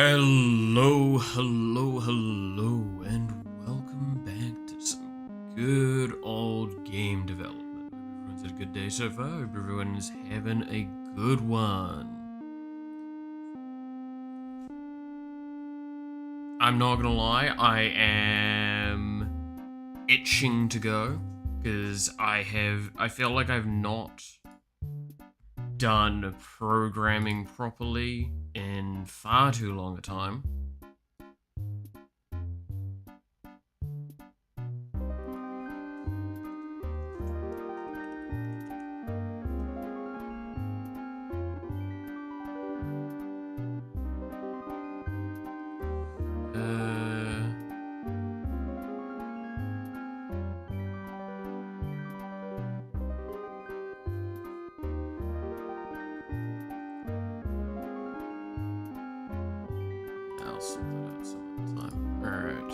Hello, and welcome back to some good old game development. Hope everyone's had a good day so far. Hope everyone is having a good one. I'm not gonna lie, I am itching to go because I feel like I've not done programming properly in far too long a time. I'll sort that out some other time. Alright.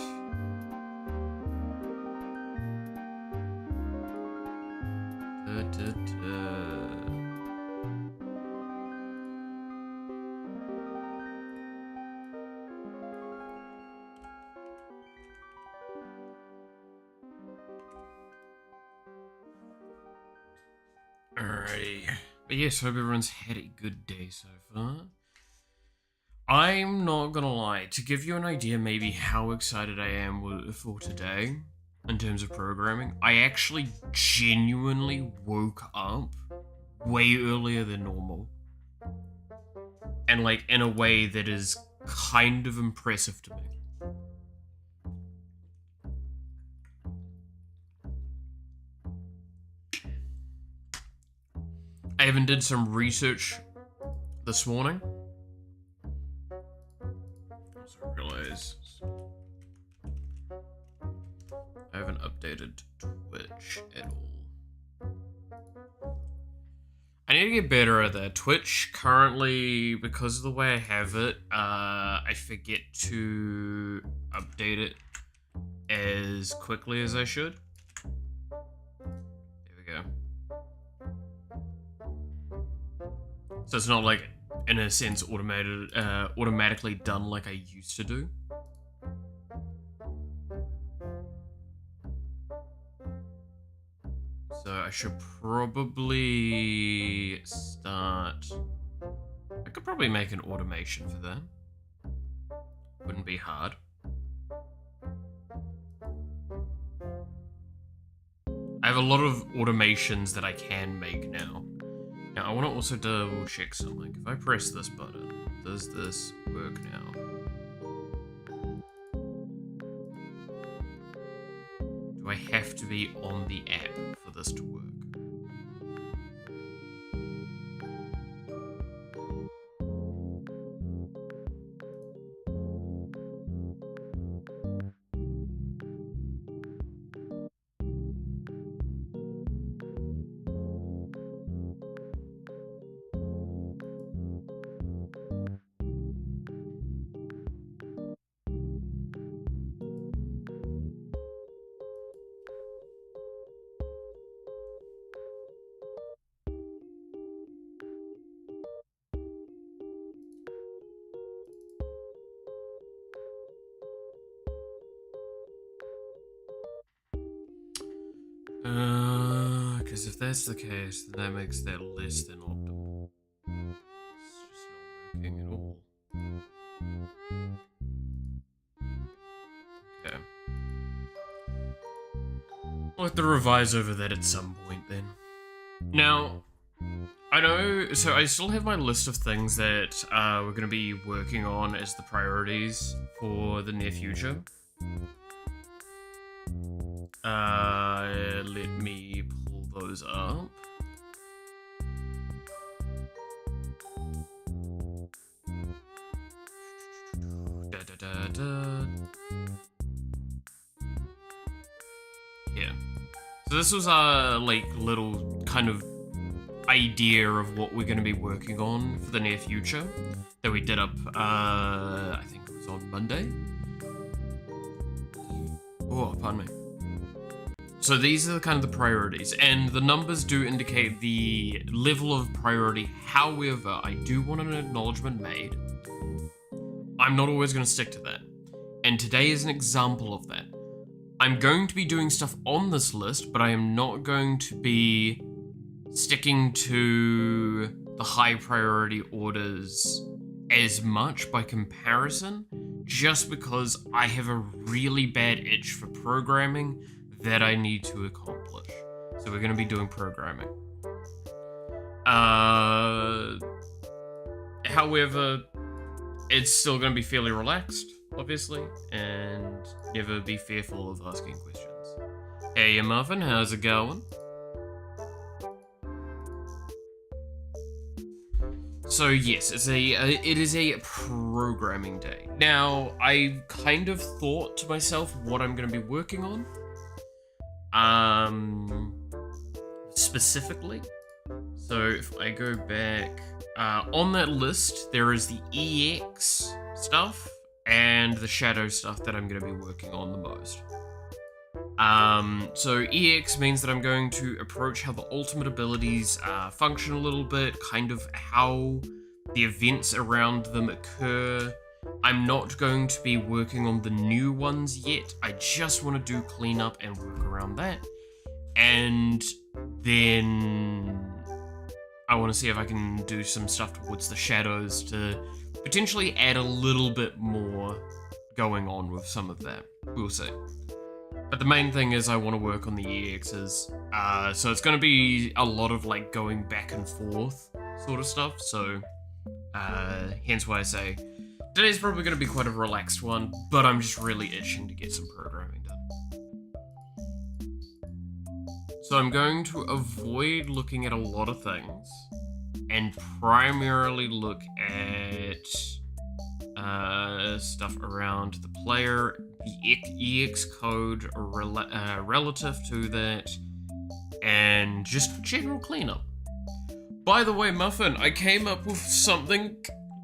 Alrighty. But yes, hope everyone's had a good day so far. I'm not gonna lie, to give you an idea maybe how excited I am for today in terms of programming, I actually genuinely woke up way earlier than normal. And like in a way that is kind of impressive to me. I even did some research this morning. Also realize I haven't updated Twitch at all. I need to get better at that. Twitch currently, because of the way I have it, I forget to update it as quickly as I should. There we go. So it's not like, in a sense, automatically done like I used to do. So I should probably start... I could probably make an automation for that. Wouldn't be hard. I have a lot of automations that I can make now. Now, I want to also double check something. If I press this button, does this work now? Do I have to be on the app for this to work? Because if that's the case, then that makes that less than optimal. It's just not working at all. Okay. I'll have to revise over that at some point then. Now, I know, so I still have my list of things that we're going to be working on as the priorities for the near future. Let me pull those up. Yeah. So this was our like little kind of idea of what we're going to be working on for the near future that we did up, I think it was on Monday. Oh, pardon me. So these are the kind of the priorities, and the numbers do indicate the level of priority. However, I do want an acknowledgement made I'm not always going to stick to that. And today is an example of that. I'm going to be doing stuff on this list, but I am not going to be sticking to the high priority orders as much by comparison, just because I have a really bad itch for programming that I need to accomplish. So we're going to be doing programming. However, it's still going to be fairly relaxed, obviously, and never be fearful of asking questions. Hey, Muffin, how's it going? So yes, it is a programming day. Now, I kind of thought to myself what I'm going to be working on. Specifically. So if I go back, on that list, there is the EX stuff and the shadow stuff that I'm going to be working on the most. So EX means that I'm going to approach how the ultimate abilities function a little bit, kind of how the events around them occur. I'm not going to be working on the new ones yet. I just want to do cleanup and work around that. And then I want to see if I can do some stuff towards the shadows to potentially add a little bit more going on with some of that. We'll see. But the main thing is I want to work on the EXs. So it's going to be a lot of like going back and forth sort of stuff. So hence why I say today's probably going to be quite a relaxed one, but I'm just really itching to get some programming done. So I'm going to avoid looking at a lot of things and primarily look at stuff around the player, the EX code relative to that, and just general cleanup. By the way, Muffin, I came up with something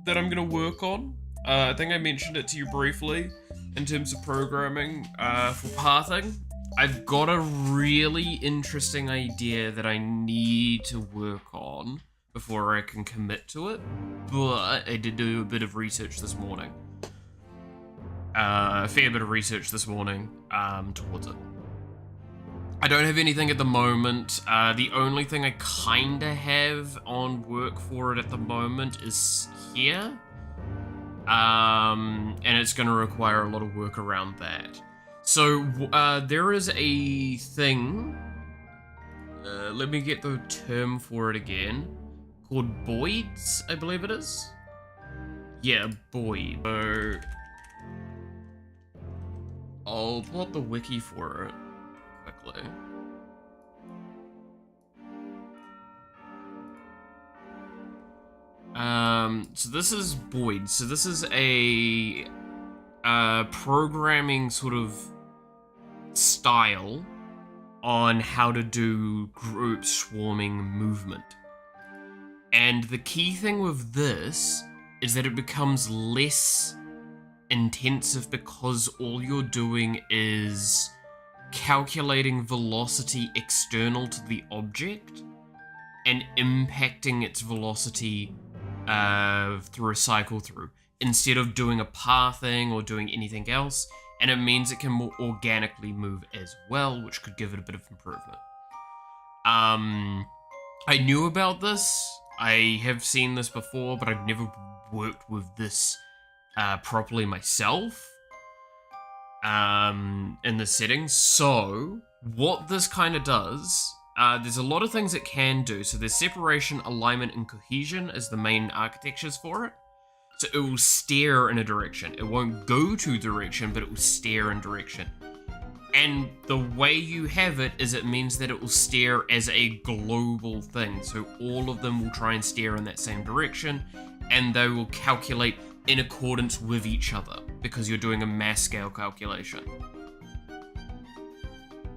that I'm going to work on. I think I mentioned it to you briefly in terms of programming for pathing. I've got a really interesting idea that I need to work on before I can commit to it, but I did do a bit of research this morning. A fair bit of research this morning towards it. I don't have anything at the moment. The only thing I kinda have on work for it at the moment is here. And it's gonna require a lot of work around that. So, there is a thing, let me get the term for it again, called Boids, I believe it is? Yeah, Boid. So, I'll pull up the wiki for it quickly. So this is Boid. So this is a programming sort of style on how to do group swarming movement. And the key thing with this is that it becomes less intensive because all you're doing is calculating velocity external to the object and impacting its velocity through a cycle through, instead of doing a pathing or doing anything else, and it means it can more organically move as well, which could give it a bit of improvement. I knew about this, I have seen this before, but I've never worked with this properly myself in the settings. So what this kind of does, there's a lot of things it can do. So there's separation, alignment, and cohesion as the main architectures for it. So it will steer in a direction. It won't go to direction, but it will steer in direction. And the way you have it is it means that it will steer as a global thing. So all of them will try and steer in that same direction, and they will calculate in accordance with each other, because you're doing a mass scale calculation.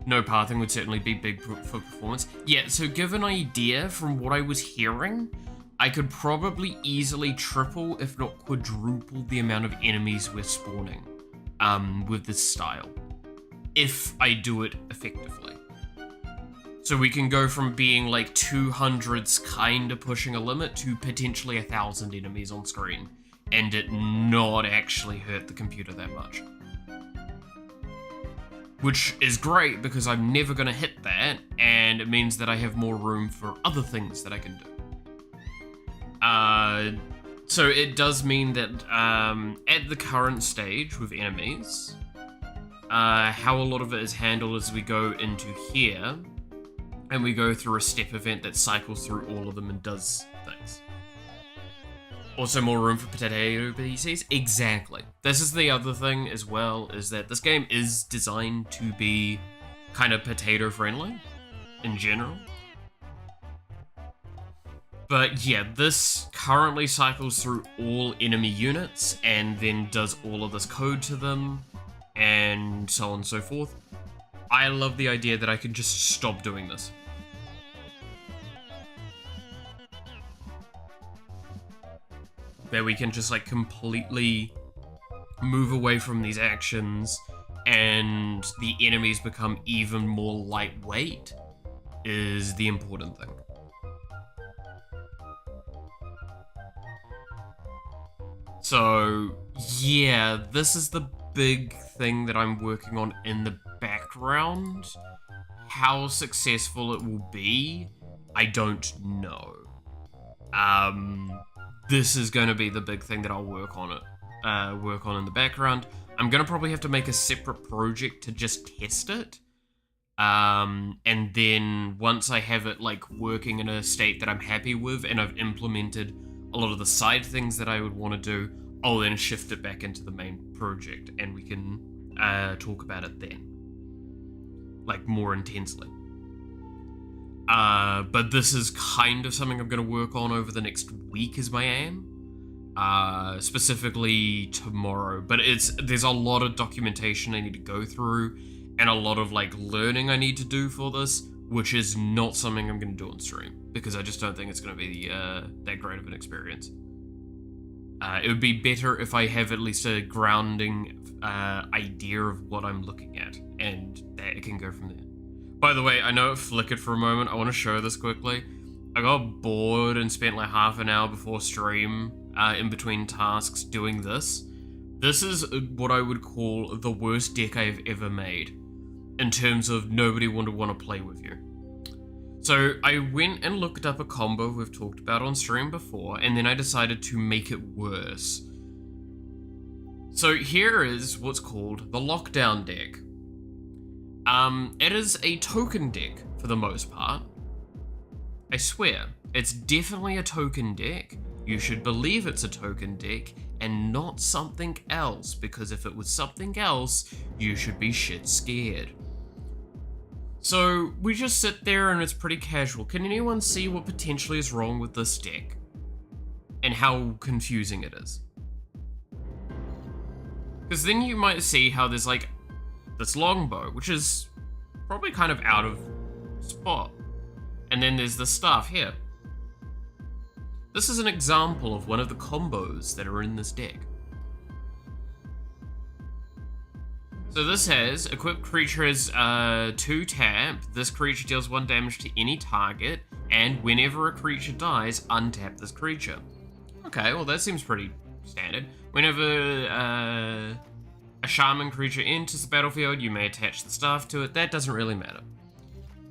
No pathing would certainly be big for performance. Yeah, so give an idea from what I was hearing, I could probably easily triple, if not quadruple, the amount of enemies we're spawning with this style, if I do it effectively. So we can go from being like 200s kinda pushing a limit to potentially 1,000 enemies on screen. and it not actually hurt the computer that much. Which is great because I'm never going to hit that, and it means that I have more room for other things that I can do. So it does mean that at the current stage with enemies, how a lot of it is handled is we go into here, and we go through a step event that cycles through all of them and does things. Also more room for potato PCs? Exactly. This is the other thing as well, is that this game is designed to be kind of potato friendly in general. But yeah, this currently cycles through all enemy units and then does all of this code to them and so on and so forth. I love the idea that I can just stop doing this. That we can just like completely move away from these actions and the enemies become even more lightweight is the important thing. So yeah, this is the big thing that I'm working on in the background. How successful it will be, I don't know. This is going to be the big thing that I'll work on in the background. I'm going to probably have to make a separate project to just test it. And then once I have it like working in a state that I'm happy with and I've implemented a lot of the side things that I would want to do, I'll then shift it back into the main project and we can talk about it then. Like more intensely. But this is kind of something I'm going to work on over the next week is my aim. Specifically tomorrow. But there's a lot of documentation I need to go through and a lot of like learning I need to do for this, which is not something I'm going to do on stream because I just don't think it's going to be that great of an experience. It would be better if I have at least a grounding idea of what I'm looking at and that it can go from there. By the way, I know it flickered for a moment. I want to show this quickly. I got bored and spent like half an hour before stream in between tasks doing this. This is what I would call the worst deck I've ever made in terms of nobody would want to play with you. So I went and looked up a combo we've talked about on stream before, and then I decided to make it worse. So here is what's called the lockdown deck. It is a token deck for the most part. I swear, it's definitely a token deck. You should believe it's a token deck and not something else, because if it was something else, you should be shit scared. So we just sit there and it's pretty casual. Can anyone see what potentially is wrong with this deck? And how confusing it is? Because then you might see how there's like this longbow, which is probably kind of out of spot. And then there's the staff here. This is an example of one of the combos that are in this deck. So this has, equipped creature has 2 tap, this creature deals 1 damage to any target, and whenever a creature dies, untap this creature. Okay, well that seems pretty standard. Whenever a shaman creature enters the battlefield, you may attach the staff to it. That doesn't really matter.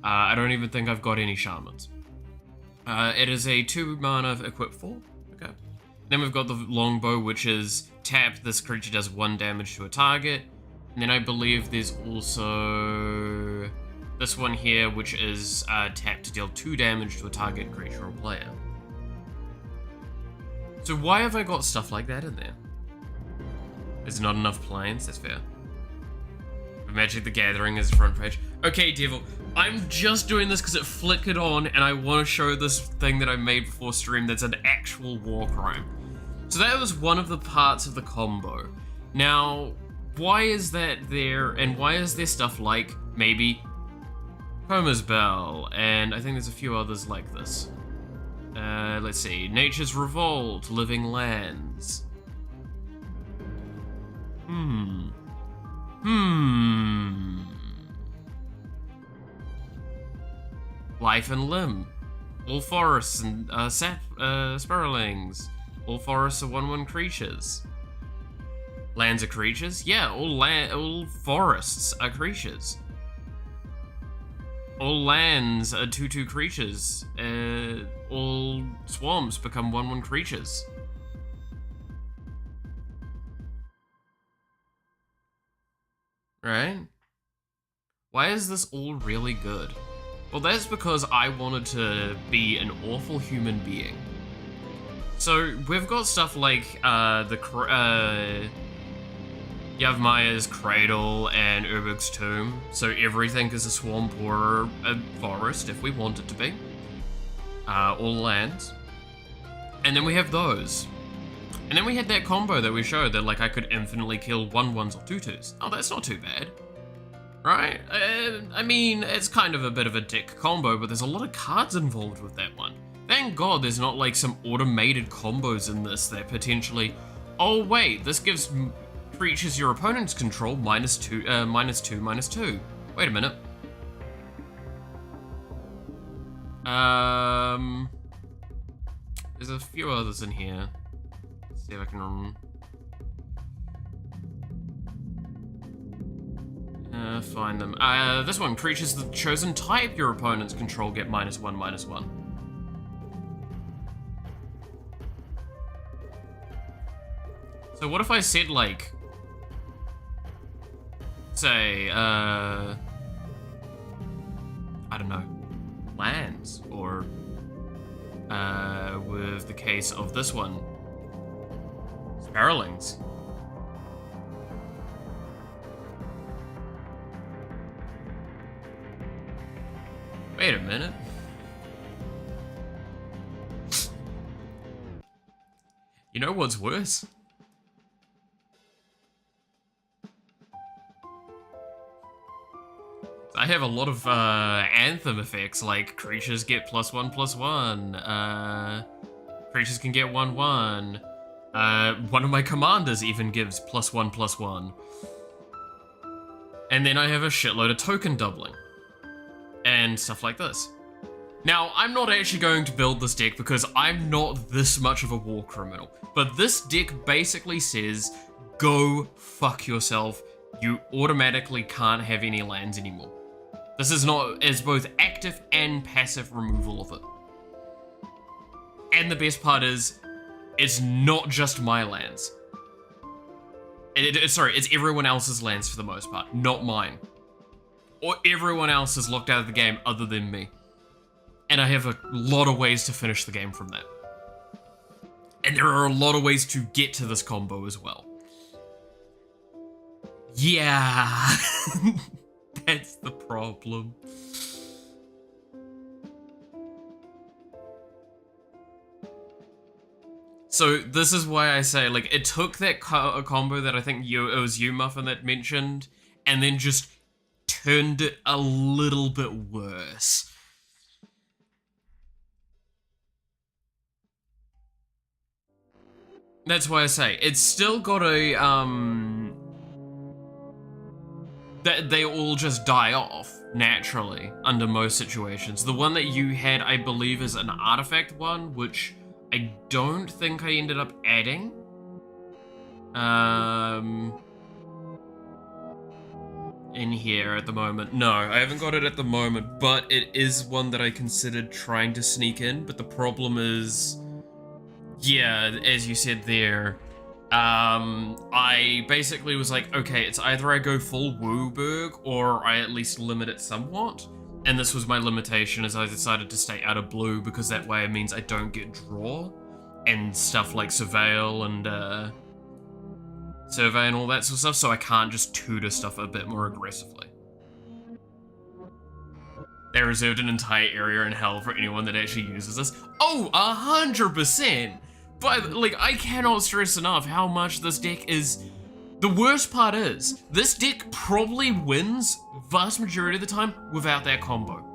I don't even think I've got any shamans. It is a 2 mana equipped 4. Okay. Then we've got the longbow, which is tap, this creature does 1 damage to a target. And then I believe there's also this one here, which is tap to deal 2 damage to a target creature or player. So why have I got stuff like that in there? There's not enough planes, that's fair. Magic the Gathering is the front page. Okay, Devil, I'm just doing this because it flickered on and I want to show this thing that I made before stream that's an actual war crime. So that was one of the parts of the combo. Now, why is that there, and why is there stuff like maybe Homer's Bell, and I think there's a few others like this. Let's see, Nature's Revolt, Living Lands. Life and Limb, All Forests and Sparrowlings, All forests are 1/1 creatures. Lands are creatures? Yeah, all forests are creatures. All lands are 2/2 creatures. All swamps become 1/1 creatures. Right? Why is this all really good? Well, that's because I wanted to be an awful human being. So we've got stuff like Yavmaya's Cradle and Urbig's Tomb. So everything is a swamp or a forest if we want it to be. All lands. And then we have those. And then we had that combo that we showed that like I could infinitely kill 1/1s or 2/2s. Oh, that's not too bad. Right? I mean, it's kind of a bit of a dick combo, but there's a lot of cards involved with that one. Thank God there's not like some automated combos in this that potentially, oh wait, this gives creatures your opponents control -2, -2, -2. Wait a minute. There's a few others in here. Let's see if I can find them. This one, creatures of the chosen type your opponents control get -1, -1. So what if I said like, say, I don't know, lands, or with the case of this one, Sparrowlings. Wait a minute. You know what's worse? I have a lot of Anthem effects, like creatures get +1/+1, creatures can get 1/1, one of my commanders even gives +1/+1. And then I have a shitload of token doubling. And stuff like this. Now, I'm not actually going to build this deck because I'm not this much of a war criminal, but this deck basically says, go fuck yourself, you automatically can't have any lands anymore. This is not as both active and passive removal of it. And the best part is, it's not just my lands. Sorry, it's everyone else's lands for the most part, not mine. Or everyone else is locked out of the game other than me. And I have a lot of ways to finish the game from that. And there are a lot of ways to get to this combo as well. Yeah, that's the problem. So this is why I say, like, it took that combo that I think it was you, Muffin, that mentioned, and then just turned it a little bit worse. That's why I say, it's still got a, that they all just die off, naturally, under most situations. The one that you had, I believe, is an artifact one, which I don't think I ended up adding. In here at the moment. No, I haven't got it at the moment, but it is one that I considered trying to sneak in, but the problem is, yeah, as you said there, I basically was like, okay, it's either I go full Wooburg or I at least limit it somewhat, and this was my limitation, as I decided to stay out of blue because that way it means I don't get draw and stuff like Surveil and Survey and all that sort of stuff, so I can't just tutor stuff a bit more aggressively. They reserved an entire area in hell for anyone that actually uses this. Oh, 100%! But, like, I cannot stress enough how much this deck is... The worst part is, this deck probably wins vast majority of the time without that combo.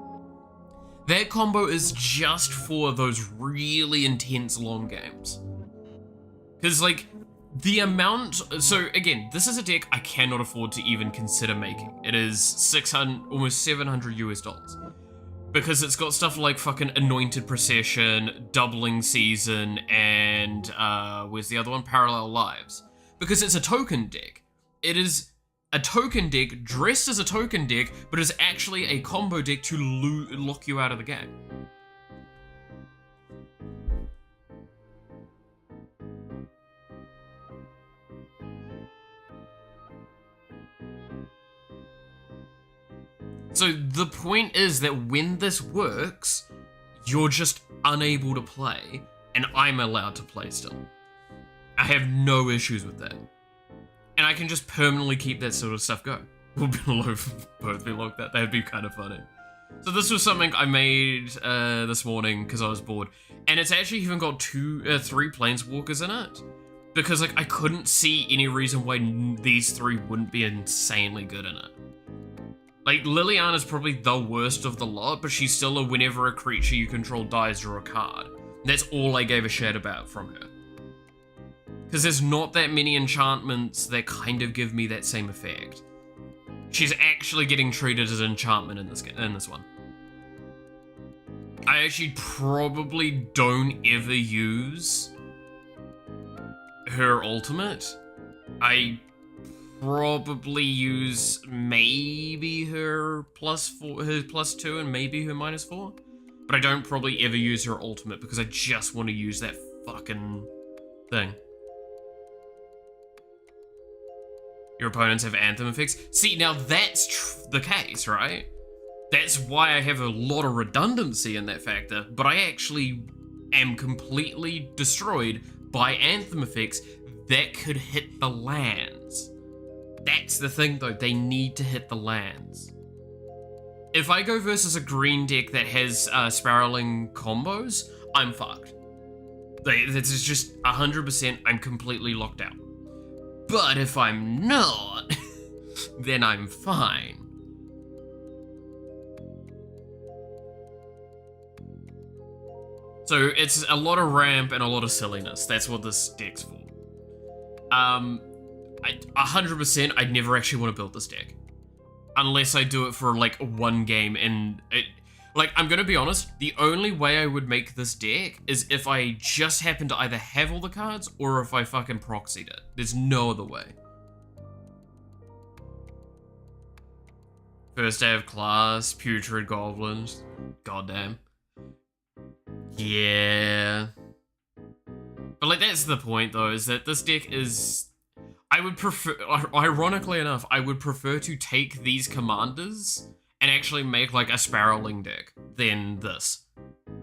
That combo is just for those really intense long games. Because, like, the amount... So, again, this is a deck I cannot afford to even consider making. It is 600, almost 700 US dollars. Because it's got stuff like fucking Anointed Procession, Doubling Season, and where's the other one? Parallel Lives. Because it's a token deck. It is a token deck dressed as a token deck, but is actually a combo deck to lock you out of the game. So the point is that when this works, you're just unable to play, and I'm allowed to play still. I have no issues with that. And I can just permanently keep that sort of stuff going. We'll both be like that. That'd be kind of funny. So this was something I made this morning because I was bored. And it's actually even got 3 planeswalkers in it. Because like I couldn't see any reason why these 3 wouldn't be insanely good in it. Like, Liliana's probably the worst of the lot, but she's still a whenever a creature you control dies, draw a card. That's all I gave a shit about from her. Because there's not that many enchantments that kind of give me that same effect. She's actually getting treated as an enchantment in this one. I actually probably don't ever use her ultimate. I probably use maybe her +2 and maybe her -4, but I don't probably ever use her ultimate because I just want to use that fucking thing. Your opponents have anthem effects. See, now that's the case, right? That's why I have a lot of redundancy in that factor, but I actually am completely destroyed by anthem effects that could hit the lands. That's the thing though, they need to hit the lands. If I go versus a green deck that has spiraling combos, I'm fucked. This is just 100%, I'm completely locked out. But if I'm not, then I'm fine. So it's a lot of ramp and a lot of silliness. That's what this deck's for. 100%, I'd never actually want to build this deck. Unless I do it for, like, one game, and like, I'm gonna be honest, the only way I would make this deck is if I just happen to either have all the cards, or if I fucking proxied it. There's no other way. First day of class, putrid goblins. Goddamn. Yeah. But, like, that's the point, though, is that this deck is... I would prefer, ironically enough, I would prefer to take these commanders and actually make like a spiraling deck than this.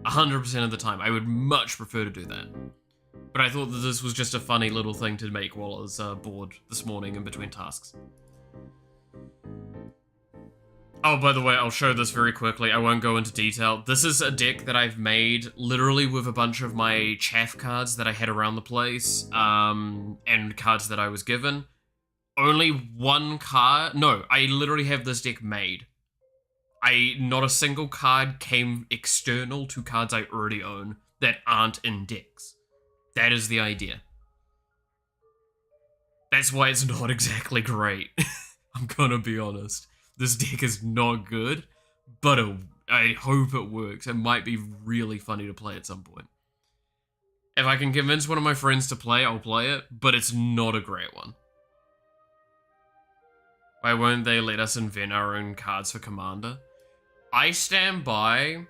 100% of the time, I would much prefer to do that. But I thought that this was just a funny little thing to make while I was bored this morning in between tasks. Oh, by the way, I'll show this very quickly. I won't go into detail. This is a deck that I've made literally with a bunch of my chaff cards that I had around the place, and cards that I was given. Only one card... No, I literally have this deck made. Not a single card came external to cards I already own that aren't in decks. That is the idea. That's why it's not exactly great. I'm gonna be honest. This deck is not good, but I hope it works. It might be really funny to play at some point. If I can convince one of my friends to play, I'll play it, but it's not a great one. Why won't they let us invent our own cards for Commander? I stand by,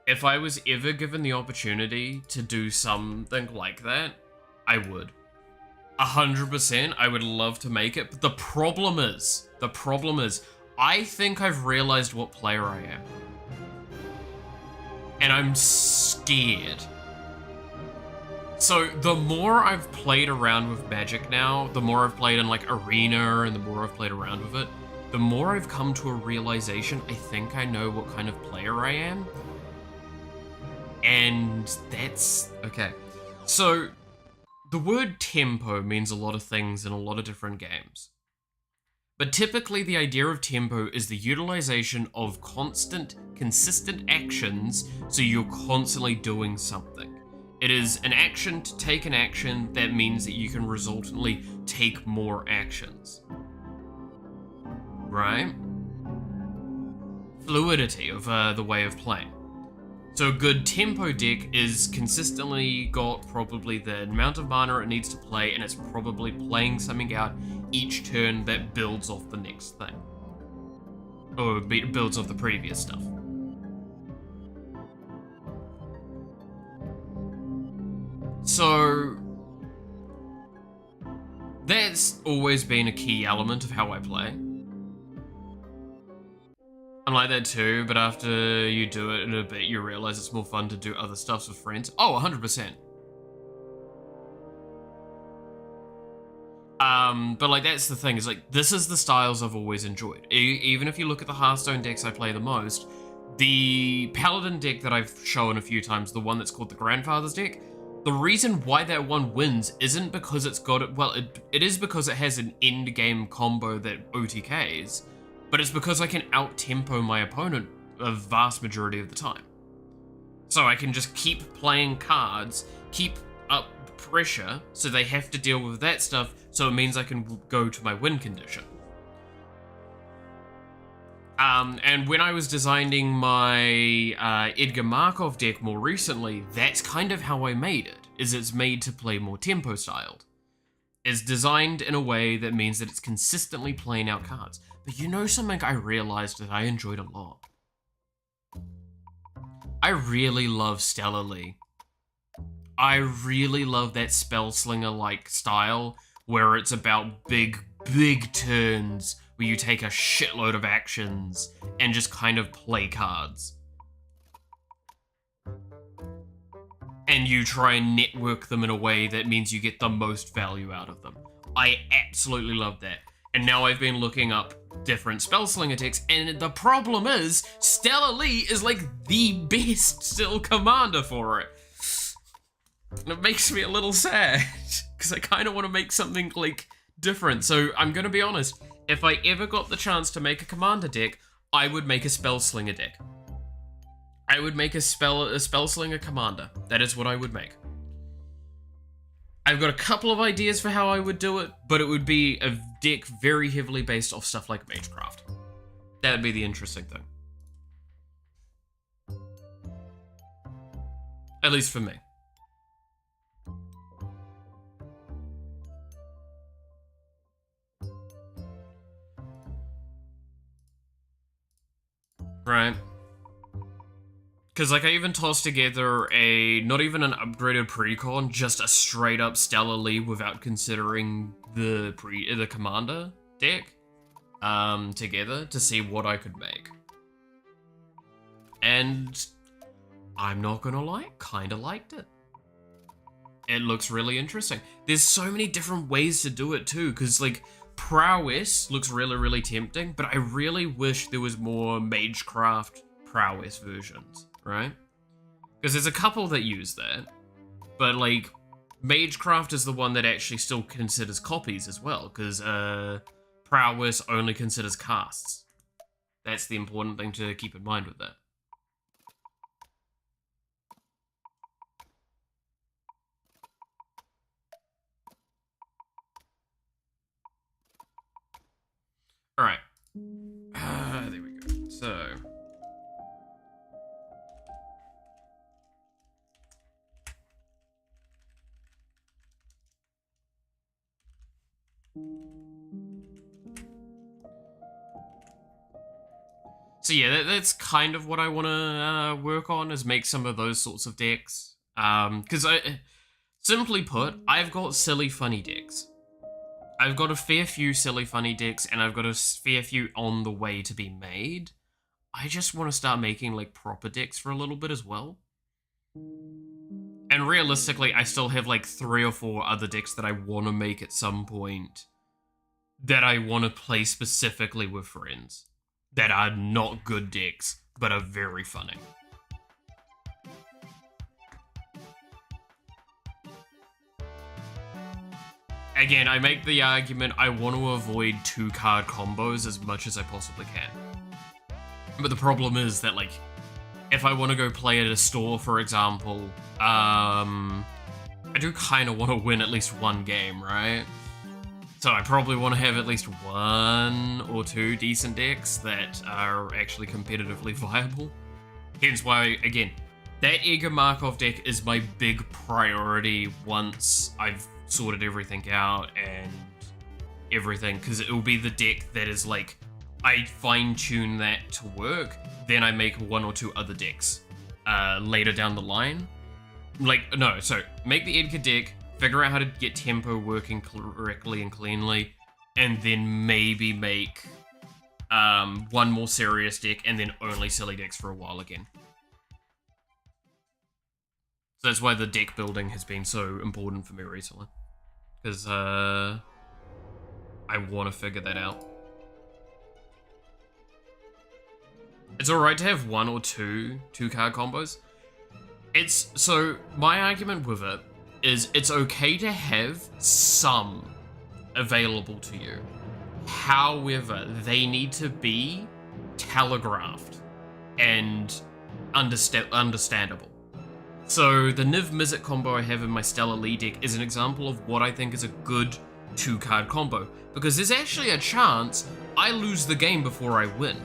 if I was ever given the opportunity to do something like that, I would. 100%, I would love to make it, but the problem is, I think I've realized what player I am. And I'm scared. So, the more I've played around with Magic now, the more I've played in, like, Arena, and the more I've played around with it, the more I've come to a realization, I think I know what kind of player I am. And that's... okay. So, the word tempo means a lot of things in a lot of different games. But typically the idea of tempo is the utilization of constant, consistent actions, so you're constantly doing something. It is an action to take an action that means that you can resultantly take more actions. Right? fluidity of the way of playing. So a good tempo deck is consistently got probably the amount of mana it needs to play, and it's probably playing something out each turn that builds off the next thing. Or builds off the previous stuff. So that's always been a key element of how I play. I'm like that too, but after you do it in a bit, you realize it's more fun to do other stuff with friends. Oh, 100%. But like, that's the thing, is like, this is the styles I've always enjoyed. Even if you look at the Hearthstone decks I play the most, the Paladin deck that I've shown a few times, the one that's called the Grandfather's deck, the reason why that one wins isn't because it's got it, well, it is because it has an end game combo that OTKs, but it's because I can out-tempo my opponent a vast majority of the time. So I can just keep playing cards, keep up pressure, so they have to deal with that stuff, so it means I can go to my win condition. And when I was designing my Edgar Markov deck more recently, that's kind of how I made it, is it's made to play more tempo styled. It's designed in a way that means that it's consistently playing out cards. But you know something I realized that I enjoyed a lot? I really love Stella Lee. I really love that Spellslinger-like style, where it's about big turns, where you take a shitload of actions and just kind of play cards. And you try and network them in a way that means you get the most value out of them. I absolutely love that. And now I've been looking up different Spellslinger decks, and the problem is, Stella Lee is like the best still commander for it. And it makes me a little sad, because I kind of want to make something like different. So I'm going to be honest, if I ever got the chance to make a commander deck, I would make a Spellslinger deck. I would make a Spellslinger commander. That is what I would make. I've got a couple of ideas for how I would do it, but it would be a deck very heavily based off stuff like Magecraft. That would be the interesting thing. At least for me. Right. Because, like, I even tossed together not even an upgraded precon, just a straight up Stella Lee without considering the commander deck, together to see what I could make. And I'm not gonna lie, kinda liked it. It looks really interesting. There's so many different ways to do it too, because, like, Prowess looks really, really tempting, but I really wish there was more Magecraft Prowess versions. Right? Because there's a couple that use that, but like, Magecraft is the one that actually still considers copies as well, because Prowess only considers casts. That's the important thing to keep in mind with that. Alright. There we go. So... So yeah, that's kind of what I want to work on, is make some of those sorts of decks. Because simply put, I've got silly funny decks. I've got a fair few silly funny decks, and I've got a fair few on the way to be made. I just want to start making like proper decks for a little bit as well. And realistically, I still have like 3 or 4 other decks that I want to make at some point that I want to play specifically with friends. That are not good decks, but are very funny. Again, I make the argument I want to avoid 2-card combos as much as I possibly can. But the problem is that, like, if I want to go play at a store, for example, I do kind of want to win at least one game, right? So I probably want to have at least 1 or 2 decent decks that are actually competitively viable. Hence why, again, that Edgar Markov deck is my big priority once I've sorted everything out and everything, because it will be the deck that is like, I fine-tune that to work, then I make 1 or 2 other decks later down the line. Like, no, so make the Edgar deck, figure out how to get tempo working correctly and cleanly, and then maybe make 1 more serious deck, and then only silly decks for a while again. So that's why the deck building has been so important for me recently. Because, I want to figure that out. It's alright to have 1 or 2 card combos. So, my argument with it is it's okay to have some available to you. However, they need to be telegraphed and understandable. So the Niv Mizzet combo I have in my Stellar Lee deck is an example of what I think is a good 2-card combo, because there's actually a chance I lose the game before I win.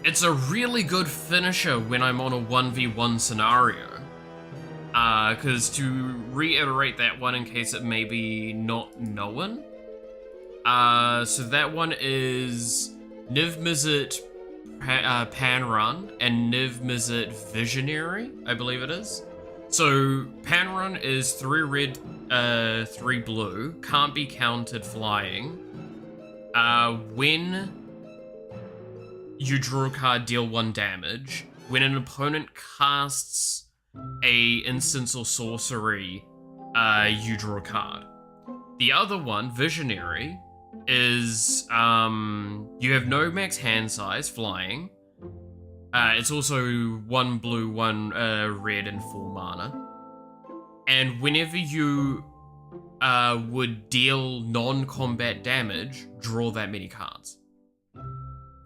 It's a really good finisher when I'm on a 1v1 scenario. Because to reiterate that one in case it may be not known. So that one is Niv Mizzet Pan Run and Niv Mizzet Visionary, I believe it is. So Pan Run is 3 red, 3 blue, can't be countered flying. When you draw a card, deal 1 damage. When an opponent casts a instance or sorcery, you draw a card. The other one, Visionary, is you have no max hand size, flying. It's also 1 blue, 1 red, and 4 mana. And whenever you would deal non-combat damage, draw that many cards.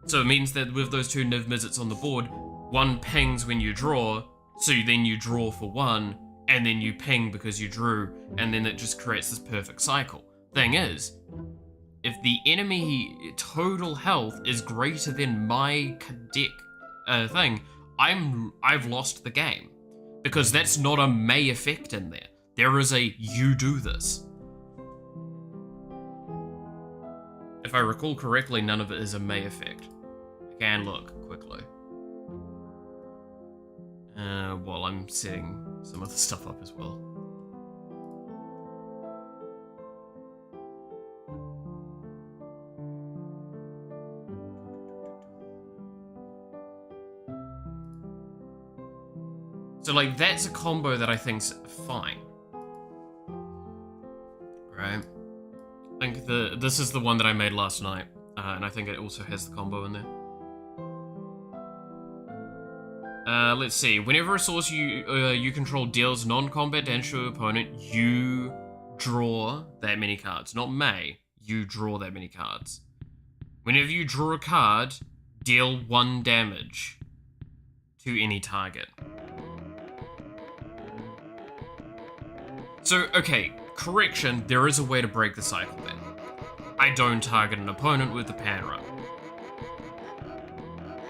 So it means that with those 2 Niv Mizzets on the board, 1 pings when you draw, so then you draw for 1, and then you ping because you drew, and then it just creates this perfect cycle. Thing is, if the enemy total health is greater than my deck thing, I've lost the game. Because that's not a may effect in there. There is a you do this. If I recall correctly, none of it is a may effect. I can look quickly. While I'm setting some other stuff up as well. So, like, that's a combo that I think's fine. Right? I think this is the one that I made last night, and I think it also has the combo in there. Let's see. Whenever a source you control deals non-combat damage to your opponent, you draw that many cards. Not may. You draw that many cards. Whenever you draw a card, deal 1 damage to any target. So, okay, correction, there is a way to break the cycle then. I don't target an opponent with the Pan Run.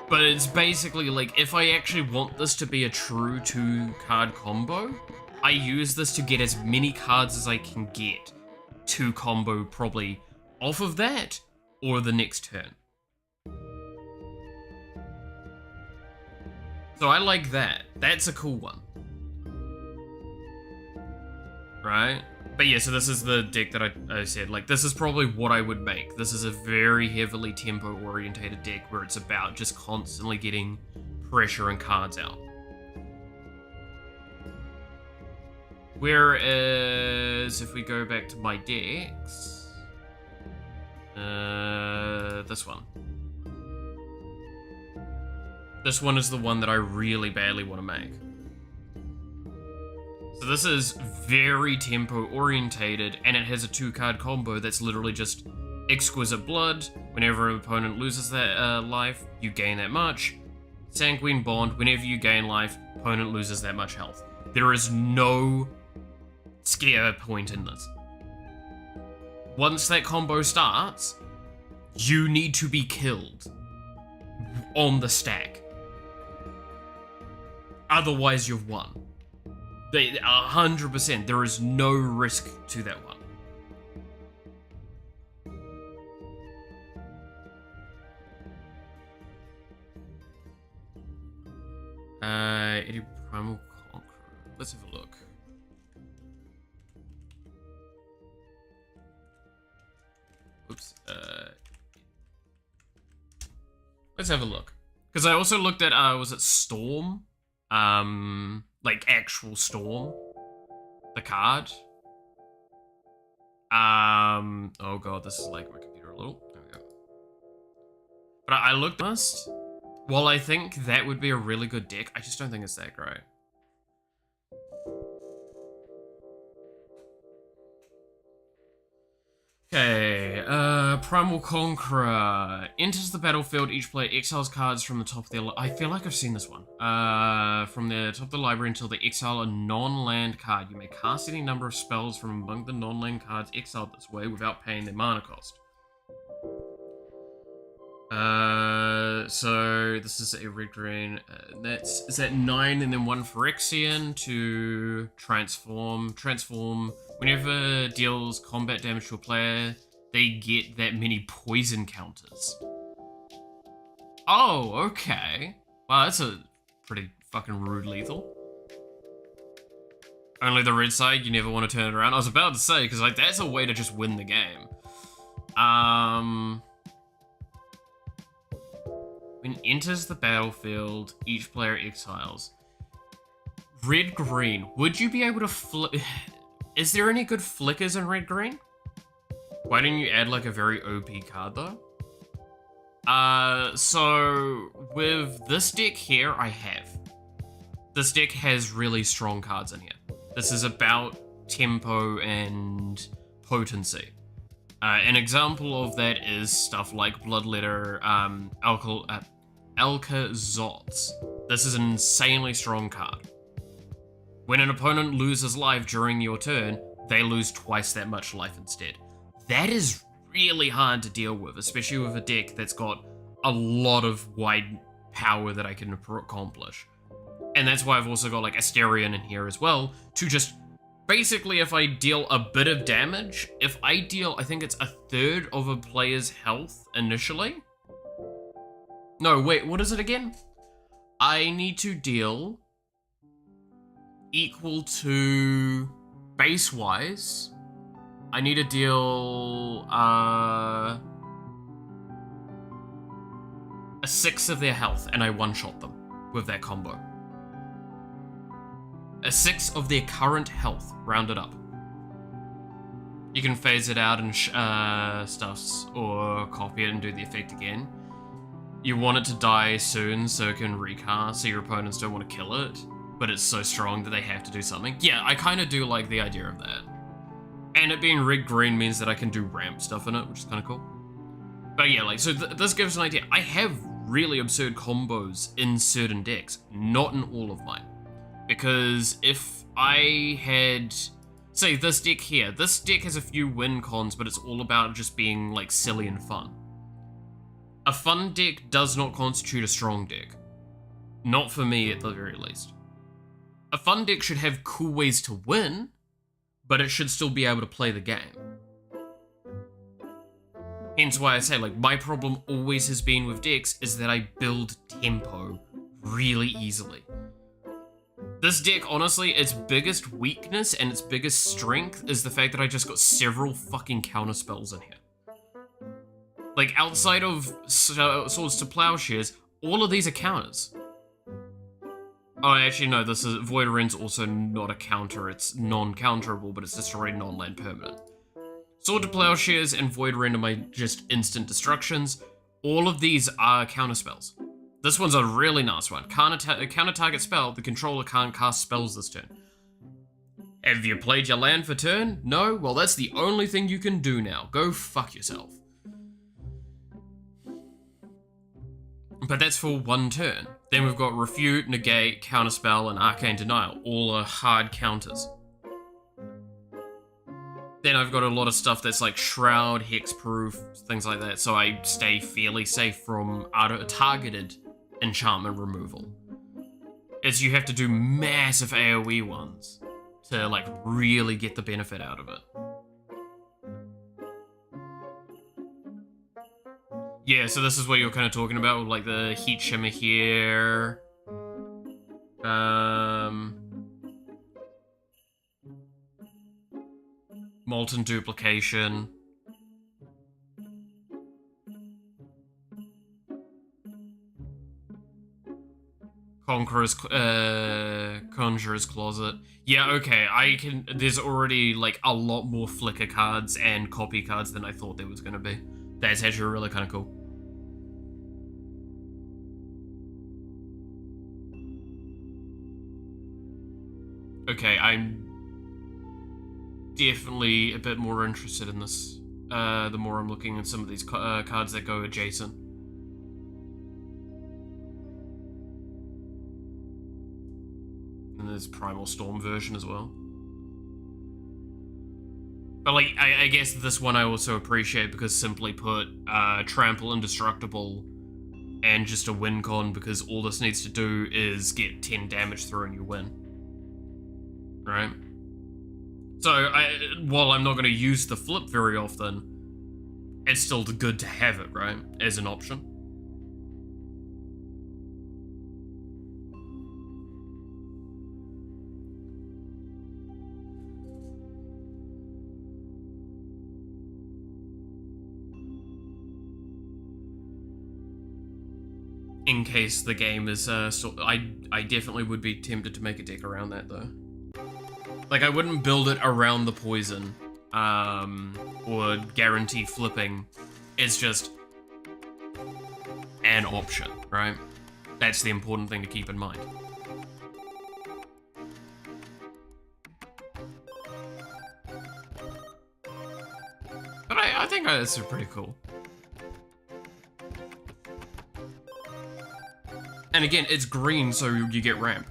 But it's basically like, if I actually want this to be a true 2-card combo, I use this to get as many cards as I can get to combo probably off of that or the next turn. So I like that. That's a cool one. Right? But yeah, so this is the deck that I said, like, this is probably what I would make. This is a very heavily tempo-orientated deck where it's about just constantly getting pressure and cards out. Whereas, if we go back to my decks... this one. This one is the one that I really badly want to make. So this is very tempo-orientated, and it has a 2-card combo that's literally just Exquisite Blood. Whenever an opponent loses that life, you gain that much. Sanguine Bond, whenever you gain life, opponent loses that much health. There is no scare point in this. Once that combo starts, you need to be killed on the stack. Otherwise, you've won. 100%. There is no risk to that one. Any primal conqueror. Let's have a look. Oops. Let's have a look. Because I also looked at, was it Storm? Like actual Storm. The card. Oh god, this is like my computer a little. There we go. But I looked at this. While I think that would be a really good deck, I just don't think it's that great. Okay, Primal Conqueror. Enters the battlefield, each player exiles cards from the top of their I feel like I've seen this one. From the top of the library until they exile a non-land card. You may cast any number of spells from among the non-land cards exiled this way without paying their mana cost. So this is a red-green, is that 9 and then 1 Phyrexian to transform. Whenever deals combat damage to a player, they get that many poison counters. Oh, okay. Wow, that's a pretty fucking rude lethal. Only the red side, you never want to turn it around. I was about to say, because like that's a way to just win the game. When enters the battlefield, each player exiles. Red-green. Would you be able to Is there any good flickers in red-green? Why didn't you add like a very OP card though? So with this deck here, I have. This deck has really strong cards in here. This is about tempo and potency. An example of that is stuff like Bloodletter, Alkazots. This is an insanely strong card. When an opponent loses life during your turn, they lose twice that much life instead. That is really hard to deal with, especially with a deck that's got a lot of wide power that I can accomplish. And that's why I've also got like Asterion in here as well, to just basically, if I deal a bit of damage, if I deal, I think it's a third of a player's health initially. No, wait, what is it again? I need to deal equal to, base-wise, I need to deal a 6 of their health, and I one-shot them with that combo. A 6 of their current health, rounded up. You can phase it out and stuffs, or copy it and do the effect again. You want it to die soon so it can recast, so your opponents don't want to kill it, but it's so strong that they have to do something. Yeah, I kind of do like the idea of that. And it being red-green means that I can do ramp stuff in it, which is kind of cool. But yeah, like, so this gives an idea. I have really absurd combos in certain decks, not in all of mine. Because if I had, say, this deck here, this deck has a few win cons, but it's all about just being, like, silly and fun. A fun deck does not constitute a strong deck. Not for me, at the very least. A fun deck should have cool ways to win, but it should still be able to play the game. Hence why I say, like, my problem always has been with decks is that I build tempo really easily. This deck, honestly, its biggest weakness and its biggest strength is the fact that I just got several fucking counterspells in here. Like, outside of Swords to Plowshares, all of these are counters. Oh, actually, no, this is Void Rend's also not a counter. It's non-counterable, but it's destroyed non-land permanent. Sword to Plowshares and Void Rend are my just instant destructions. All of these are counterspells. This one's a really nice one. Counter target spell, the controller can't cast spells this turn. Have you played your land for turn? No? Well, that's the only thing you can do now. Go fuck yourself. But that's for one turn. Then we've got Refute, Negate, Counterspell, and Arcane Denial. All are hard counters. Then I've got a lot of stuff that's like Shroud, Hexproof, things like that, so I stay fairly safe from targeted enchantment removal. Is you have to do massive AoE ones to like really get the benefit out of it. Yeah, so this is what you're kind of talking about, with like the heat shimmer here. Molten duplication. Conjurer's Closet. Yeah, okay, there's already like a lot more flicker cards and copy cards than I thought there was gonna be. That's actually really kind of cool. Okay, I'm definitely a bit more interested in this, the more I'm looking at some of these cards that go adjacent. And there's Primal Storm version as well. But like, I guess this one I also appreciate because simply put, Trample Indestructible and just a win con, because all this needs to do is get 10 damage through and you win. Right? So, while I'm not going to use the flip very often, it's still good to have it, right? As an option. In case the game is, I definitely would be tempted to make a deck around that, though. Like, I wouldn't build it around the poison, or guarantee flipping. It's just an option, right? That's the important thing to keep in mind. But I think that's pretty cool. And again, it's green, so you get ramp.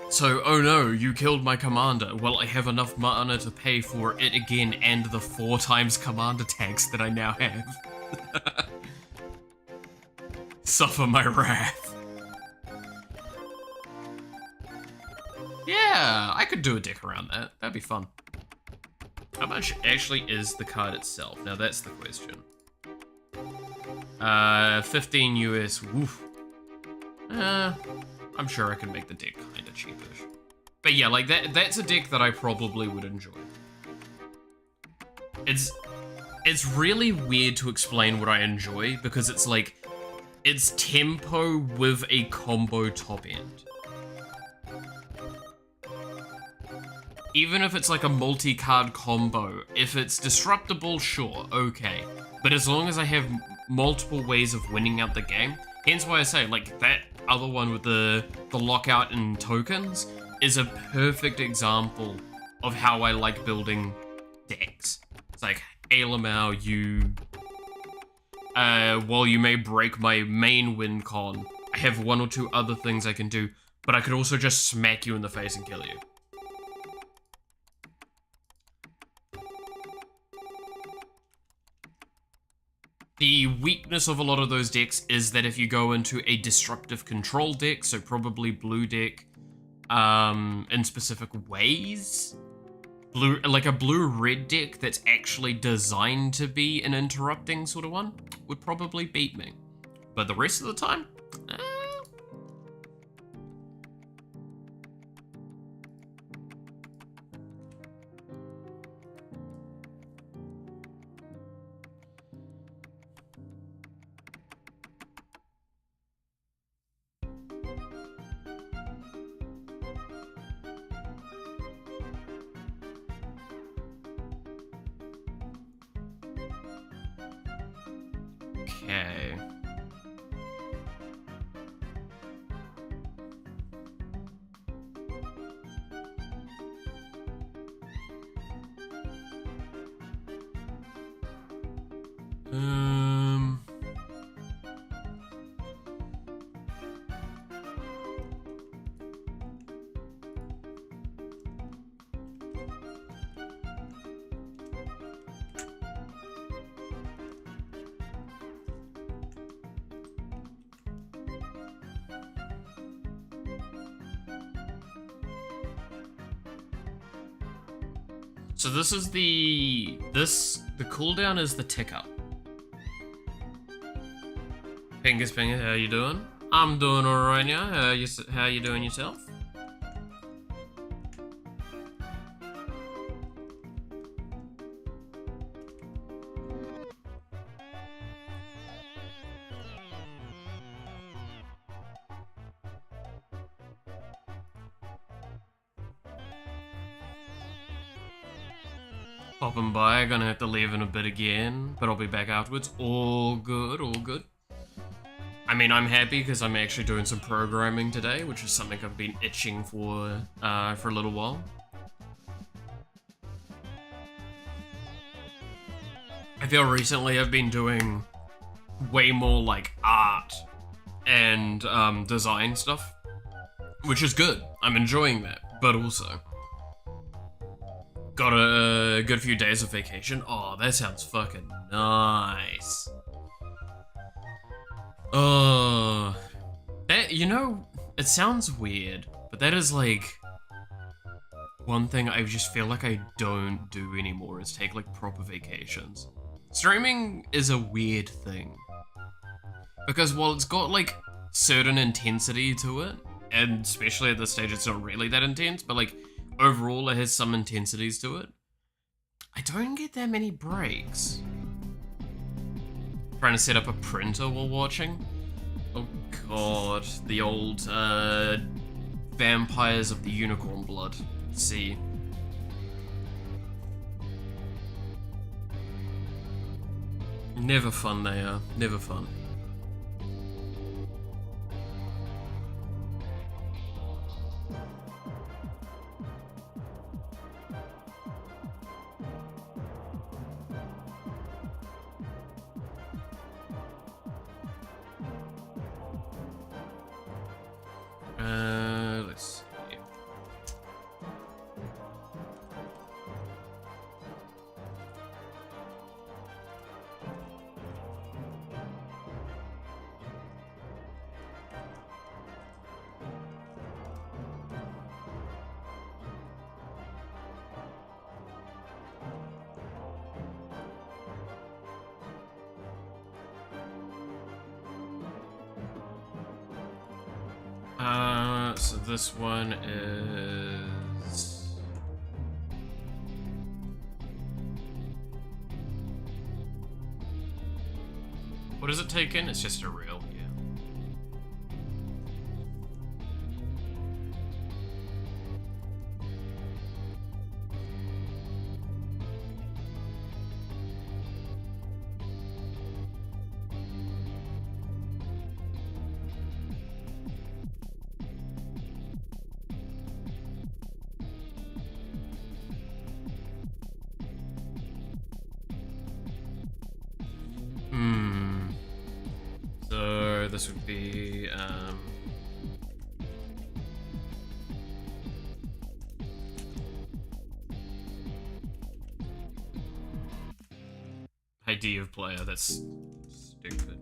So, oh no, you killed my commander. Well, I have enough mana to pay for it again and the 4 times commander tax that I now have. Suffer my wrath. Yeah, I could do a deck around that. That'd be fun. How much actually is the card itself? Now that's the question. 15 US, woof. I'm sure I can make the deck kinda cheapish. But yeah, like that's a deck that I probably would enjoy. It's really weird to explain what I enjoy, because it's like, it's tempo with a combo top end. Even if it's like a multi-card combo, if it's disruptible, sure, okay. But as long as I have multiple ways of winning out the game, hence why I say, like, that other one with the lockout and tokens is a perfect example of how I like building decks. It's like, Ailamau, while you may break my main win con, I have 1 or 2 other things I can do, but I could also just smack you in the face and kill you. The weakness of a lot of those decks is that if you go into a disruptive control deck, so probably blue deck, in specific ways, like a blue-red deck that's actually designed to be an interrupting sort of one, would probably beat me. But the rest of the time, okay. So this is the cooldown is the tick up. Pingus Pingus, how you doing? I'm doing alright now. How you doing yourself? Popping by, gonna have to leave in a bit again, but I'll be back afterwards. All good, all good. I mean, I'm happy because I'm actually doing some programming today, which is something I've been itching for a little while. I feel recently I've been doing way more like art and design stuff, which is good. I'm enjoying that, but also got a good few days of vacation. Oh, that sounds fucking nice. That, you know, it sounds weird, but that is like one thing I just feel like I don't do anymore is take like proper vacations. Streaming is a weird thing because while it's got like certain intensity to it, and especially at this stage it's not really that intense, but like overall it has some intensities to it, I don't get that many breaks. Trying to set up a printer while watching. Oh god, the old vampires of the unicorn blood. See. Never fun they are, never fun. Let's see. So this one is... What does it take in? It's just a reel, yeah. So this would be ID of player, that's stupid.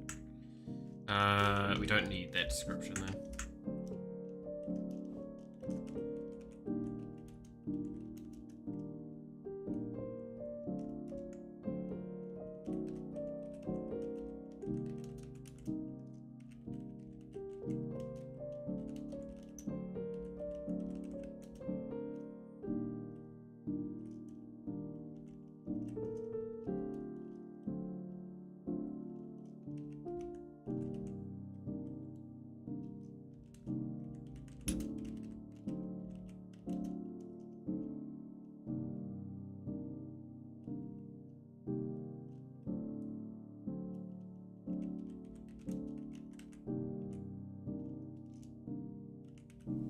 We don't need that description then.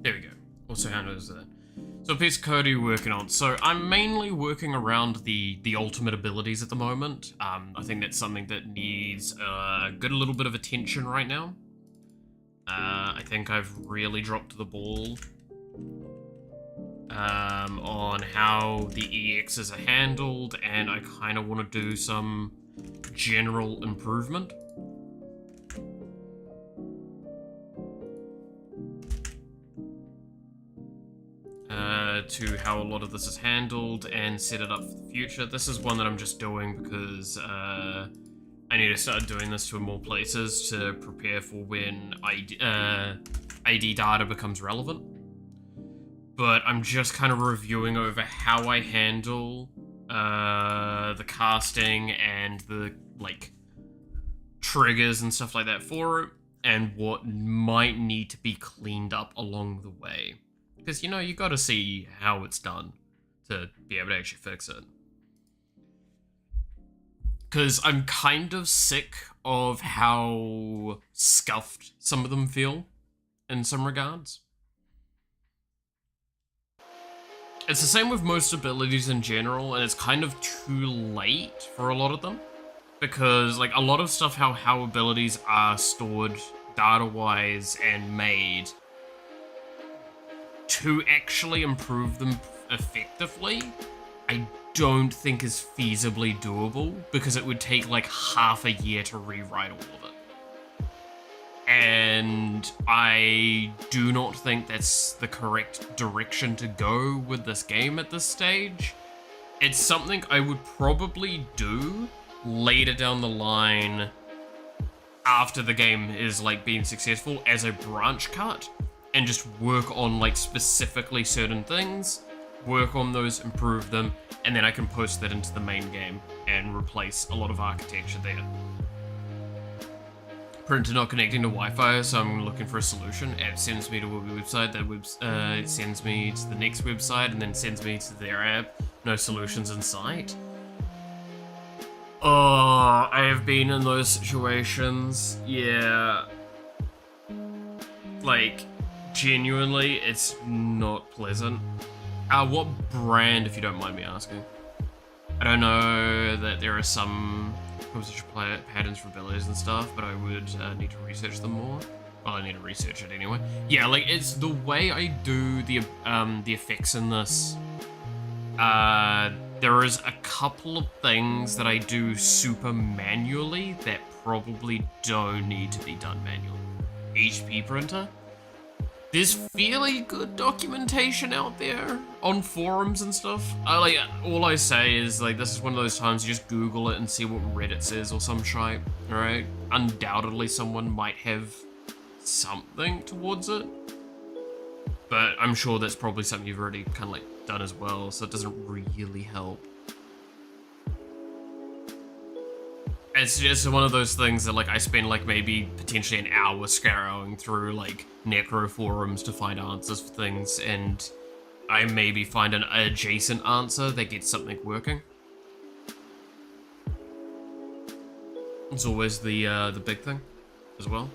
There we go. Also handles that. So what piece of code are you working on? So I'm mainly working around the ultimate abilities at the moment. I think that's something that needs a little bit of attention right now. I think I've really dropped the ball on how the EXs are handled, and I kind of want to do some general improvement. to how a lot of this is handled and set it up for the future. This is one that I'm just doing because I need to start doing this to more places to prepare for when AD data becomes relevant. But I'm just kind of reviewing over how I handle the casting and the, like, triggers and stuff like that for it, and what might need to be cleaned up along the way. Because, you know, you gotta see how it's done to be able to actually fix it. Because I'm kind of sick of how scuffed some of them feel in some regards. It's the same with most abilities in general, and it's kind of too late for a lot of them. Because, like, a lot of stuff, how abilities are stored data-wise and made, to actually improve them effectively, I don't think is feasibly doable, because it would take, like, half a year to rewrite all of it. And I do not think that's the correct direction to go with this game at this stage. It's something I would probably do later down the line after the game is, like, being successful as a branch cut, and just work on, like, specifically certain things, work on those, improve them, and then I can post that into the main game and replace a lot of architecture there. Printer not connecting to Wi-Fi, so I'm looking for a solution. App sends me to a website, that it sends me to the next website, and then sends me to their app. No solutions in sight. Oh, I have been in those situations. Yeah. Like, genuinely, it's not pleasant. What brand, if you don't mind me asking? I don't know that there are some composition patterns for abilities and stuff, but I would need to research them more. Well, I need to research it anyway. Yeah, like, it's the way I do the effects in this. There is a couple of things that I do super manually that probably don't need to be done manually. HP printer. There's fairly good documentation out there on forums and stuff. All I say is, like, this is one of those times you just Google it and see what Reddit says or some shite, alright? Undoubtedly someone might have something towards it. But I'm sure that's probably something you've already kind of, like, done as well, so it doesn't really help. It's just one of those things that, like, I spend, like, maybe potentially an hour scouring through, like, necro forums to find answers for things, and I maybe find an adjacent answer that gets something working. It's always the big thing as well.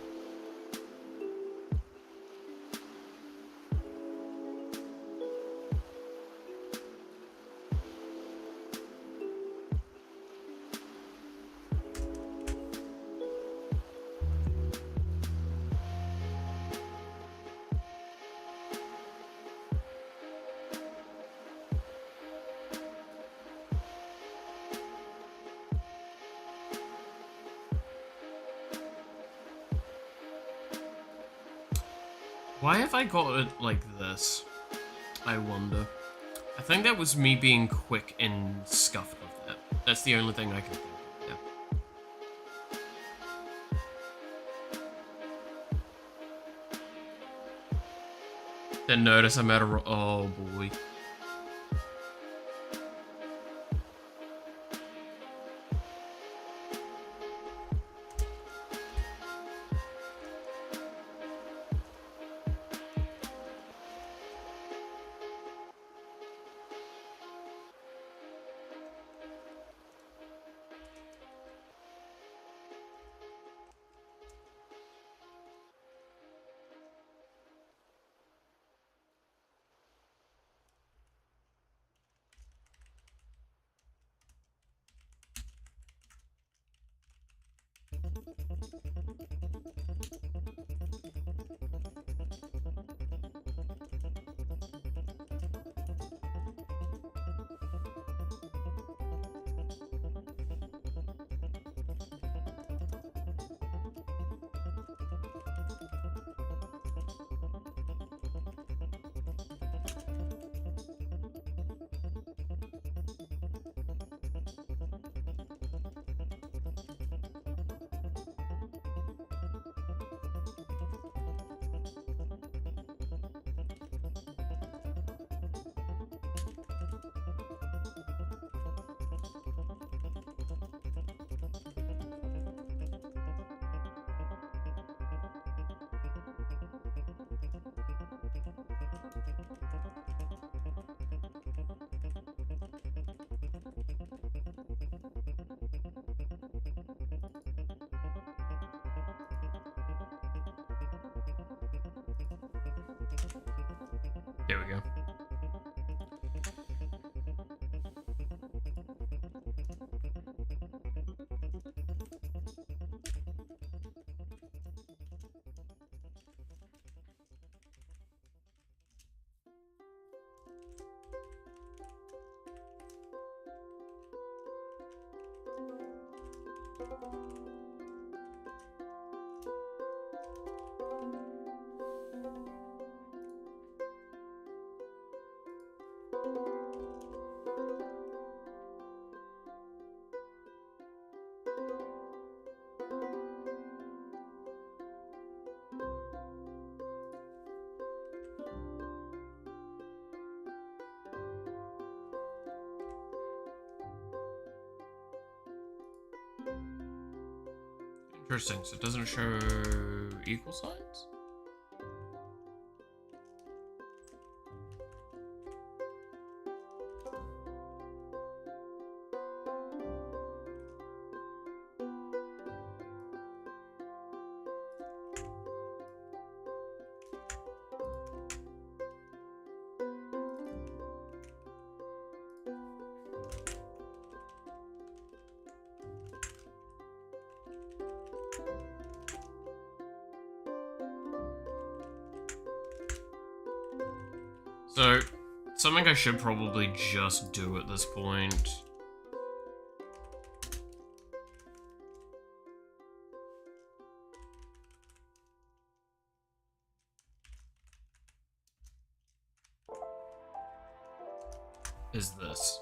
Why have I got it like this? I wonder. I think that was me being quick and scuffed with that. That's the only thing I can think of, yeah. Then notice I'm out of... Oh, boy. There we go. Interesting, so it doesn't show equal signs? So, something I should probably just do at this point is this.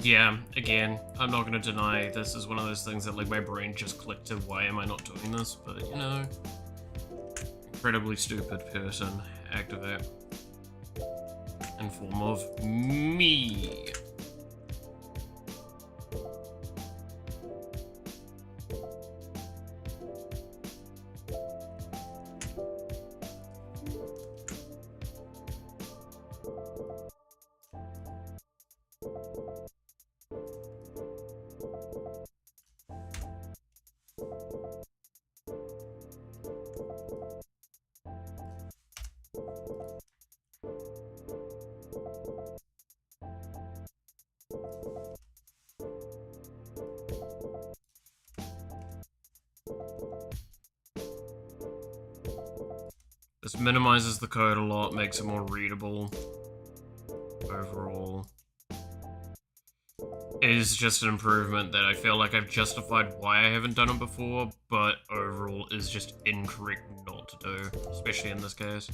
Yeah, again, I'm not gonna deny this is one of those things that, like, my brain just clicked to why am I not doing this, but, you know, incredibly stupid person, activate, in form of me. This minimizes the code a lot, makes it more readable. Overall, it is just an improvement that I feel like I've justified why I haven't done it before, but overall is just incorrect not to do, especially in this case.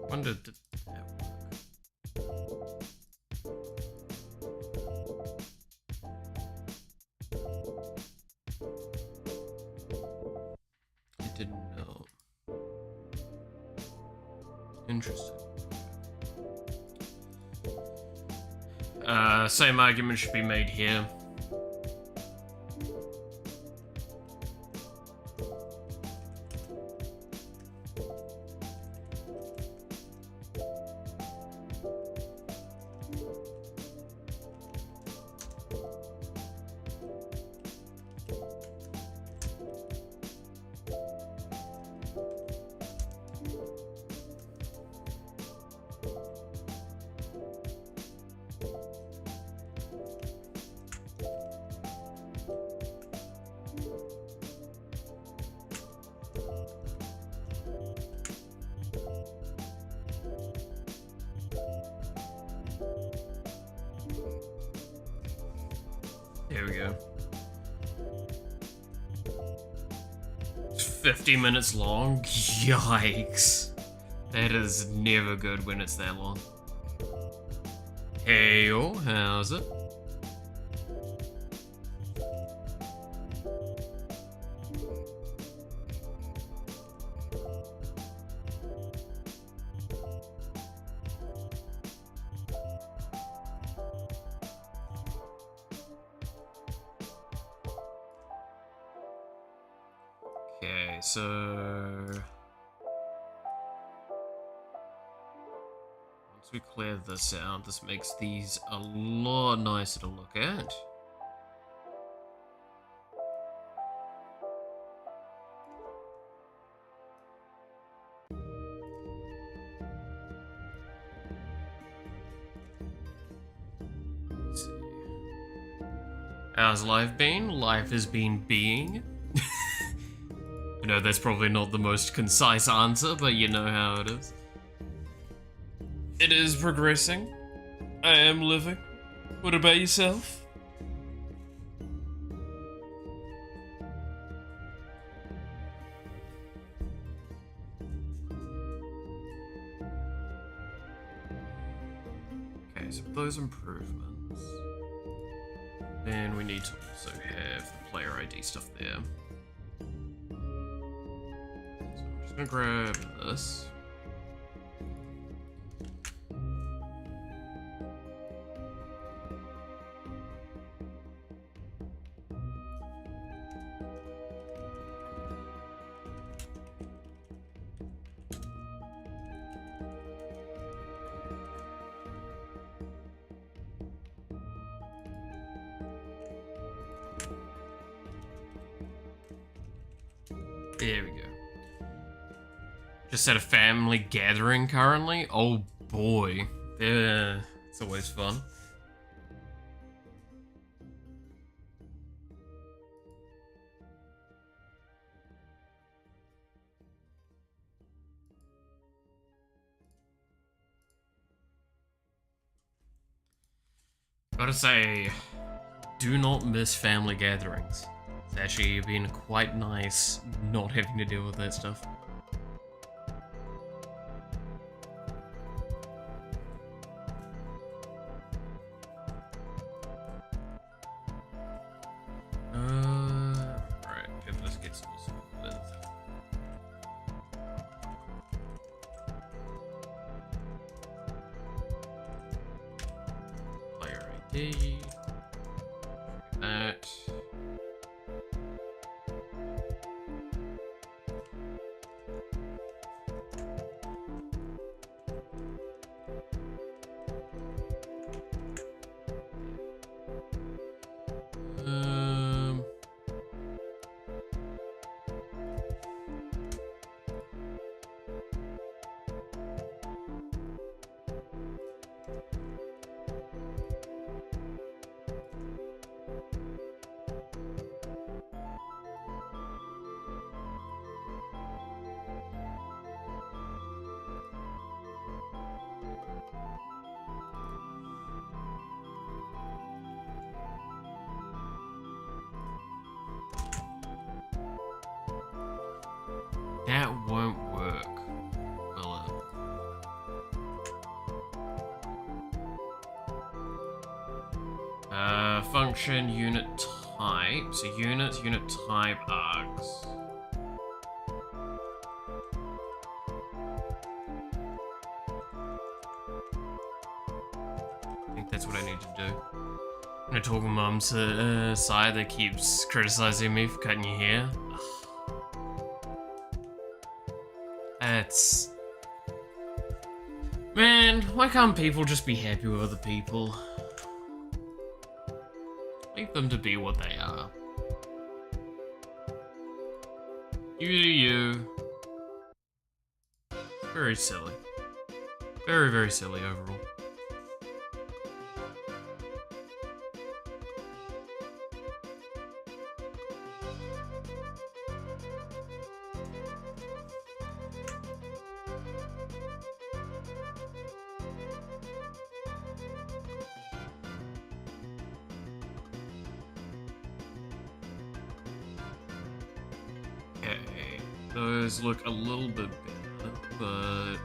Wonder did that work? It did not. Interesting. Same argument should be made here. There we go. It's 50 minutes long? Yikes. That is never good when it's that long. Hey, yo, how's it? Okay, so once we clear this out, this makes these a lot nicer to look at. Let's see. How's life been? Life has been being. I know that's probably not the most concise answer, but you know how it is. It is progressing. I am living. What about yourself? Okay, so those improvements. Then we need to also have the player ID stuff there. I'm gonna grab this. There we go. Just at a family gathering currently? Oh boy. Yeah, it's always fun. Gotta say, do not miss family gatherings. It's actually been quite nice not having to deal with that stuff. Right, if this gets also with player ID, that. That won't work, will it? Function unit type. So unit type args. I think that's what I need to do. I'm gonna talk to Mum's side that keeps criticizing me for cutting your hair. That's... Man, why can't people just be happy with other people? Leave them to be what they are. You do you. Very silly. Very, very silly overall. Okay, those look a little bit better, but...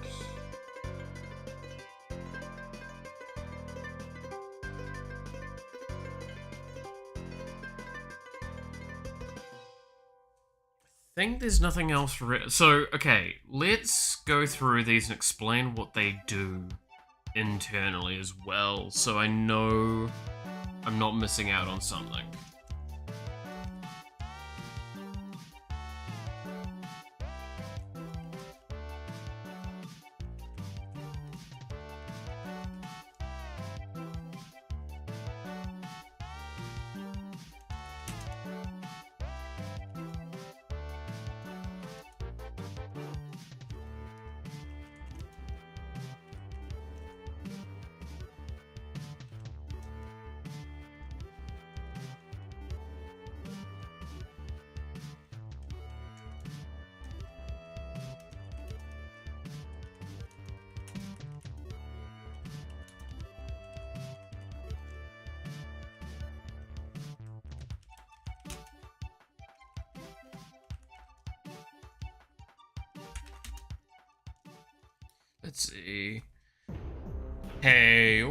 I think there's nothing else for it. So, okay, let's go through these and explain what they do internally as well, so I know I'm not missing out on something. Let's see. Hey.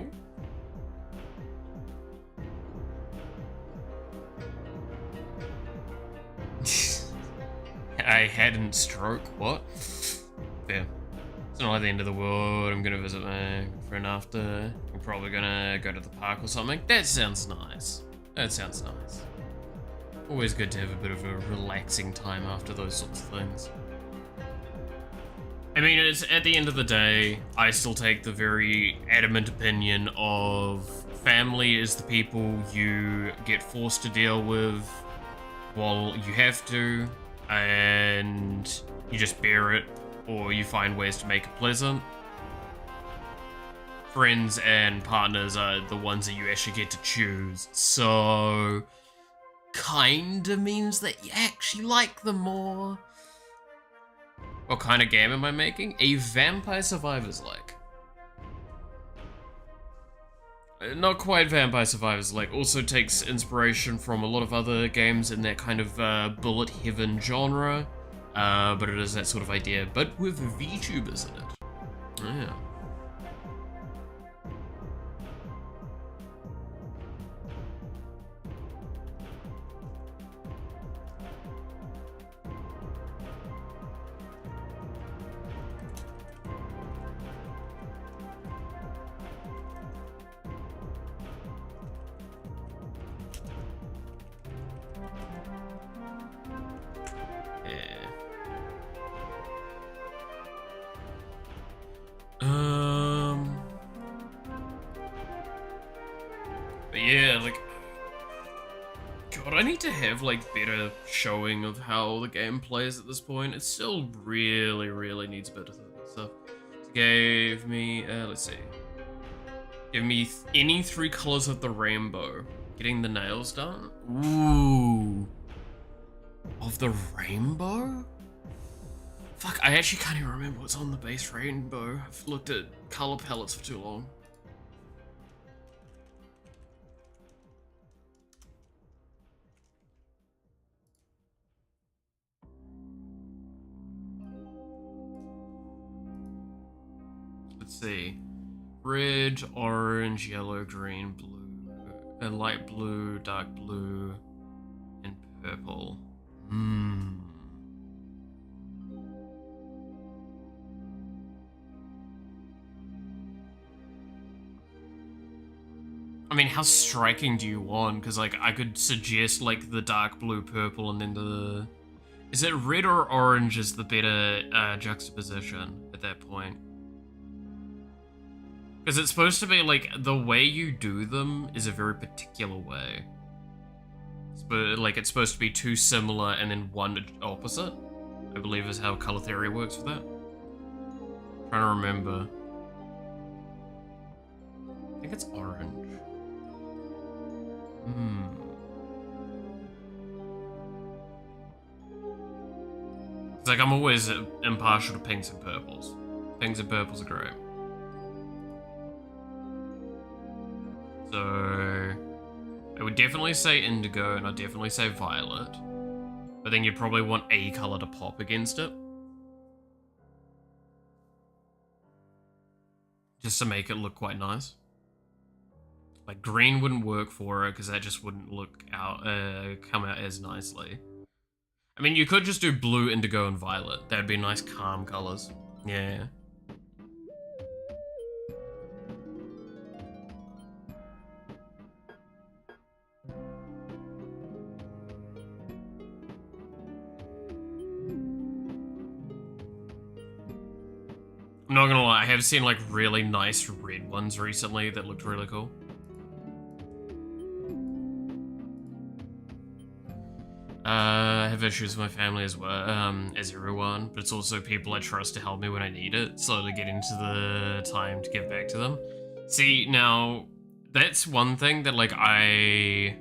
I hadn't stroke. What? Fair. It's not like the end of the world. I'm gonna visit my friend after. I'm probably gonna go to the park or something. That sounds nice. That sounds nice. Always good to have a bit of a relaxing time after those sorts of things. I mean, it's at the end of the day, I still take the very adamant opinion of family is the people you get forced to deal with while you have to, and you just bear it, or you find ways to make it pleasant. Friends and partners are the ones that you actually get to choose, so kinda means that you actually like them more. What kind of game am I making? A Vampire Survivors-like. Not quite Vampire Survivors-like, also takes inspiration from a lot of other games in that kind of bullet heaven genre, but it is that sort of idea, but with VTubers in it. Yeah. But yeah, like, God, I need to have, like, better showing of how the game plays at this point. It still really needs better stuff. It gave me, let's see. Give me any 3 colors of the rainbow. Getting the nails done? Ooh. Of the rainbow? Fuck, I actually can't even remember what's on the base rainbow. I've looked at color palettes for too long. Let's see. Red, orange, yellow, green, blue, light blue, dark blue, and purple. I mean, how striking do you want? Because, like, I could suggest, like, the dark blue, purple, and then the... Is it red or orange is the better juxtaposition at that point? Because it's supposed to be, like, the way you do them is a very particular way. It's supposed to be 2 similar and then 1 opposite, I believe is how color theory works for that. I'm trying to remember. I think it's orange. It's like I'm always impartial to pinks and purples. Pinks and purples are great. So I would definitely say indigo, and I'd definitely say violet. But then you'd probably want a color to pop against it. Just to make it look quite nice. Like green wouldn't work for it because that just wouldn't look out, come out as nicely. I mean, you could just do blue, indigo, and violet. That'd be nice, calm colors. Yeah. I'm not gonna lie, I have seen like really nice red ones recently that looked really cool. I have issues with my family as well, as everyone, but it's also people I trust to help me when I need it, so to get into the time to give back to them. See, now, that's one thing that, like, I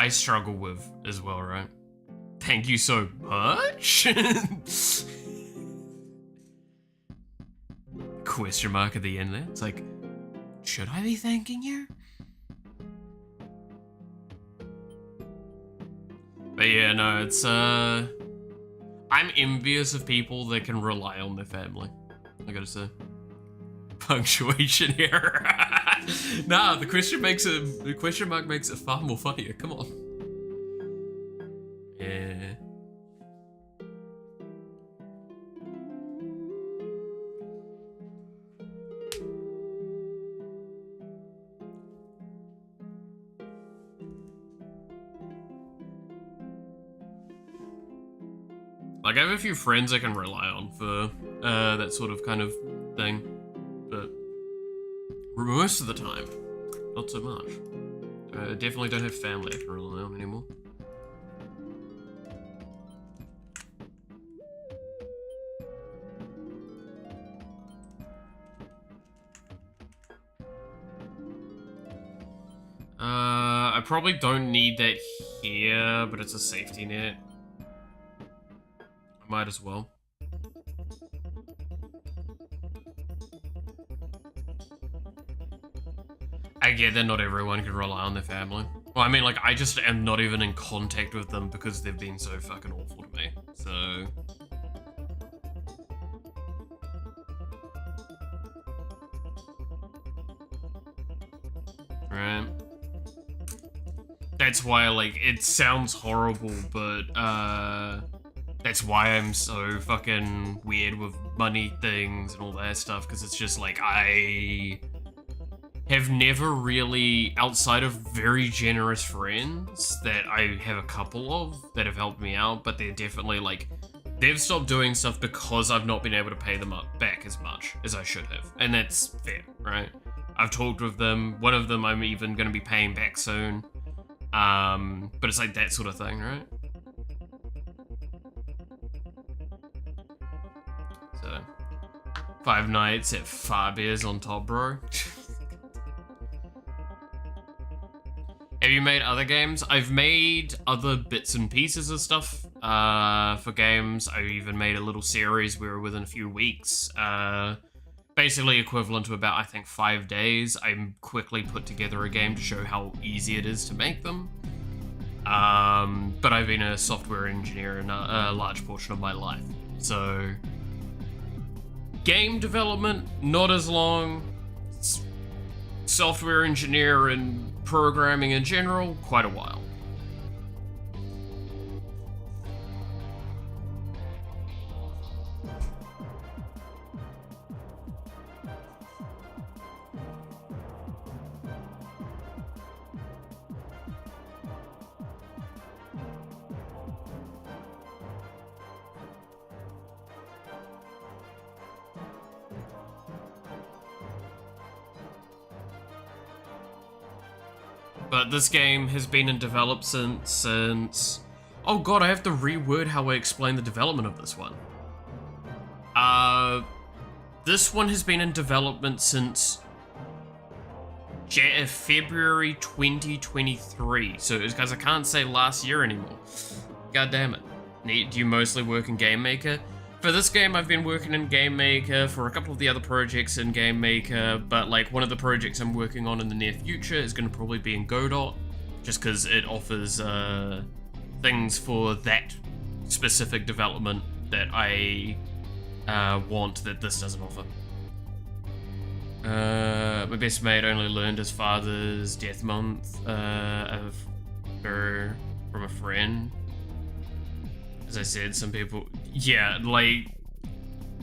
struggle with as well, right? Thank you so much? Question mark at the end there. It's like, should I be thanking you? But yeah, no, it's, I'm envious of people that can rely on their family, I gotta say. Punctuation error. Nah, the question mark makes it far more funnier, come on. Yeah. Like, I have a few friends I can rely on for that sort of kind of thing, but most of the time, not so much. I definitely don't have family I can rely on anymore. I probably don't need that here, but it's a safety net. Might as well. I get that not everyone can rely on their family. Well, I mean, like, I just am not even in contact with them because they've been so fucking awful to me, so... Right. That's why, like, it sounds horrible, but, that's why I'm so fucking weird with money things and all that stuff, because it's just like, I have never really, outside of very generous friends that I have a couple of that have helped me out, but they're definitely like, they've stopped doing stuff because I've not been able to pay them back as much as I should have, and that's fair, right? I've talked with them, one of them I'm even going to be paying back soon, but it's like that sort of thing, right? So, 5 nights at 5 beers on top, bro. Have you made other games? I've made other bits and pieces of stuff for games. I even made a little series where within a few weeks, basically equivalent to about, I think, 5 days, I quickly put together a game to show how easy it is to make them. But I've been a software engineer in a large portion of my life, so... Game development, not as long. Software engineer and programming in general, quite a while. But this game has been in development since... Oh god, I have to reword how I explain the development of this one. This one has been in development since February 2023. So it's because I can't say last year anymore. God damn it. Do you mostly work in Game Maker? For this game, I've been working in Game Maker, for a couple of the other projects in Game Maker, but like one of the projects I'm working on in the near future is going to probably be in Godot, just because it offers things for that specific development that I want that this doesn't offer. My best mate only learned his father's death month from a friend. As I said, some people... Yeah, like...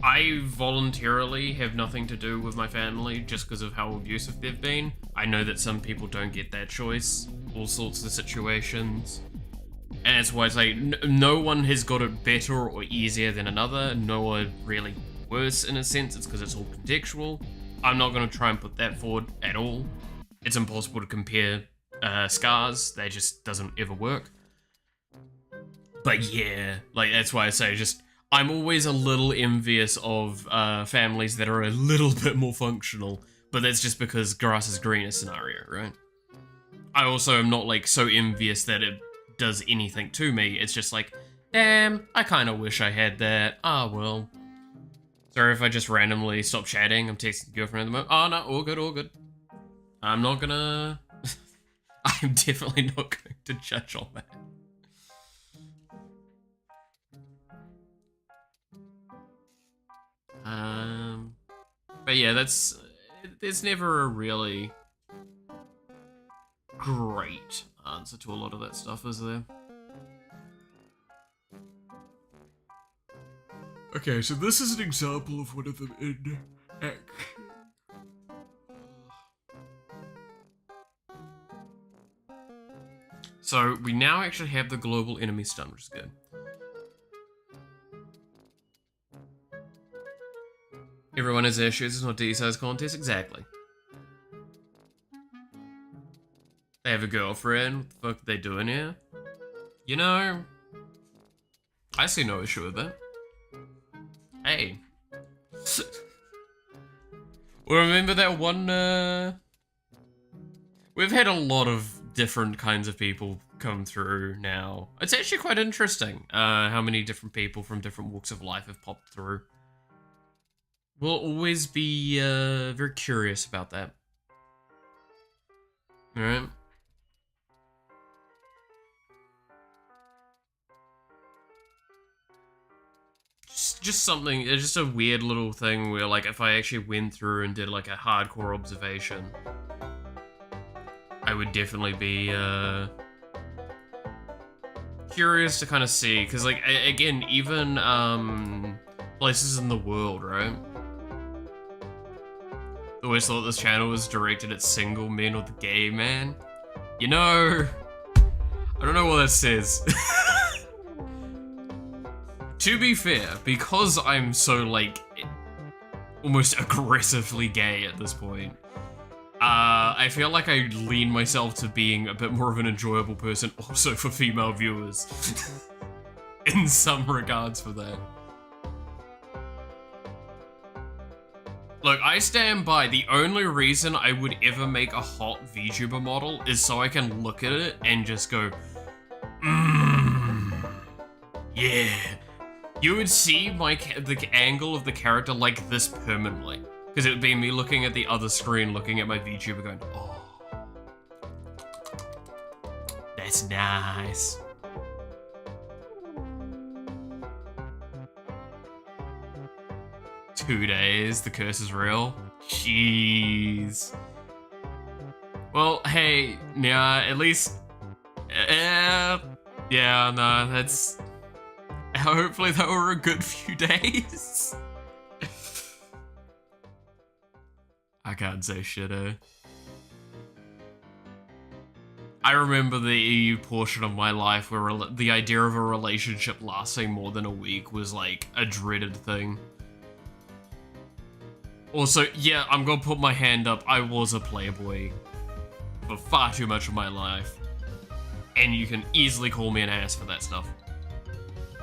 I voluntarily have nothing to do with my family just because of how abusive they've been. I know that some people don't get that choice. All sorts of situations. And that's why it's like, no one has got it better or easier than another. No one really worse in a sense. It's because it's all contextual. I'm not going to try and put that forward at all. It's impossible to compare scars. That just doesn't ever work. But yeah, like that's why I say just, I'm always a little envious of families that are a little bit more functional, but that's just because grass is greener scenario, right? I also am not like so envious that it does anything to me. It's just like, damn, I kind of wish I had that. Ah, well. Sorry if I just randomly stop chatting. I'm texting girlfriend at the moment. Oh no, all good, all good. I'm not gonna... I'm definitely not going to judge on that. But yeah, there's never a really great answer to a lot of that stuff, is there? Okay, so this is an example of one of them in action. So we now actually have the global enemy stun, which is good. Everyone has issues, it's not D-size contest, exactly. They have a girlfriend, what the fuck are they doing here? You know, I see no issue with that. Hey. Well, remember that one, we've had a lot of different kinds of people come through now. It's actually quite interesting, how many different people from different walks of life have popped through. We'll always be very curious about that. Alright. Just something, it's just a weird little thing where like if I actually went through and did like a hardcore observation, I would definitely be curious to kind of see, because like again, even places in the world, right? I always thought this channel was directed at single men or the gay man. You know, I don't know what that says. To be fair, because I'm so like almost aggressively gay at this point, I feel like I lean myself to being a bit more of an enjoyable person also for female viewers. In some regards for that. Look, I stand by, the only reason I would ever make a hot VTuber model is so I can look at it and just go, yeah. You would see the angle of the character like this permanently. Because it would be me looking at the other screen, looking at my VTuber going, oh. That's nice. "2 days, the curse is real." Jeez. Well, hey, yeah, at least... yeah, no, that's... Hopefully they were a good few days. I can't say shit, eh? I remember the EU portion of my life where the idea of a relationship lasting more than a week was like a dreaded thing. Also, yeah, I'm gonna put my hand up, I was a playboy for far too much of my life. And you can easily call me an ass for that stuff.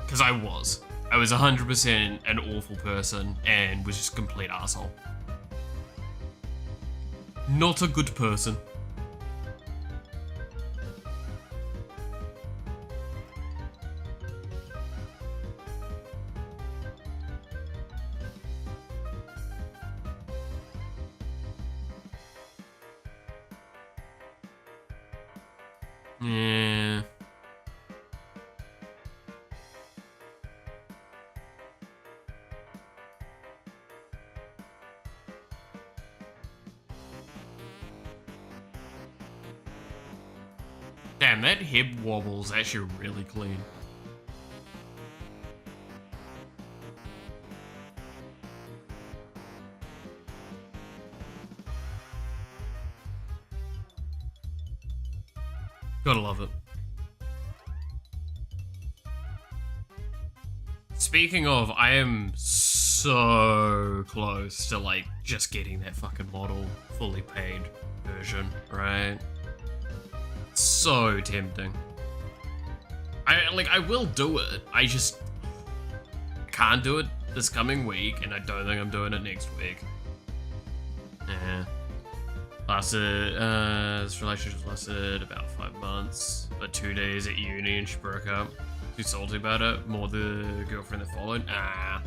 Because I was. I was 100% an awful person and was just a complete asshole. Not a good person. Yeah. Damn, that hip wobble's actually really clean. Gotta love it. Speaking of, I am so close to like just getting that fucking model fully paid version, right? So tempting. I will do it. I just can't do it this coming week, and I don't think I'm doing it next week. Yeah. This relationship lasted about 5 months, but 2 days at uni and she broke up. Too salty about it. More the girlfriend that followed. Ah.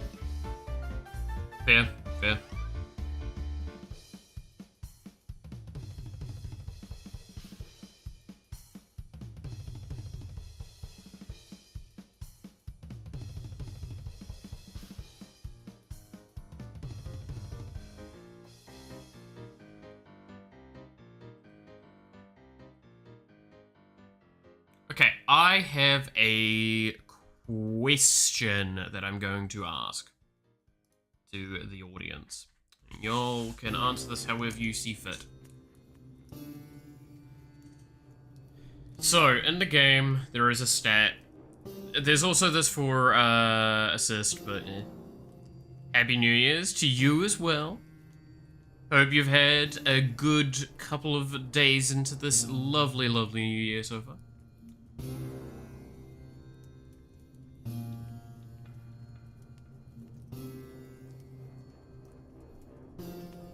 Fair. Okay, I have a question that I'm going to ask to the audience. Y'all can answer this however you see fit. So, in the game, there is a stat. There's also this for assist, but Happy New Year's to you as well. Hope you've had a good couple of days into this lovely, lovely New Year so far.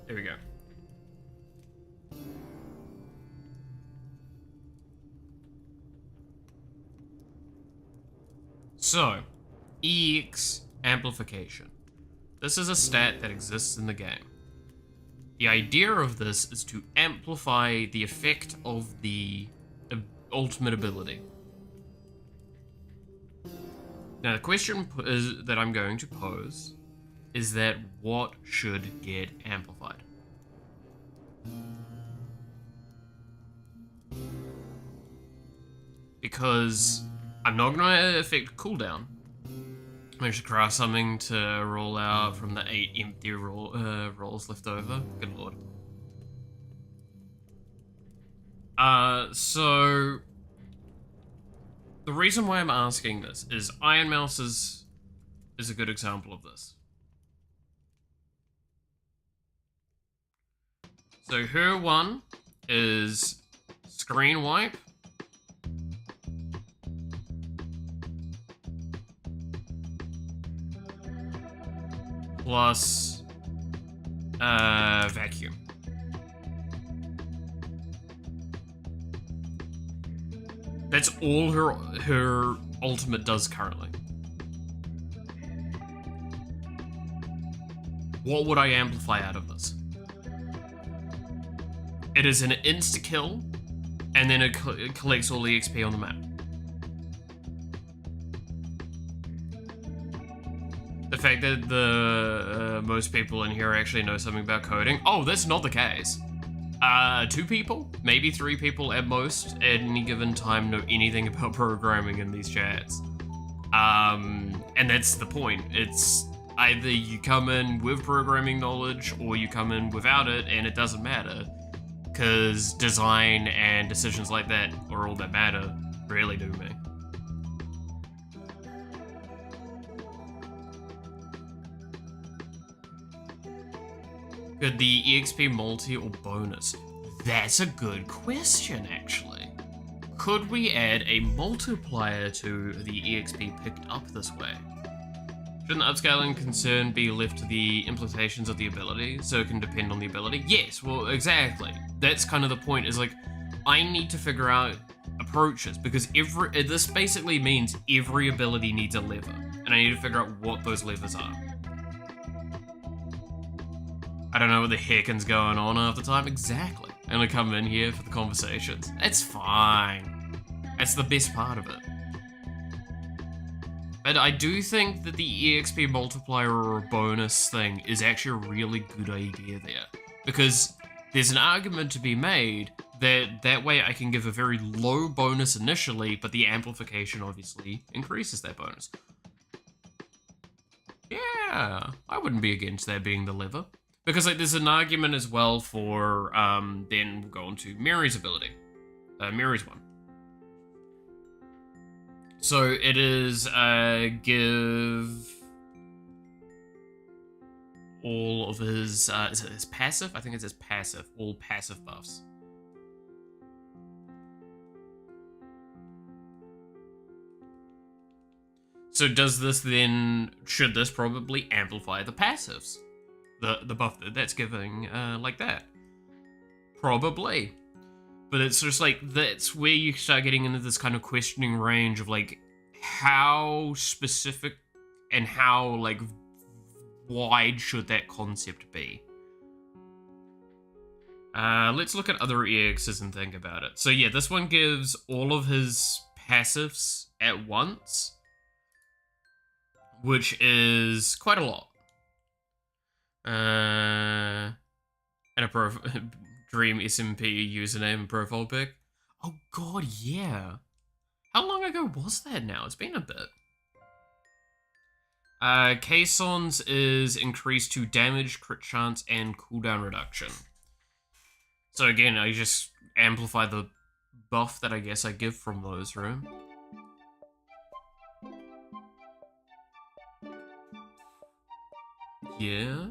There we go. So, EX amplification. This is a stat that exists in the game. The idea of this is to amplify the effect of the ultimate ability. Now, the question that I'm going to pose is that what should get amplified? Because I'm not going to affect cooldown. I should craft something to roll out from the 8 empty rolls left over. Good lord. So the reason why I'm asking this is Iron Mouse is a good example of this. So her one is screen wipe. Plus vacuum. That's all her ultimate does currently. What would I amplify out of this? It is an insta-kill, and then it collects all the XP on the map. The fact that the most people in here actually know something about coding. Oh, that's not the case. 2 people, maybe 3 people at most, at any given time know anything about programming in these chats. And that's the point. It's either you come in with programming knowledge or you come in without it, and it doesn't matter. Because design and decisions like that are all that matter, really do me. Could the EXP multi or bonus? That's a good question, actually. Could we add a multiplier to the EXP picked up this way? Shouldn't upscaling concern be left to the implications of the ability, so it can depend on the ability? Yes, well, exactly. That's kind of the point, is like, I need to figure out approaches, because this basically means every ability needs a lever, and I need to figure out what those levers are. I don't know what the heckin's going on half the time. Exactly. I only come in here for the conversations. It's fine. That's the best part of it. But I do think that the EXP multiplier or bonus thing is actually a really good idea there. Because there's an argument to be made that way I can give a very low bonus initially, but the amplification obviously increases that bonus. Yeah, I wouldn't be against that being the lever. Because like there's an argument as well for, then we'll go on to Mary's ability. Mary's one. So it is give all of his, is it his passive? I think it's his passive, all passive buffs. So does this then, should this probably amplify the passives? The buff that's giving like that? Probably. But it's just like, that's where you start getting into this kind of questioning range of like, how specific and how like wide should that concept be? Let's look at other EXs and think about it. So yeah, this one gives all of his passives at once, which is quite a lot. And a Dream SMP username and profile pic. Oh god, yeah. How long ago was that now? It's been a bit. Caissons is increased to damage, crit chance, and cooldown reduction. So again, I just amplify the buff that I guess I give from those, right? Yeah.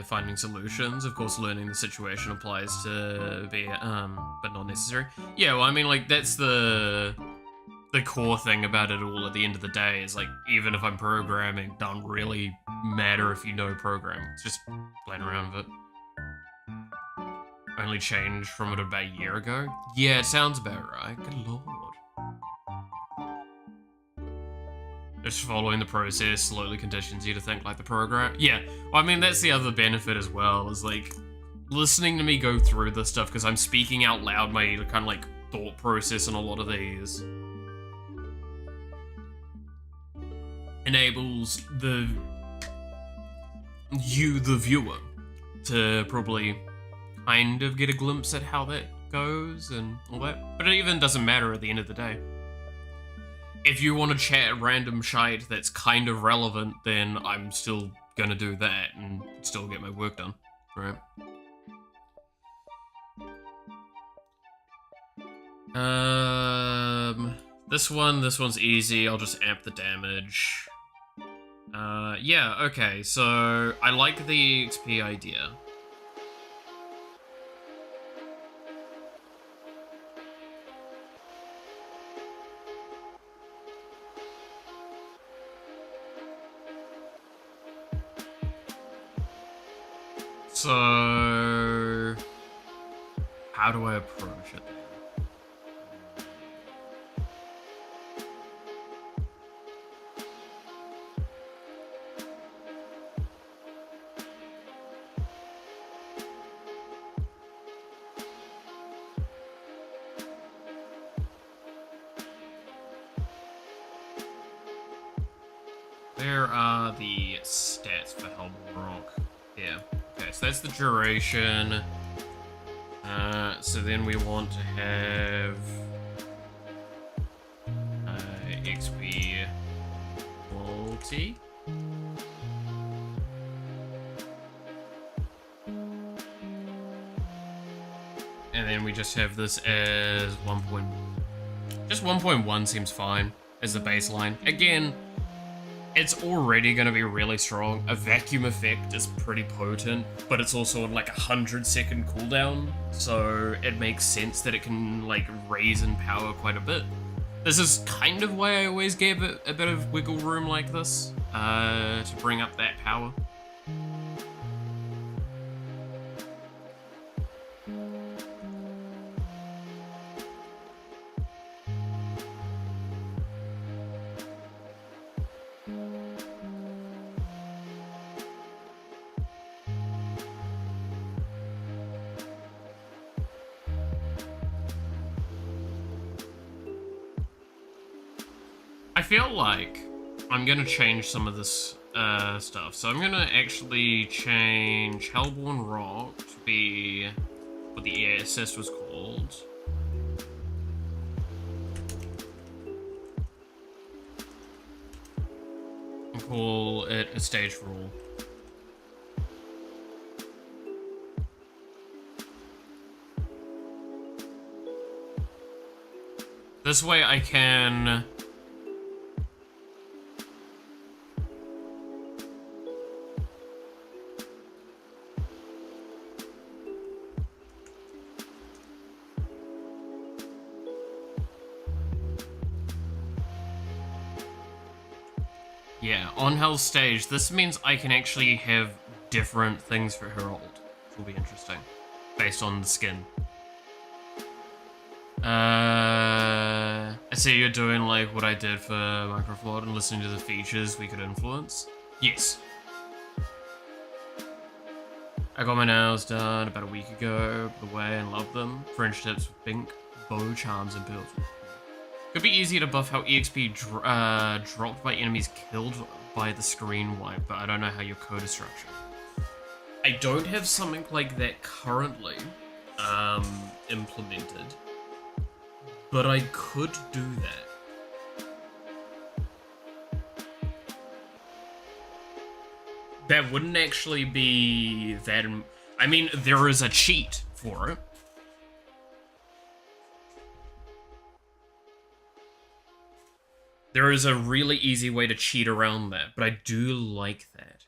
Finding solutions. Of course, learning the situation applies to be, but not necessary. Yeah, well, I mean, like, that's the core thing about it all at the end of the day is, like, even if I'm programming, it doesn't really matter if you know programming. It's just playing around with it. Only changed from it about a year ago? Yeah, it sounds about right. Good lord. Just following the process slowly conditions you to think like the program. Yeah, well, I mean, that's the other benefit as well, is like, listening to me go through this stuff, because I'm speaking out loud my kind of like thought process on a lot of these, enables the viewer, to probably kind of get a glimpse at how that goes and all that. But it even doesn't matter at the end of the day. If you want to chat random shite that's kind of relevant, then I'm still gonna do that and still get my work done, right? This one's easy. I'll just amp the damage. Yeah, okay, so I like the XP idea. So, how do I approach it then? Where are the stats for Rock? Yeah. Okay, so that's the duration. So then we want to have XP quality. And then we just have this as 1. Just 1.1 seems fine as the baseline. Again, it's already going to be really strong. A vacuum effect is pretty potent, but it's also on like 100-second cooldown, so it makes sense that it can like raise in power quite a bit. This is kind of why I always gave it a bit of wiggle room like this, to bring up that power. I feel like I'm gonna change some of this stuff. So I'm gonna actually change Hellborn Rock to be what the air assist was called. And call it a stage for all. This way I can... Yeah, on Hell's stage, this means I can actually have different things for Herald, which will be interesting, based on the skin. I see you're doing like what I did for Microflawed and listening to the features we could influence. Yes. I got my nails done about a week ago, by the way, and love them. French tips with pink, bow charms, and pearls. Could be easier to buff how EXP dropped by enemies killed by the screen wipe, but I don't know how your code is structured. I don't have something like that currently implemented, but I could do that. That wouldn't actually be that... I mean, there is a cheat for it. There is a really easy way to cheat around that, but I do like that.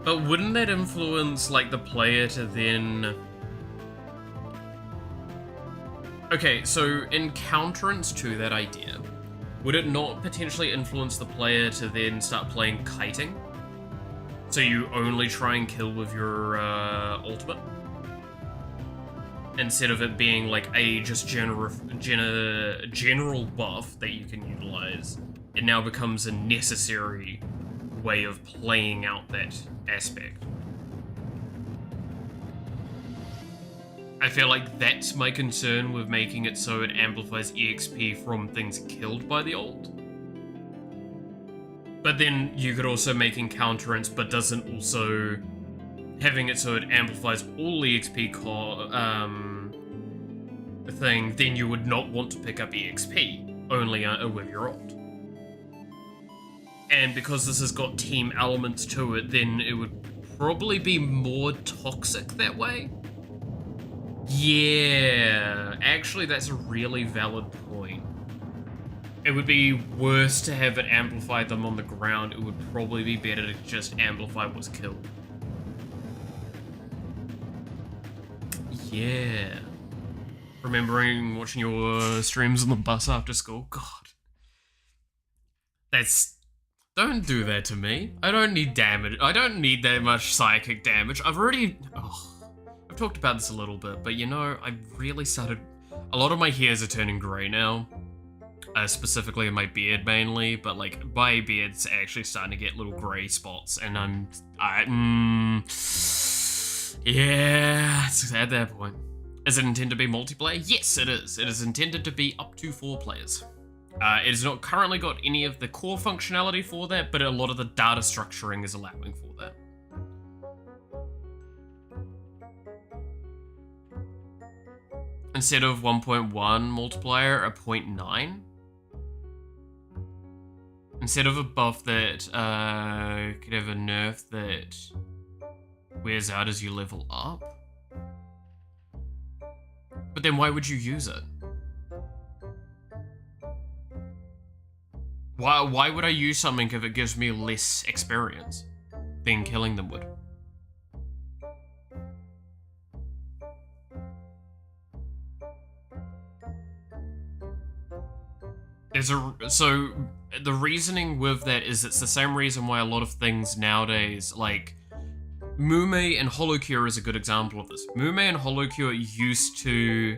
But wouldn't that influence, like, the player to then... Okay, so in counterance to that idea, would it not potentially influence the player to then start playing kiting? So you only try and kill with your ultimate? Instead of it being like a just general buff that you can utilize, it now becomes a necessary way of playing out that aspect. I feel like that's my concern with making it so it amplifies EXP from things killed by the ult. But then you could also make counterance, but doesn't also having it so it amplifies all EXP thing, then you would not want to pick up EXP, only with your ult. And because this has got team elements to it, then it would probably be more toxic that way. Yeah, actually that's a really valid point. It would be worse to have it amplify them on the ground. It would probably be better to just amplify what's killed. Yeah. Remembering watching your streams on the bus after school. God. That's... Don't do that to me. I don't need damage. I don't need that much psychic damage. I've already... Oh. I've talked about this a little bit, but you know, I've really started... A lot of my hairs are turning grey now. Specifically in my beard mainly, but like my beard's actually starting to get little grey spots, and yeah, it's at that point. Is it intended to be multiplayer? Yes, it is. It is intended to be up to 4 players. It has not currently got any of the core functionality for that, but a lot of the data structuring is allowing for that. Instead of 1.1 multiplier, a 0.9. Instead of a buff that could have a nerf that wears out as you level up. But then why would you use it? Why would I use something if it gives me less experience than killing them would? So the reasoning with that is it's the same reason why a lot of things nowadays, like Mume and holocure is a good example of this. Mume and holocure used to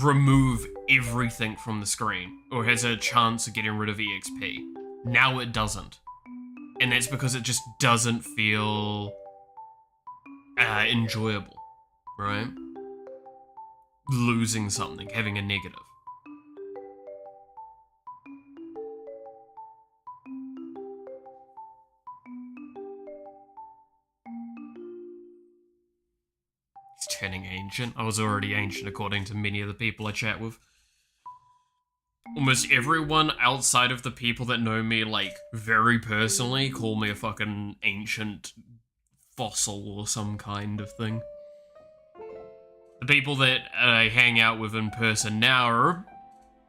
remove everything from the screen, or has a chance of getting rid of EXP. Now it doesn't. And that's because it just doesn't feel enjoyable, right? Losing something, having a negative. He's turning ancient. I was already ancient according to many of the people I chat with. Almost everyone outside of the people that know me, like, very personally, call me a fucking ancient fossil or some kind of thing. The people that I hang out with in person now are a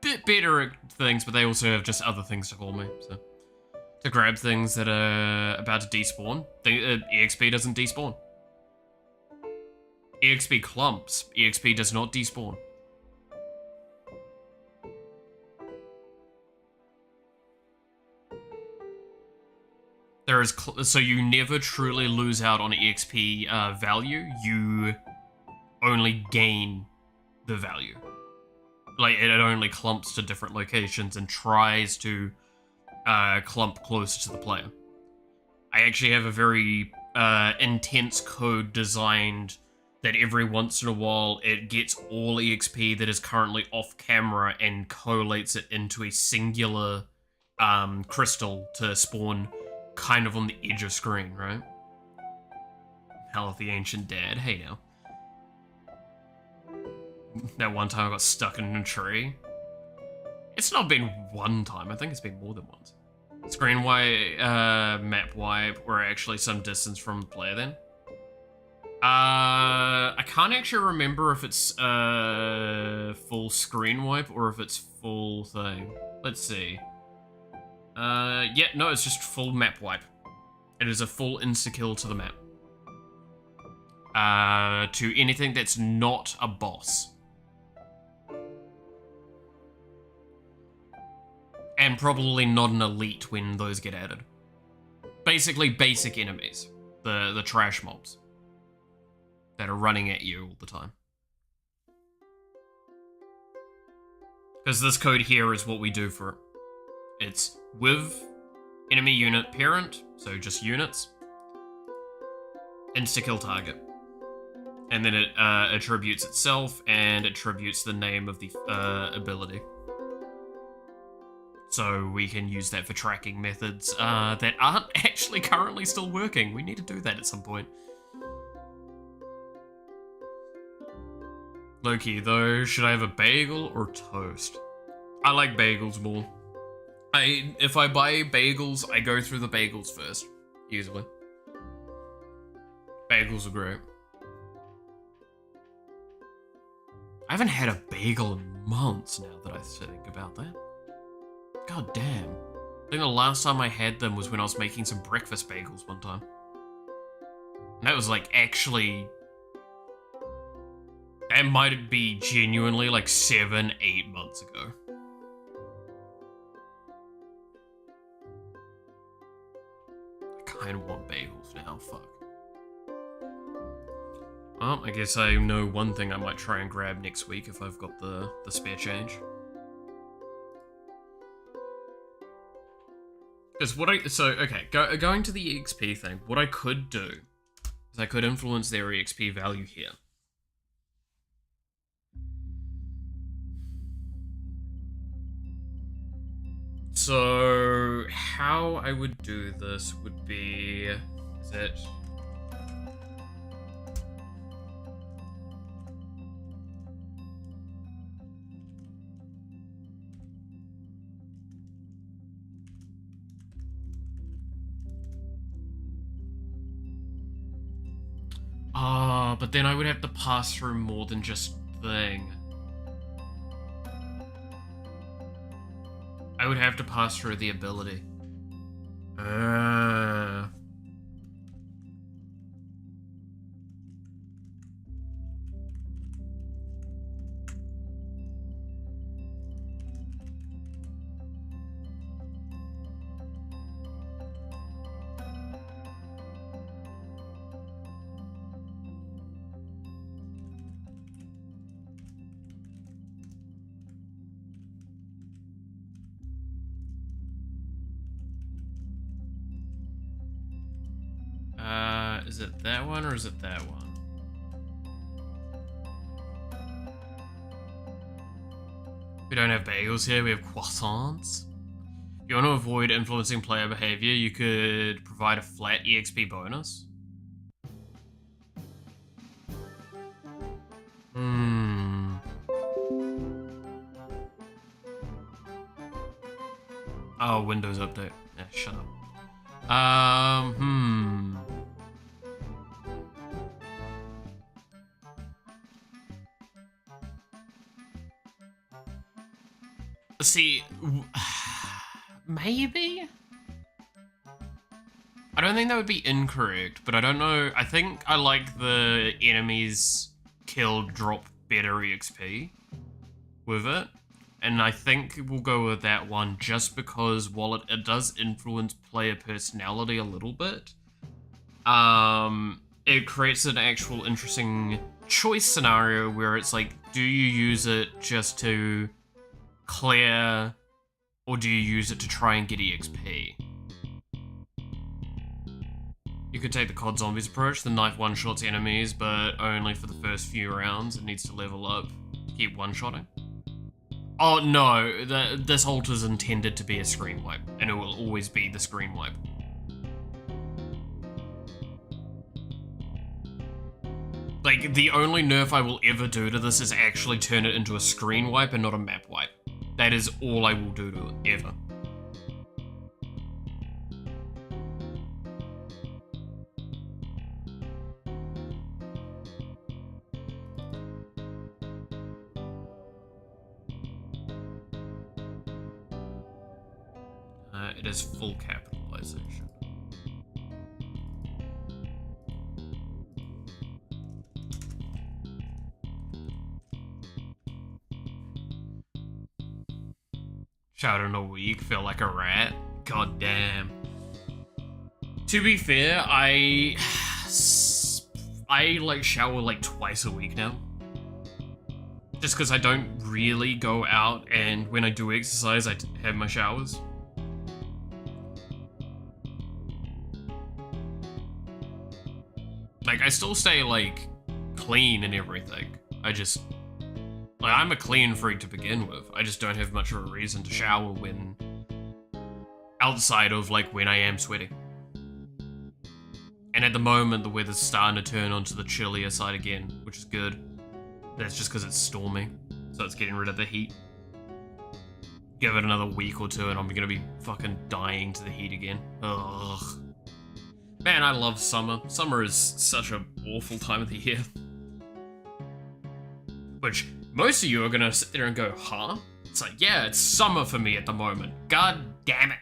bit better at things, but they also have just other things to call me, so. To grab things that are about to despawn. EXP doesn't despawn. EXP clumps. EXP does not despawn. There is so you never truly lose out on EXP value. You only gain the value. Like, it only clumps to different locations and tries to clump closer to the player. I actually have a very intense code designed that every once in a while it gets all EXP that is currently off camera and collates it into a singular crystal to spawn kind of on the edge of screen, right? Hell of the ancient dad, hey now. That one time I got stuck in a tree. It's not been one time, I think it's been more than once. Screen wipe, map wipe, or actually some distance from the player then. I can't actually remember if it's full screen wipe or if it's full thing. Let's see. Yeah, no, it's just full map wipe. It is a full insta-kill to the map. To anything that's not a boss. And probably not an elite when those get added. Basically basic enemies. The trash mobs. That are running at you all the time. Because this code here is what we do for it. It's with enemy unit parent, so just units. Insta-kill target. And then it attributes itself and attributes the name of the ability. So we can use that for tracking methods that aren't actually currently still working. We need to do that at some point. Low-key though, should I have a bagel or toast? I like bagels more. If I buy bagels, I go through the bagels first, usually. Bagels are great. I haven't had a bagel in months now that I think about that. God damn. I think the last time I had them was when I was making some breakfast bagels one time. And that was like actually... That might be genuinely like 7-8 months ago. I kind of want bagels now, fuck. Well, I guess I know one thing I might try and grab next week if I've got the spare change. Because going to the EXP thing, what I could do is I could influence their EXP value here. So, how I would do this would be, is it... but then I would have to pass through more than just thing. I would have to pass through the ability. Is it that one or is it that one? We don't have bagels here, we have croissants. If you want to avoid influencing player behavior, you could provide a flat EXP bonus. Oh, Windows update. Yeah, shut up. See, maybe? I don't think that would be incorrect, but I don't know. I think I like the enemies killed drop better EXP with it. And I think we'll go with that one just because while it does influence player personality a little bit, it creates an actual interesting choice scenario where it's like, do you use it just to clear, or do you use it to try and get EXP? You could take the COD Zombies approach. The knife one-shots enemies, but only for the first few rounds. It needs to level up to keep one-shotting. Oh no, this ult is intended to be a screen wipe, and it will always be the screen wipe. Like, the only nerf I will ever do to this is actually turn it into a screen wipe and not a map wipe. That is all I will do to it, ever. It is full capitalization. Shout in a week, feel like a rat. God damn. To be fair, I like shower like twice a week now. Just because I don't really go out, and when I do exercise, I have my showers. Like, I still stay, like, clean and everything. Like, I'm a clean freak to begin with. I just don't have much of a reason to shower when... outside of, like, when I am sweating. And at the moment, the weather's starting to turn onto the chillier side again, which is good. That's just because it's stormy, so it's getting rid of the heat. Give it another week or two and I'm gonna be fucking dying to the heat again. Ugh. Man, I love summer. Summer is such an awful time of the year. Which, most of you are gonna sit there and go, huh? It's like, yeah, it's summer for me at the moment. God damn it.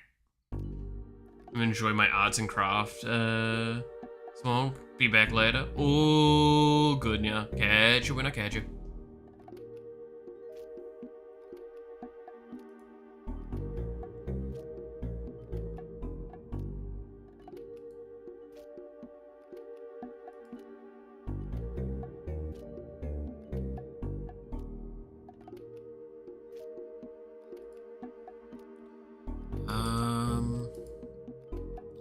I'm gonna enjoy my arts and craft, smoke. Be back later. Oh, good, yeah. Catch you when I catch you.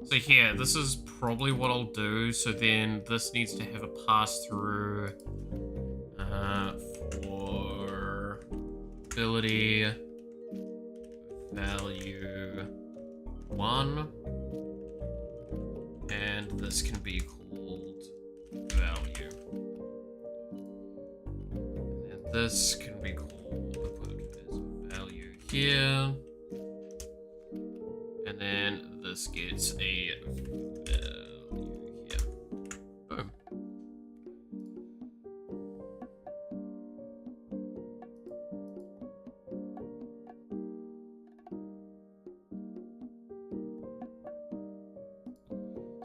So here, this is probably what I'll do. So then this needs to have a pass through for ability value 1, and this can be called value, and this can be called, put as value here, and then this gets a value here. Boom.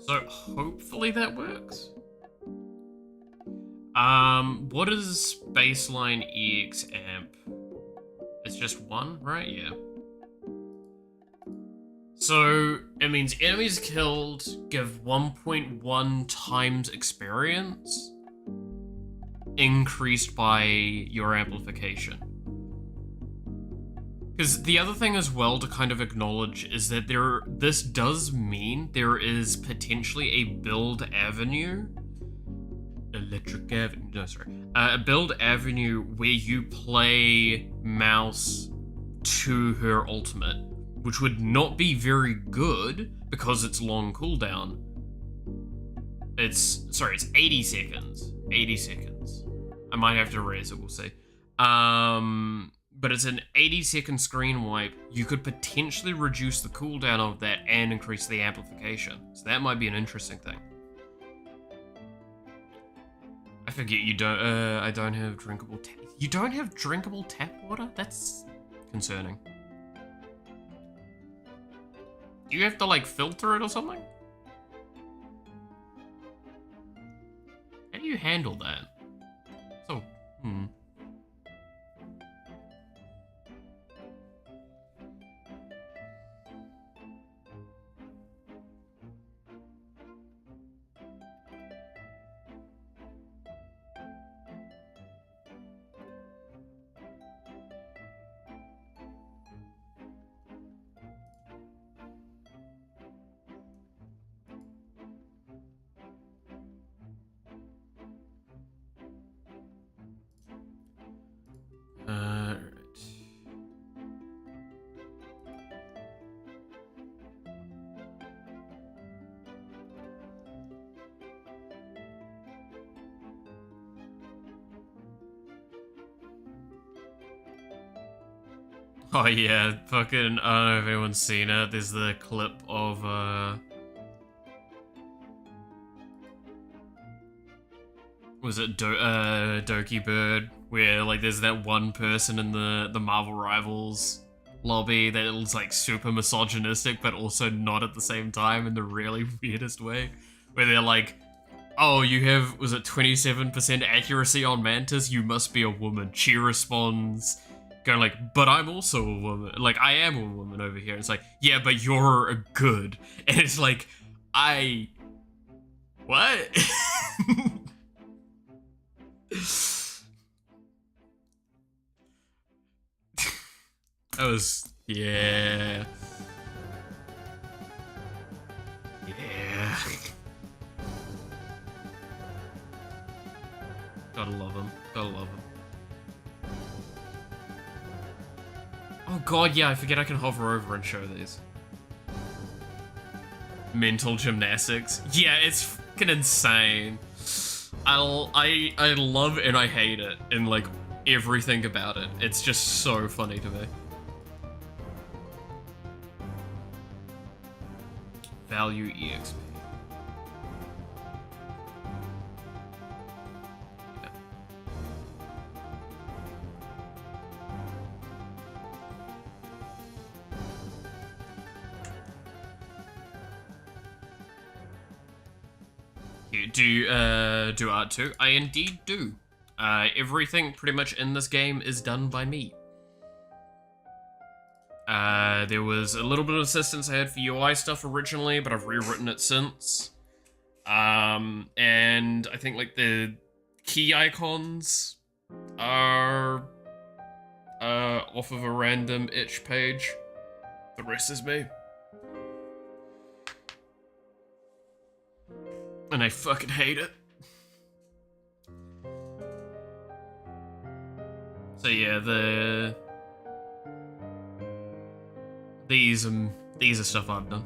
So hopefully that works. What is baseline EX amp? It's just 1, right? Yeah. So, it means enemies killed give 1.1 times experience, increased by your amplification. Because the other thing as well to kind of acknowledge is that this does mean there is potentially a build avenue. Electric Avenue, no, sorry. A build avenue where you play Mouse to her ultimate, which would not be very good because it's long cooldown. It's 80 seconds. 80 seconds. I might have to raise it, we'll see. But it's an 80-second screen wipe. You could potentially reduce the cooldown of that and increase the amplification. So that might be an interesting thing. I forget you don't, I don't have drinkable tap. You don't have drinkable tap water? That's concerning. Do you have to, like, filter it or something? How do you handle that? So, right. Oh yeah, fucking, I don't know if anyone's seen it. There's the clip of, was it Doki Bird, where like there's that one person in the Marvel Rivals lobby that is like super misogynistic, but also not at the same time in the really weirdest way, where they're like, oh, you have, was it 27% accuracy on Mantis? You must be a woman. She responds, going like, but I'm also a woman. Like, I am a woman over here. It's like, yeah, but you're a good. And it's like, what? That was, yeah. Yeah. Gotta love him. Gotta love him. Oh god, yeah, I forget I can hover over and show these. Mental gymnastics. Yeah, it's fucking insane. I love and I hate it in like everything about it. It's just so funny to me. Value EXP. Do art too? I indeed do. Everything pretty much in this game is done by me. There was a little bit of assistance I had for UI stuff originally, but I've rewritten it since. And I think like the key icons are off of a random itch page. The rest is me. And I fucking hate it. So yeah, these are stuff I've done.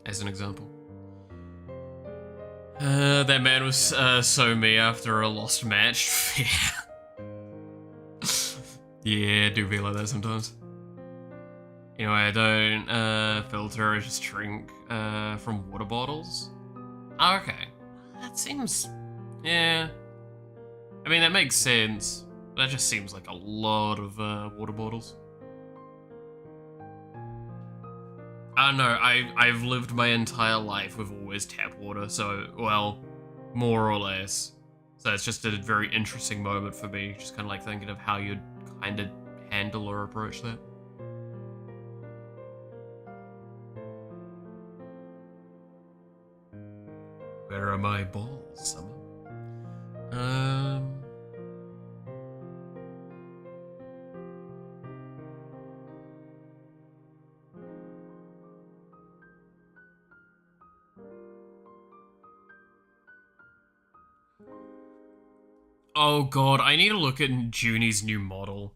As an example. That man was so me after a lost match. Yeah. Yeah, I do feel like that sometimes. Anyway, I don't filter, I just drink from water bottles. Oh, okay. That seems... yeah. I mean, that makes sense. That just seems like a lot of water bottles. I don't know, I've lived my entire life with always tap water, so, well, more or less. So it's just a very interesting moment for me, just kind of like thinking of how you'd kind of handle or approach that. Where are my balls, Summer? Oh god, I need to look at Junie's new model.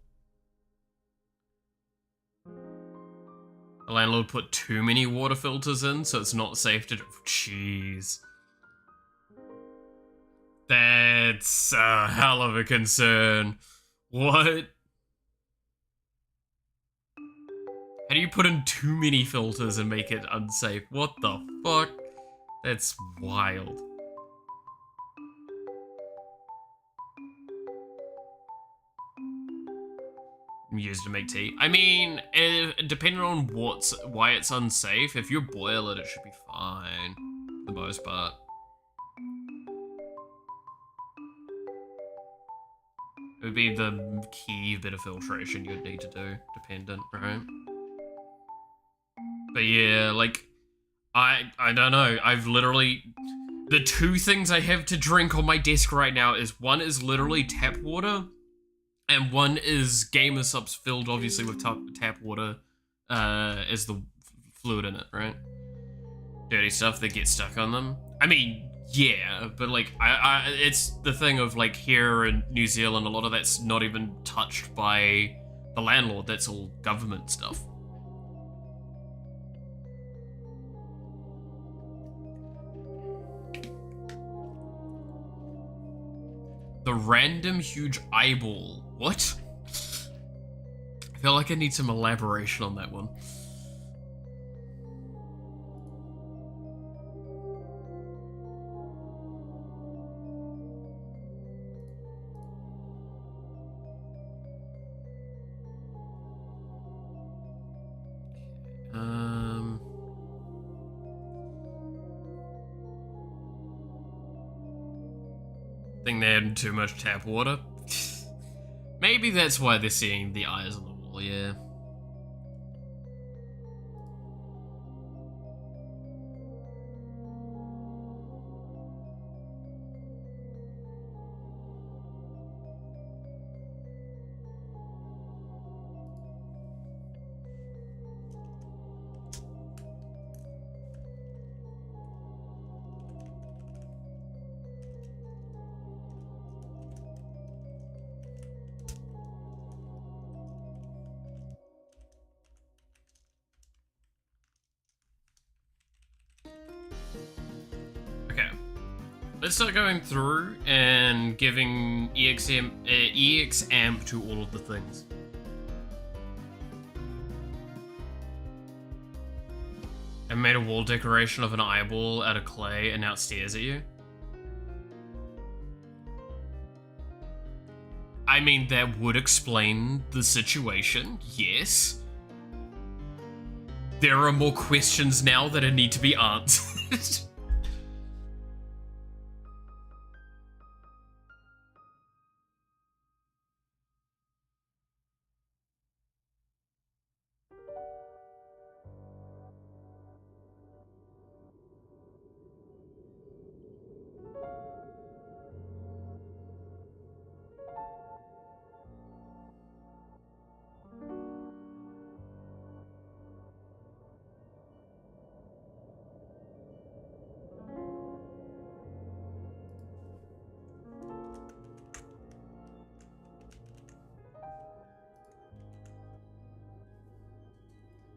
The landlord put too many water filters in, so it's not safe to... Jeez. That's a hell of a concern. What? How do you put in too many filters and make it unsafe? What the fuck? That's wild. Used to make tea. I mean, depending on why it's unsafe, if you boil it, it should be fine. For the most part. It would be the key bit of filtration you'd need to do, dependent, right? But yeah, like, I don't know. I've literally... The two things I have to drink on my desk right now is one is literally tap water, and one is gamer subs filled, obviously, with tap water as the fluid in it, right? Dirty stuff that gets stuck on them. I mean, yeah, but like, it's the thing of like here in New Zealand, a lot of that's not even touched by the landlord. That's all government stuff. The random huge eyeball. What? I feel like I need some elaboration on that one. Think they had too much tap water? Maybe that's why they're seeing the eyes on the wall, yeah. Let's start going through and giving EX amp to all of the things. I made a wall decoration of an eyeball out of clay and now it stares at you. I mean, that would explain the situation, yes. There are more questions now that need to be answered.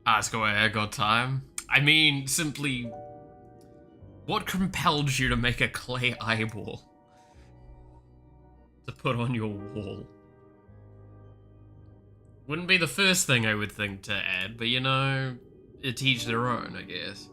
Ask away, I got time. I mean, simply, what compelled you to make a clay eyeball to put on your wall? Wouldn't be the first thing I would think to add, but you know, to each their own, I guess.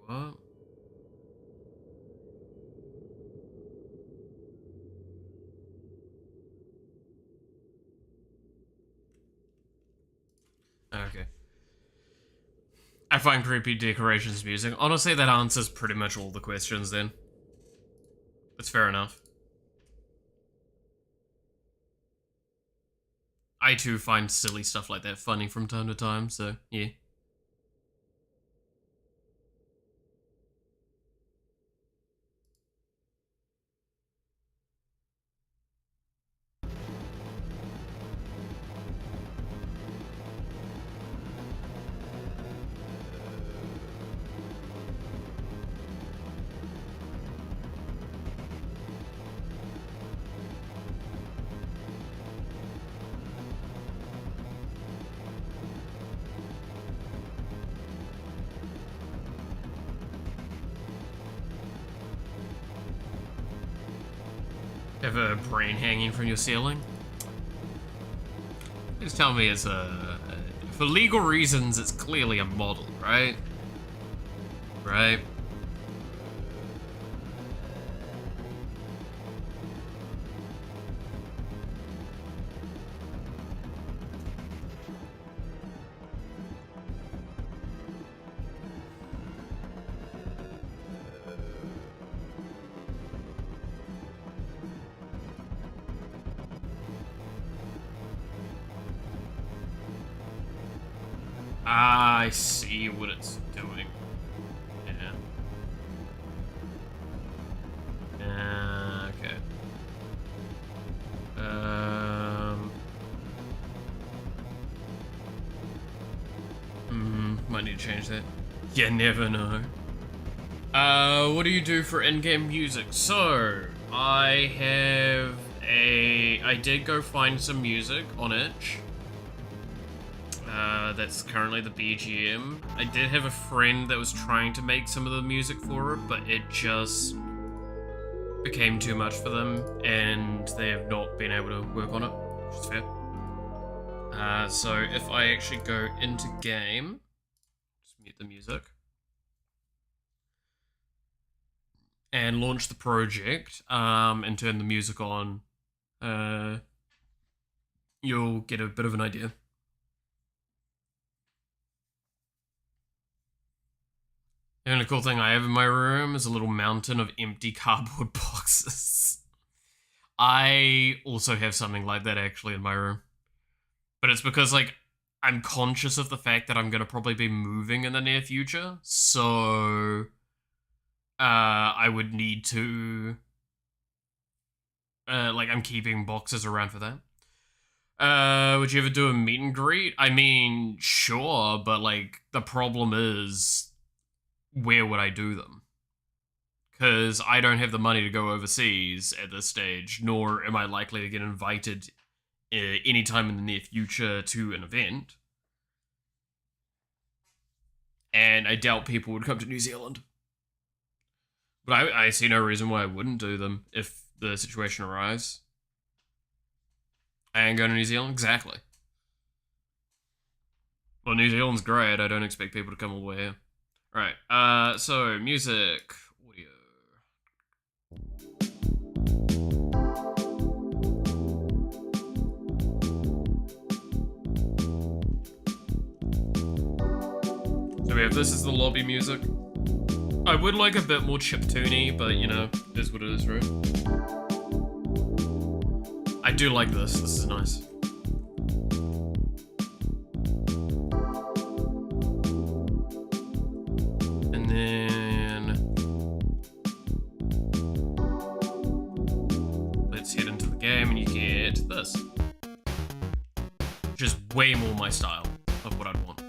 What? Okay. I find creepy decorations music. Honestly, that answers pretty much all the questions then. That's fair enough. I too find silly stuff like that funny from time to time, so yeah. Have a brain hanging from your ceiling? Please tell me it's for legal reasons, it's clearly a model, right? Right? I see what it's doing. Yeah. Okay. Might need to change that. You never know. What do you do for in-game music? So, I did go find some music on itch. That's currently the BGM. I did have a friend that was trying to make some of the music for it, but it just became too much for them, and they have not been able to work on it, which is fair. So if I actually go into game, just mute the music, and launch the project, and turn the music on, you'll get a bit of an idea. The only cool thing I have in my room is a little mountain of empty cardboard boxes. I also have something like that actually in my room. But it's because, like, I'm conscious of the fact that I'm going to probably be moving in the near future. So, I would need to, like, I'm keeping boxes around for that. Would you ever do a meet and greet? I mean, sure, but, like, the problem is, where would I do them? Because I don't have the money to go overseas at this stage, nor am I likely to get invited anytime in the near future to an event. And I doubt people would come to New Zealand. But I see no reason why I wouldn't do them if the situation arises. And go to New Zealand? Exactly. Well, New Zealand's great. I don't expect people to come all the way here. Right, so music, audio. So we have this is the lobby music. I would like a bit more chiptune-y, but you know, it is what it is, right? I do like this. This is nice. And then let's head into the game and you get this. Which is way more my style of what I'd want.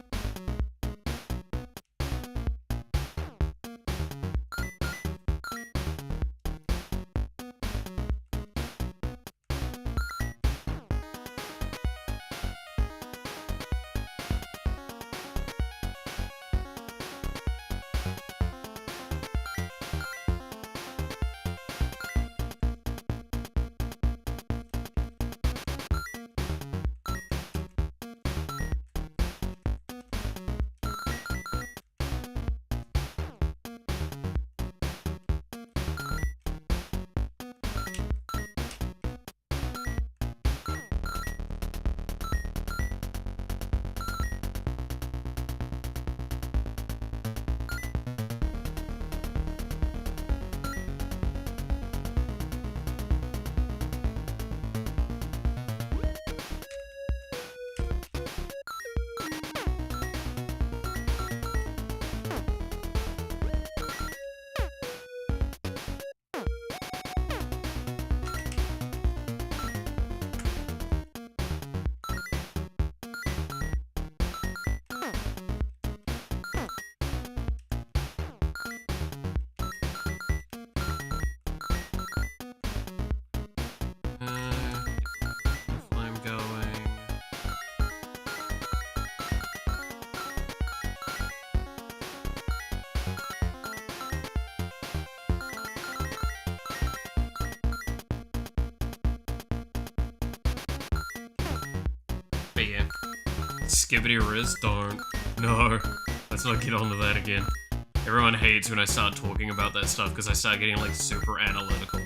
Skibbity Riz, don't. No, let's not get onto that again. Everyone hates when I start talking about that stuff because I start getting like super analytical.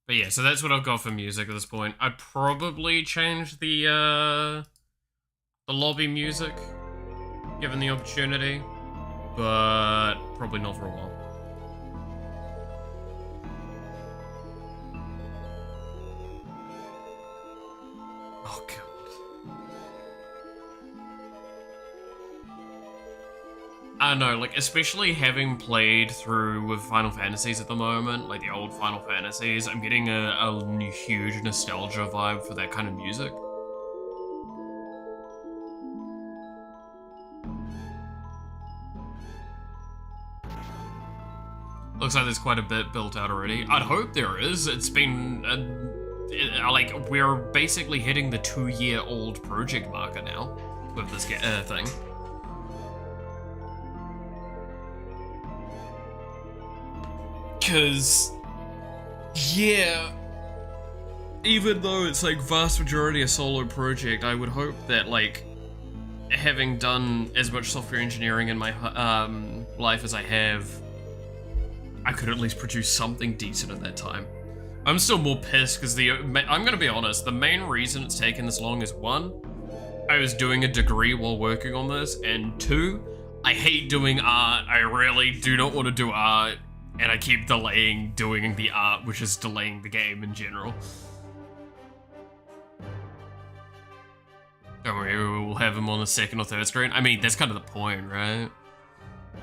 But yeah, so that's what I've got for music at this point. I'd probably change the lobby music, given the opportunity, but probably not for a while. Oh god. I don't know, like, especially having played through with Final Fantasies at the moment, like the old Final Fantasies, I'm getting a huge nostalgia vibe for that kind of music. Looks like there's quite a bit built out already. I'd hope there is. It's been, like, we're basically hitting the 2-year-old project marker now with this thing. Because, yeah, even though it's like vast majority a solo project, I would hope that like having done as much software engineering in my life as I have, I could at least produce something decent at that time. I'm still more pissed because I'm gonna be honest, the main reason it's taken this long is 1, I was doing a degree while working on this, and 2, I hate doing art. I really do not want to do art. And I keep delaying doing the art, which is delaying the game in general. Don't worry, we'll have him on the 2nd or 3rd screen. I mean, that's kind of the point, right?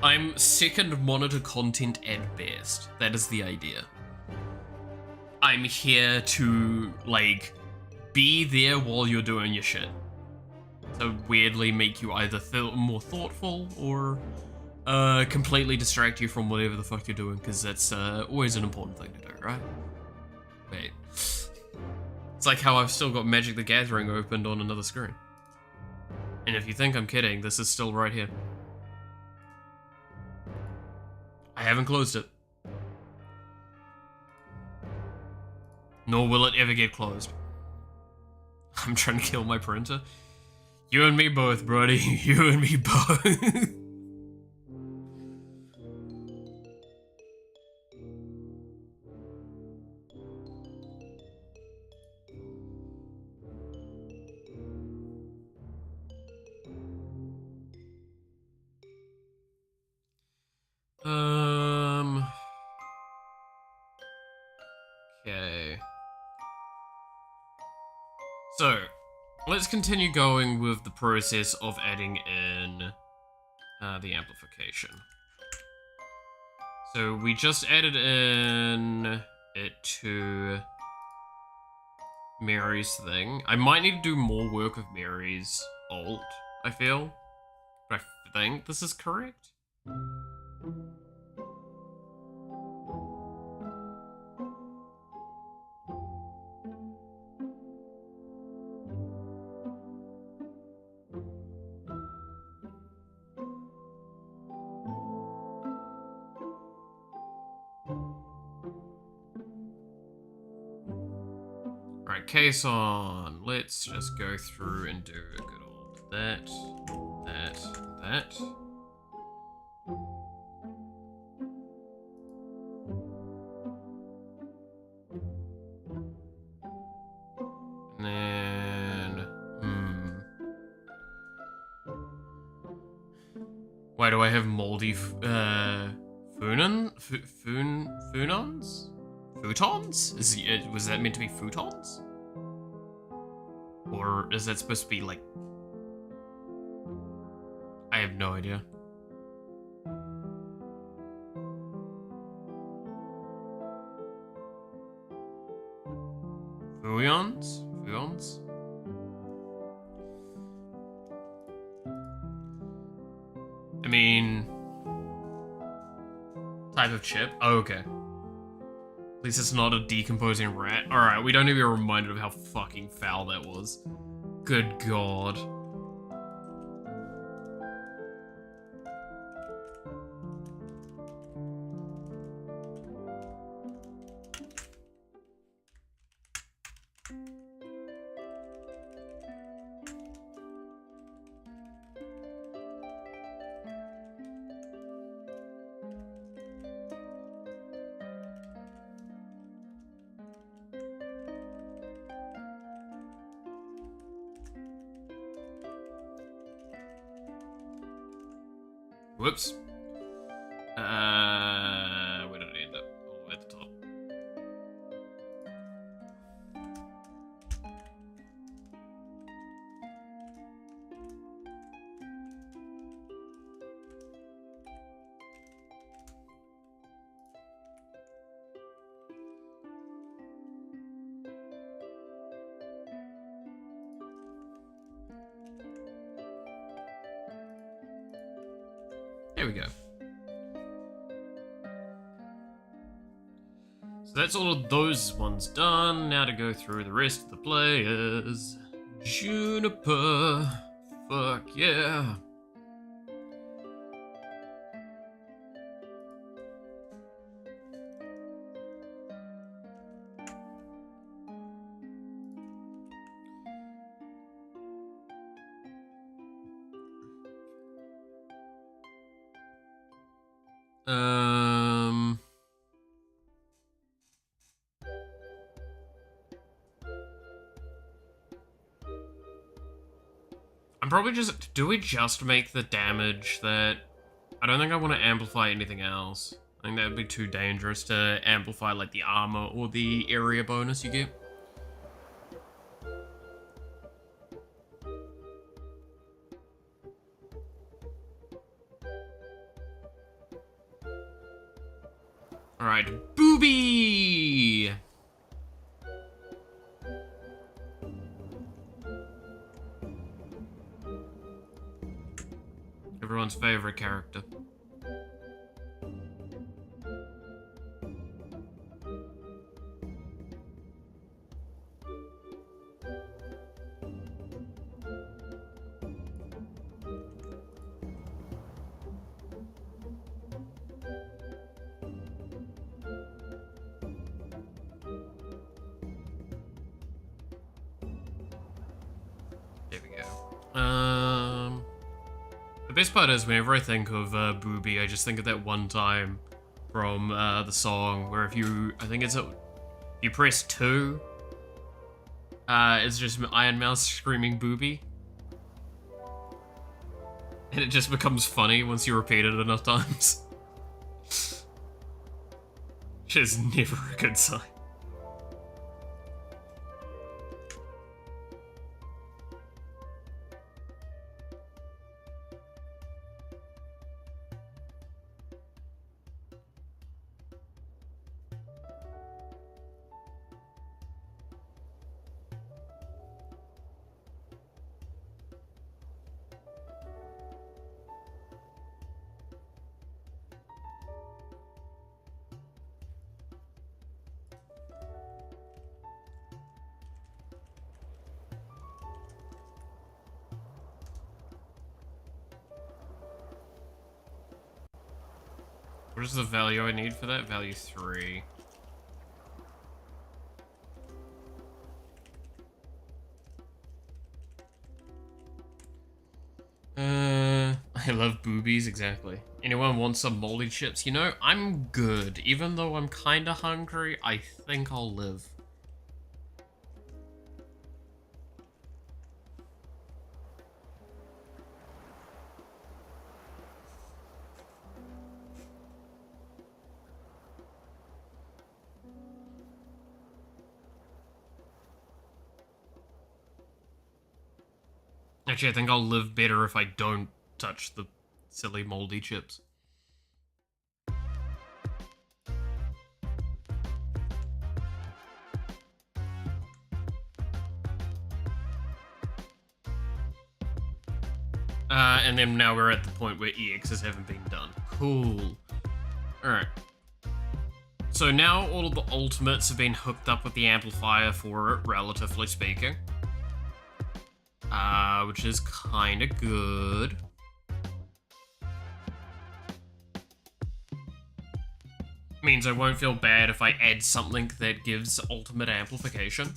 I'm second monitor content at best. That is the idea. I'm here to, like, be there while you're doing your shit. So weirdly make you either feel more thoughtful or completely distract you from whatever the fuck you're doing, because that's always an important thing to do, right? Wait. It's like how I've still got Magic the Gathering opened on another screen. And if you think I'm kidding, this is still right here. I haven't closed it. Nor will it ever get closed. I'm trying to kill my printer. You and me both, buddy. You and me both. Okay. So, let's continue going with the process of adding in the amplification. So we just added in it to Mary's thing. I might need to do more work with Mary's alt, I feel. But I think this is correct. Alright, case on. Let's just go through and do a good old that. And then, why do I have moldy, funons? Futons? Was that meant to be futons? Or is that supposed to be like... I have no idea. Fuons? I mean... Type of chip? Oh, okay. At least it's not a decomposing rat. Alright, we don't need to be reminded of how fucking foul that was. Good god. Whoops. Where did I end up? Oh, at the top. There we go. So that's all of those ones done. Now to go through the rest of the players. Juniper. Fuck yeah. I'm probably just... Do we just make the damage that... I don't think I want to amplify anything else. I think that would be too dangerous to amplify, like, the armor or the area bonus you get. Alright, Booby! Everyone's favorite character. There we go. The best part is whenever I think of Booby, I just think of that one time from the song where if you, I think it's you press 2, it's just Iron Mouse screaming Booby. And it just becomes funny once you repeat it enough times. Which is never a good sign. What is the value I need for that? Value 3. I love boobies, exactly. Anyone want some moldy chips? You know, I'm good. Even though I'm kinda hungry, I think I'll live. Actually, I think I'll live better if I don't touch the silly moldy chips. And then now we're at the point where EXs haven't been done. Cool. Alright. So now all of the ultimates have been hooked up with the amplifier for it, relatively speaking. Which is kind of good. Means I won't feel bad if I add something that gives ultimate amplification.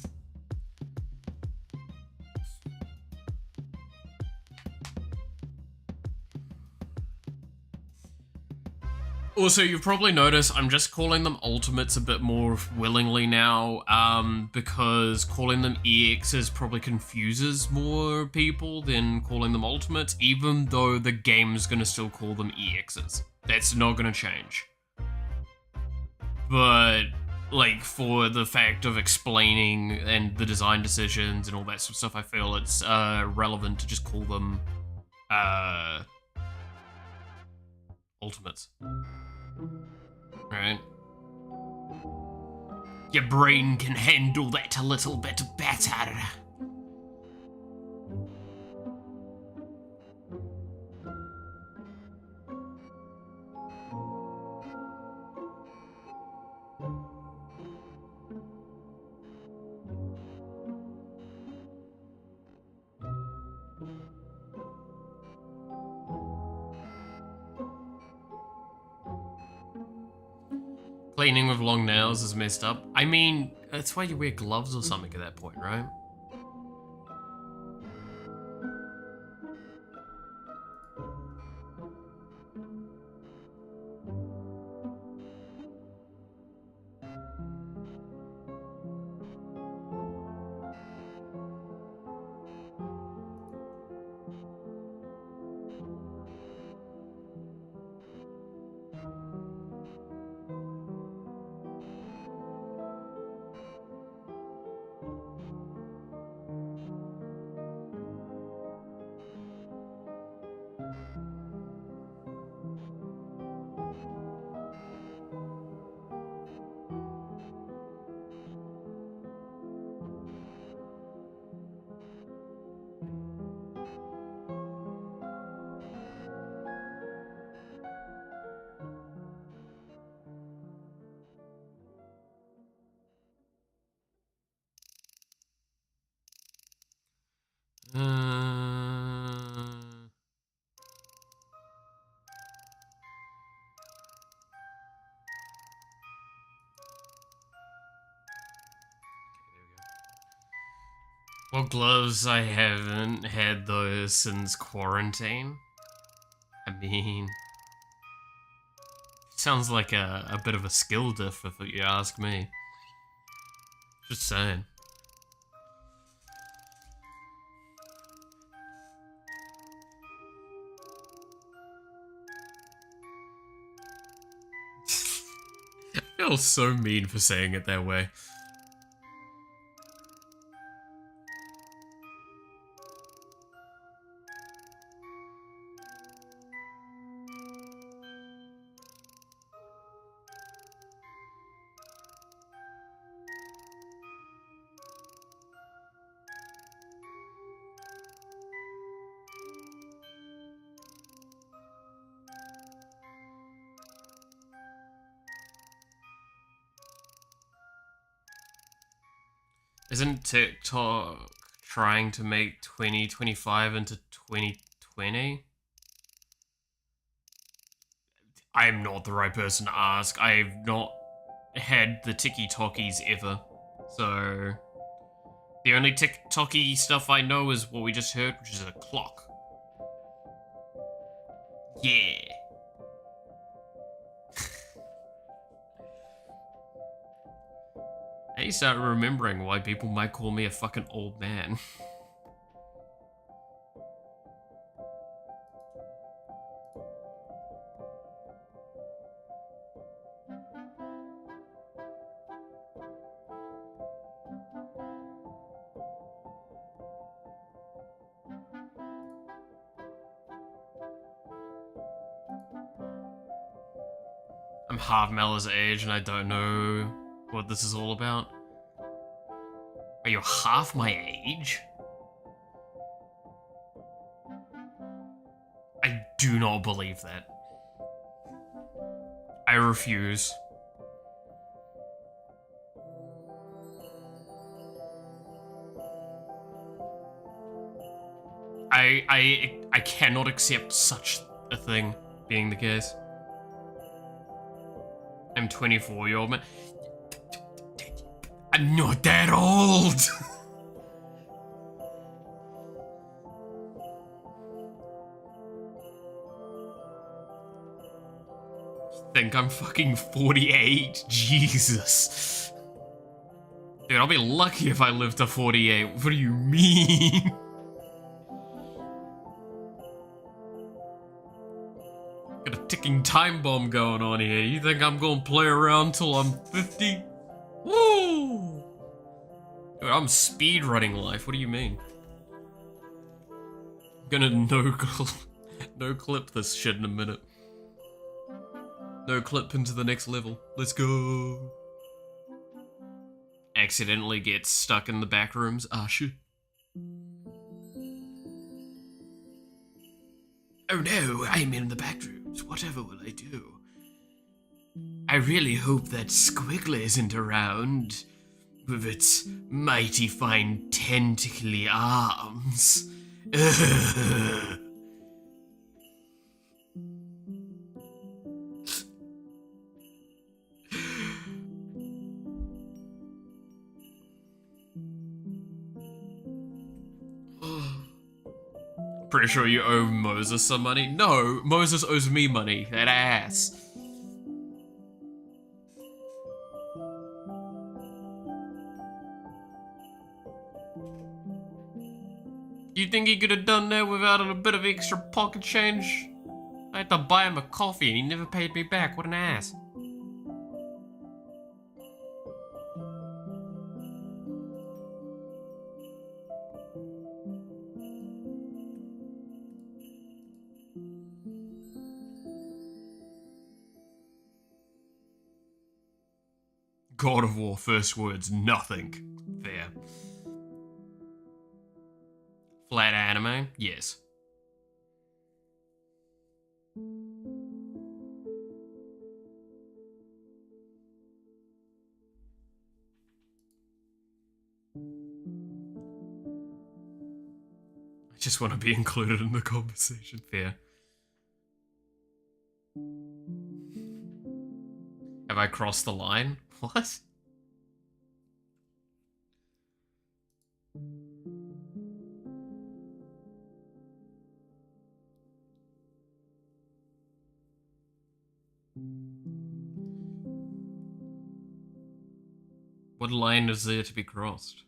Also, you've probably noticed I'm just calling them ultimates a bit more willingly now, because calling them EXs probably confuses more people than calling them ultimates, even though the game's gonna still call them EXs. That's not gonna change. But, like, for the fact of explaining and the design decisions and all that sort of stuff, I feel it's relevant to just call them ultimates. Right? Your brain can handle that a little bit better. Cleaning with long nails is messed up. I mean, that's why you wear gloves or something at that point, right? Well, gloves, I haven't had those since quarantine. I mean, sounds like a bit of a skill diff if you ask me. Just saying. I feel so mean for saying it that way. Isn't TikTok trying to make 2025 into 2020? I'm not the right person to ask. I've not had the tiki-talkies ever. So, the only tiki-talkie stuff I know is what we just heard, which is a clock. Yeah. I start remembering why people might call me a fucking old man. I'm half Mella's age and I don't know what this is all about. Are you half my age? do not believe that. I refuse. I cannot accept such a thing being the case. I'm 24-year-old man. I'm not that old! Think I'm fucking 48? Jesus. Dude, I'll be lucky if I live to 48. What do you mean? Got a ticking time bomb going on here. You think I'm gonna play around till I'm 50? Woo! Dude, I'm speedrunning life. What do you mean? I'm gonna no clip this shit in a minute. No clip into the next level. Let's go. Accidentally gets stuck in the back rooms. Ah, shit. Oh no, I'm in the back rooms. Whatever will I do? I really hope that Squiggler isn't around with its mighty fine tentacly arms. Ugh. Pretty sure you owe Moses some money? No, Moses owes me money. That ass. You think he could have done that without a bit of extra pocket change? I had to buy him a coffee and he never paid me back. What an ass. God of War first words, nothing. Fair. Flat anime? Yes. I just want to be included in the conversation. Fair. Have I crossed the line? What? What line is there to be crossed?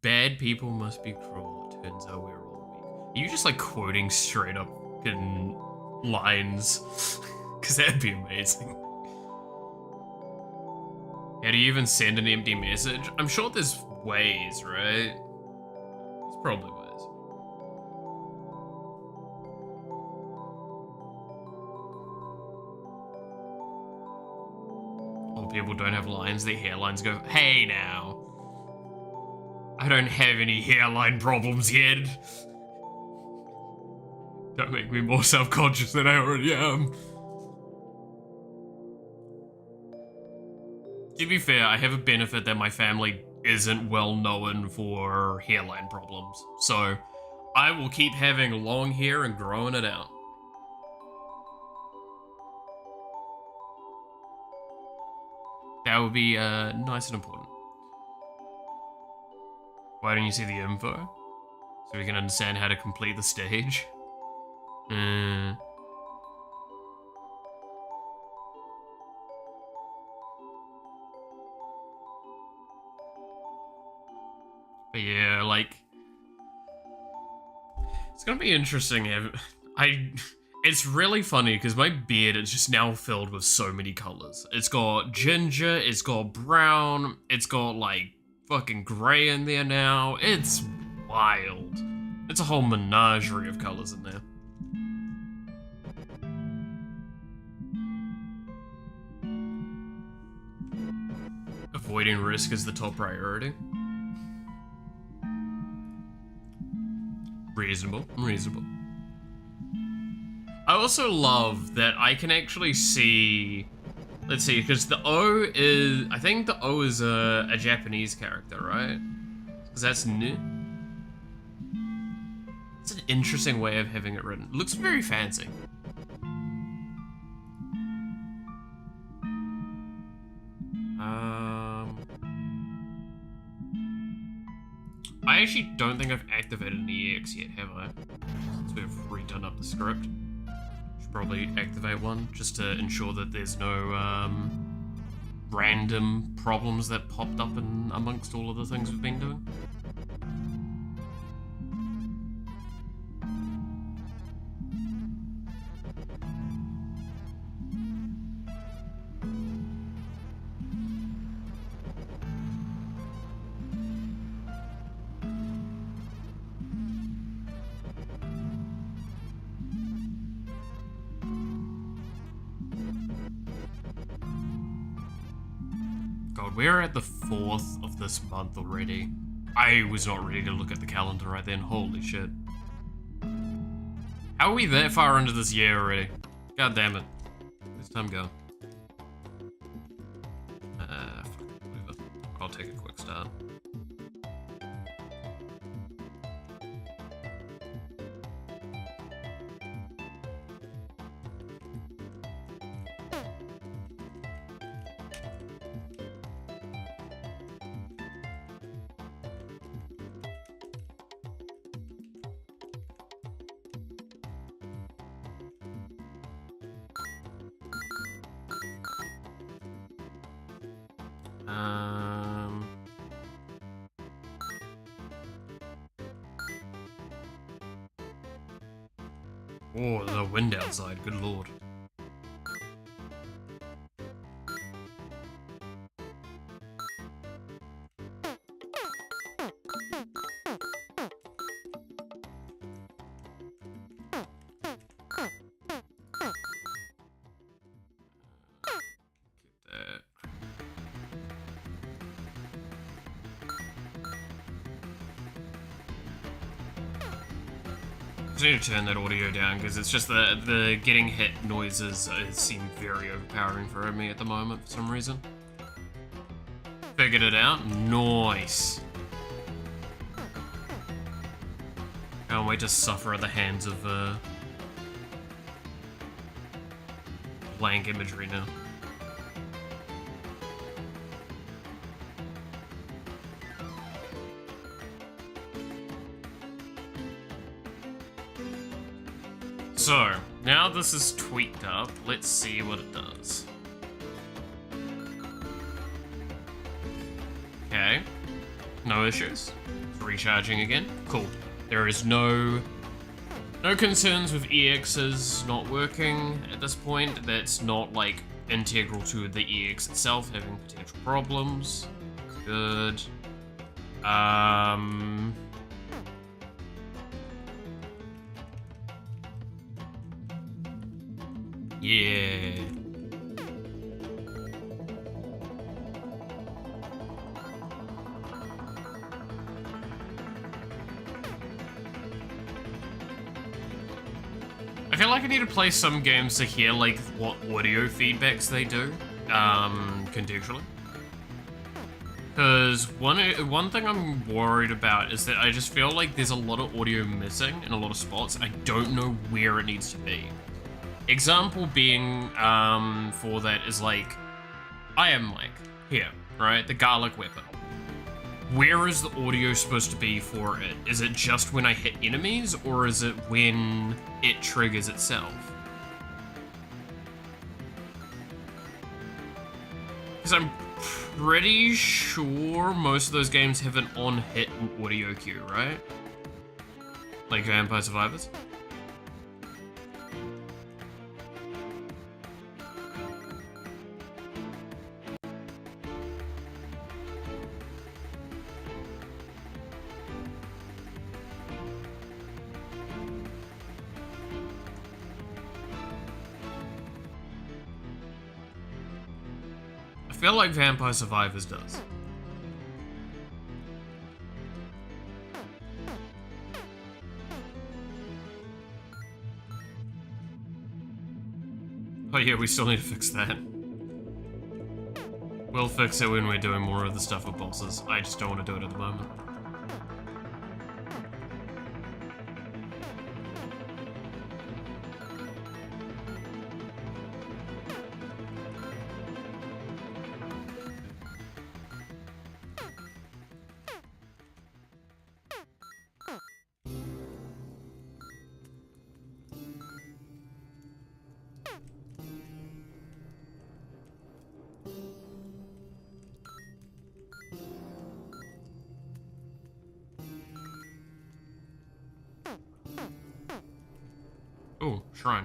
Bad people must be cruel. It turns out we're all weak. Are you just like quoting straight up in lines? Because that'd be amazing. How do you even send an empty message? I'm sure there's ways, right? There's probably ways. All people don't have lines, their hairlines go, hey now. I don't have any hairline problems yet. Don't make me more self-conscious than I already am. To be fair, I have a benefit that my family isn't well known for hairline problems. So, I will keep having long hair and growing it out. That would be nice and important. Why don't you see the info? So we can understand how to complete the stage. But yeah, like, it's gonna be interesting. It's really funny because my beard is just now filled with so many colors. It's got ginger, it's got brown, it's got like fucking gray in there now. It's wild. It's a whole menagerie of colors in there. avoiding risk is the top priority. Reasonable, reasonable. I also love that I can actually see... Let's see, because the O is... I think the O is a Japanese character, right? Because that's new. It's an interesting way of having it written. It looks very fancy. I actually don't think I've activated an EX yet, have I? Since we've redone up the script. Should probably activate one, just to ensure that there's no random problems that popped up in amongst all of the things we've been doing. God, we're at the 4th of this month already. I was not ready to look at the calendar right then. Holy shit. How are we that far into this year already? God damn it. Where's time go? Whatever. I'll take a quick start. Oh, the wind outside, good lord. I need to turn that audio down because it's just the getting hit noises seem very overpowering for me at the moment for some reason. Figured it out. Nice. Can't wait to suffer at the hands of blank imagery now. So, now this is tweaked up, let's see what it does. Okay, no issues. It's recharging again, cool. There is no concerns with EXs not working at this point. That's not like integral to the EX itself having potential problems. Good. Yeah. I feel like I need to play some games to hear like what audio feedbacks they do, contextually. Because one thing I'm worried about is that I just feel like there's a lot of audio missing in a lot of spots. I don't know where it needs to be. Example being, for that is like, I am like, here, right? The garlic weapon. Where is the audio supposed to be for it? Is it just when I hit enemies, or is it when it triggers itself? Because I'm pretty sure most of those games have an on-hit audio cue, right? Like Vampire Survivors? I feel like Vampire Survivors does. Oh yeah, we still need to fix that. We'll fix it when we're doing more of the stuff with bosses. I just don't want to do it at the moment. Oh, shrine.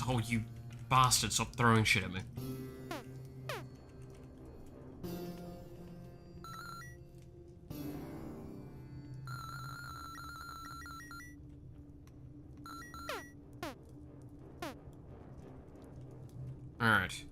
Oh, you bastard, stop throwing shit at me. Alright.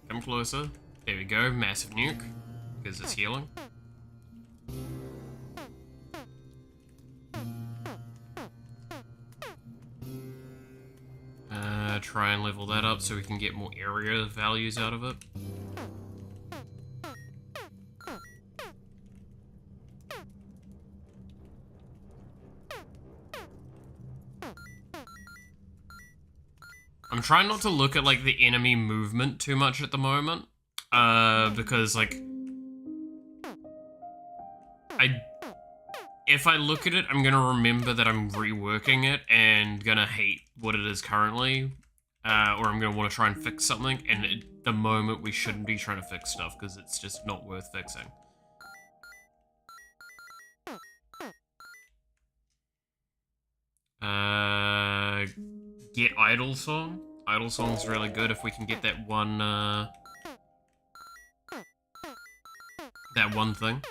Come closer. There we go, massive nuke. Because it's healing. Try and level that up so we can get more area values out of it. I'm trying not to look at, like, the enemy movement too much at the moment, because, like, if I look at it, I'm gonna remember that I'm reworking it and gonna hate what it is currently, or I'm gonna want to try and fix something, and at the moment we shouldn't be trying to fix stuff, because it's just not worth fixing. Get Idle Song. Idle Song's really good if we can get that one thing.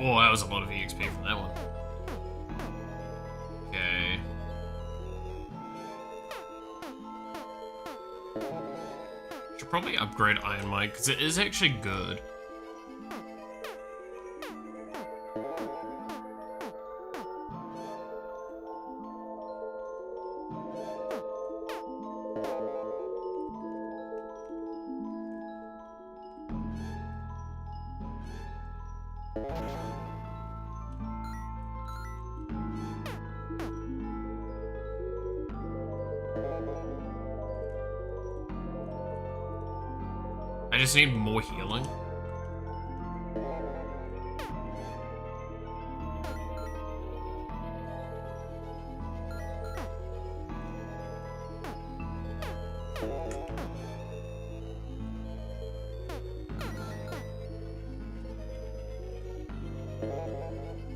Oh, that was a lot of EXP from that one. Okay. Should probably upgrade Iron Mike, because it is actually good. I just need more healing.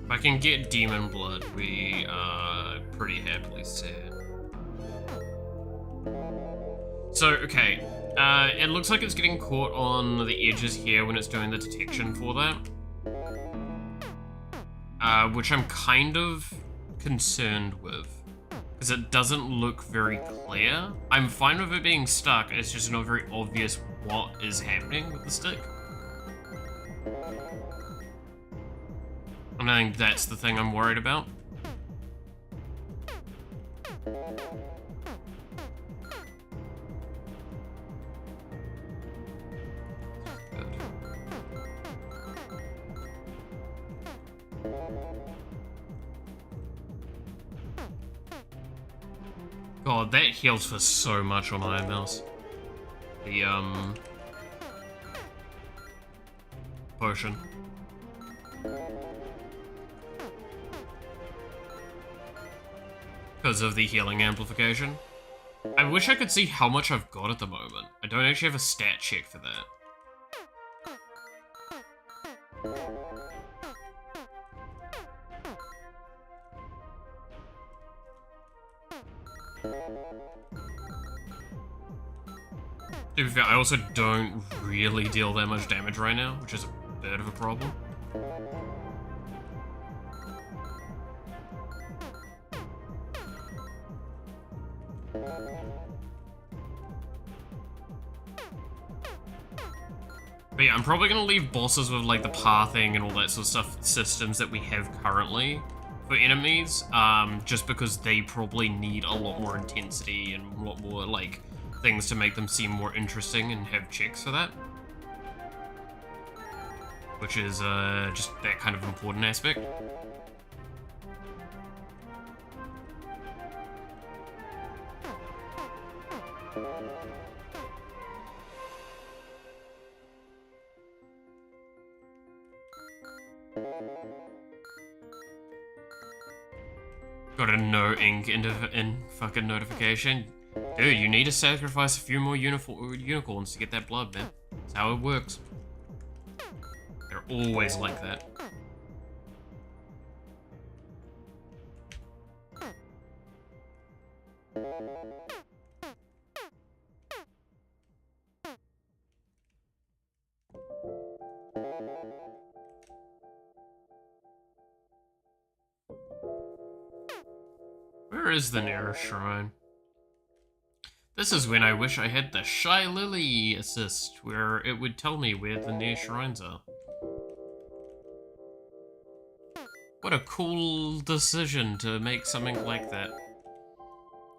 If I can get Demon Blood, we are pretty happily set. So, okay. It looks like it's getting caught on the edges here when it's doing the detection for that. Which I'm kind of concerned with. Because it doesn't look very clear. I'm fine with it being stuck, it's just not very obvious what is happening with the stick. And I think that's the thing I'm worried about. God, that heals for so much on Iron Mouse. The, potion. Because of the healing amplification. I wish I could see how much I've got at the moment. I don't actually have a stat check for that. To be fair, I also don't really deal that much damage right now, which is a bit of a problem. But yeah, I'm probably going to leave bosses with like the pathing and all that sort of stuff systems that we have currently for enemies, just because they probably need a lot more intensity and a lot more like things to make them seem more interesting and have checks for that. Which is just that kind of important aspect. Got a no ink in fucking notification. Dude, you need to sacrifice a few more unicorns to get that blood, man. That's how it works. They're always like that. Where is the nearest shrine? This is when I wish I had the Shy Lily assist, where it would tell me where the near shrines are. What a cool decision to make something like that.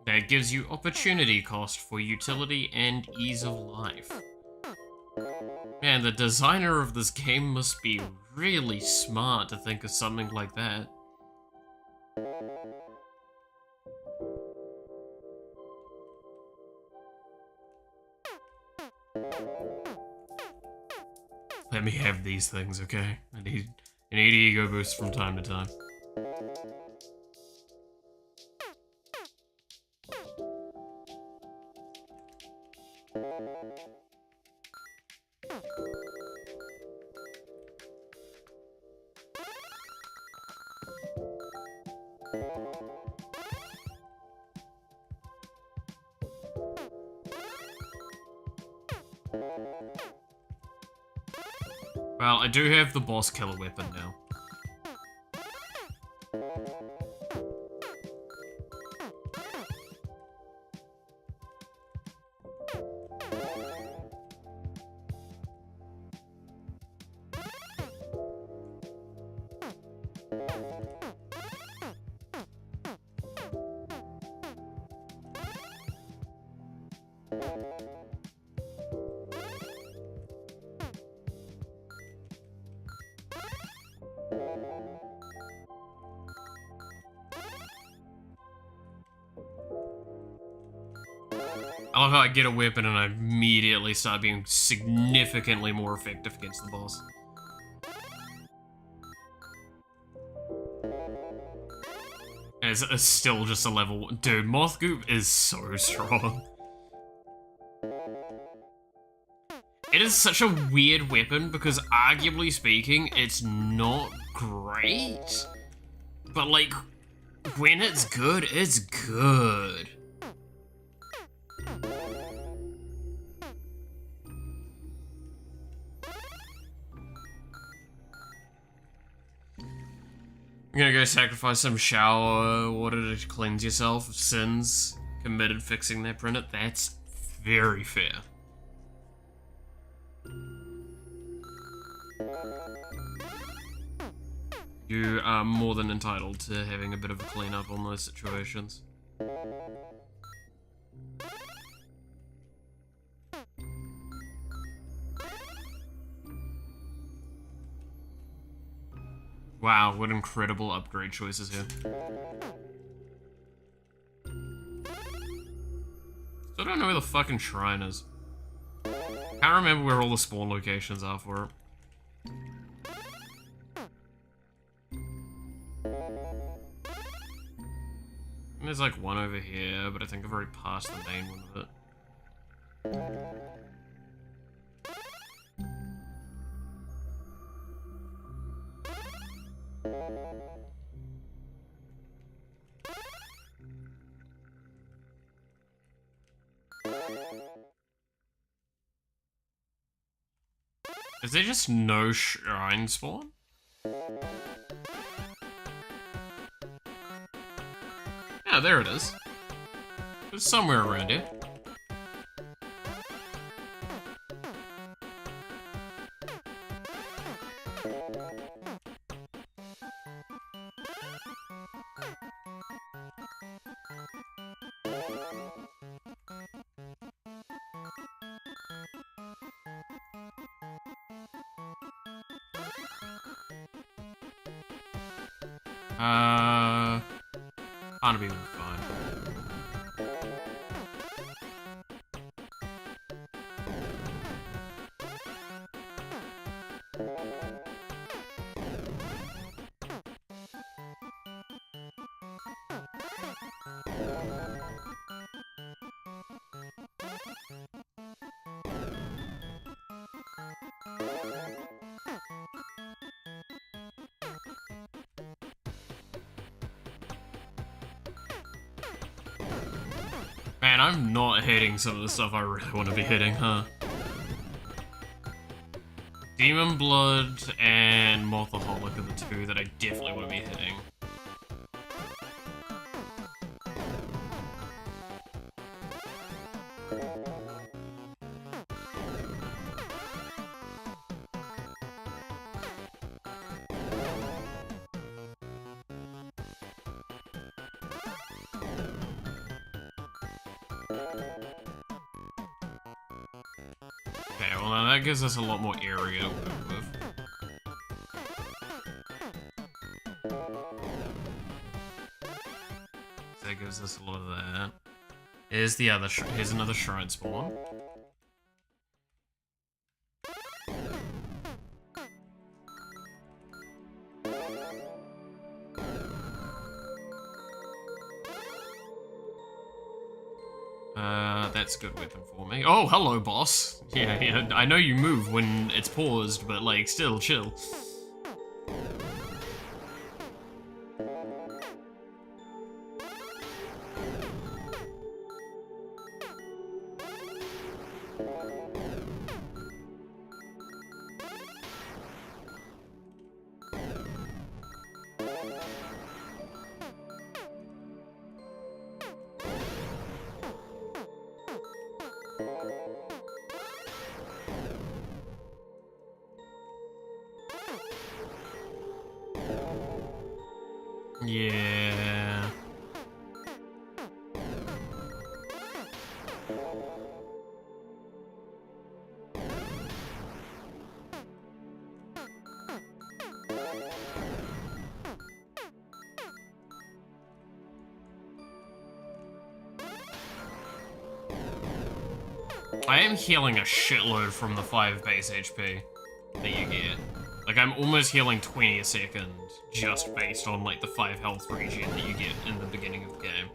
That gives you opportunity cost for utility and ease of life. Man, the designer of this game must be really smart to think of something like that. Let me have these things, okay? I need ego boosts from time to time. Well, I do have the boss killer weapon now. I love how I get a weapon and I immediately start being significantly more effective against the boss. And it's still just a level... Dude, Moth Goop is so strong. It is such a weird weapon because, arguably speaking, it's not great. But, like, when it's good, it's good. I'm gonna go sacrifice some shower water to cleanse yourself of sins committed fixing that printer. That's very fair. You are more than entitled to having a bit of a cleanup on those situations. Wow, what incredible upgrade choices here. I don't know where the fucking shrine is. Can't remember where all the spawn locations are for it. And there's like one over here, but I think I've already passed the main one of it. Is there just no shrine spawn? Yeah, there it is. It's somewhere around here. Can't be fine. Man, I'm not hitting some of the stuff I really want to be hitting, huh? Demon Blood and Mothaholic are the two that I definitely want to be hitting. Okay, well now that gives us a lot more area to work with. That gives us a lot of that. Here's the other here's another shrine spawn. That's a good weapon for me. Oh, hello, boss. Yeah, I know you move when it's paused, but, like, still, chill. Yeah. I am healing a shitload from the 5 base HP that you get. Like, I'm almost healing 20 a second just based on, like, the 5 health regen that you get in the beginning of the game.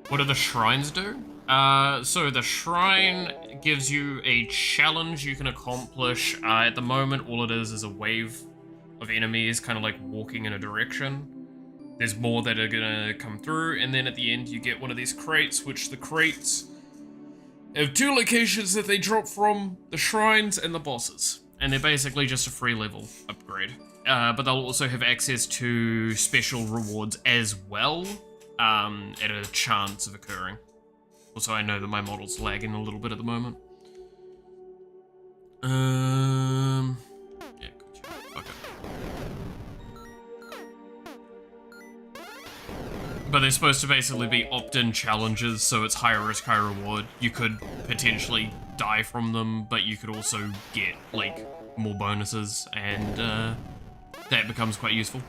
What do the shrines do? So the shrine gives you a challenge you can accomplish. At the moment, all it is a wave of enemies kind of like walking in a direction. There's more that are gonna come through, and then at the end you get one of these crates, which the crates have 2 locations that they drop from, the shrines and the bosses. And they're basically just a free level upgrade. But they'll also have access to special rewards as well. At a chance of occurring. Also, I know that my model's lagging a little bit at the moment. Yeah, But they're supposed to basically be opt-in challenges, so it's high risk, high reward. You could potentially die from them, but you could also get, like, more bonuses, and that becomes quite useful.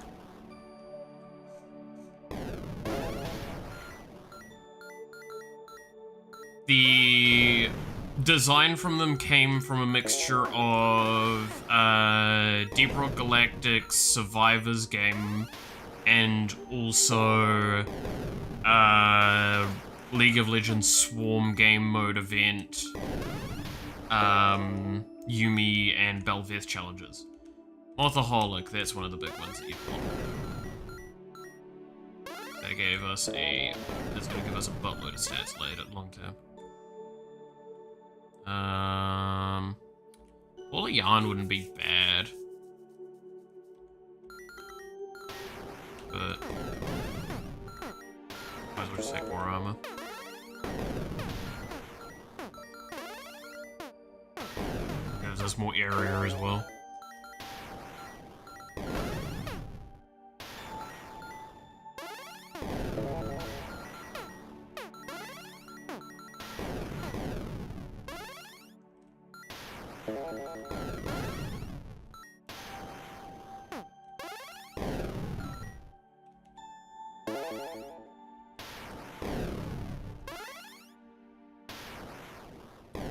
The design from them came from a mixture of Deep Rock Galactic's Survivors game and also League of Legends Swarm game mode event, Yumi and Belveth challenges. Mothaholic, that's one of the big ones that you've got. That gave us that's gonna give us a buttload of stats later, long term. All a yarn wouldn't be bad. But might as well just take more armor. Gives us more area as well.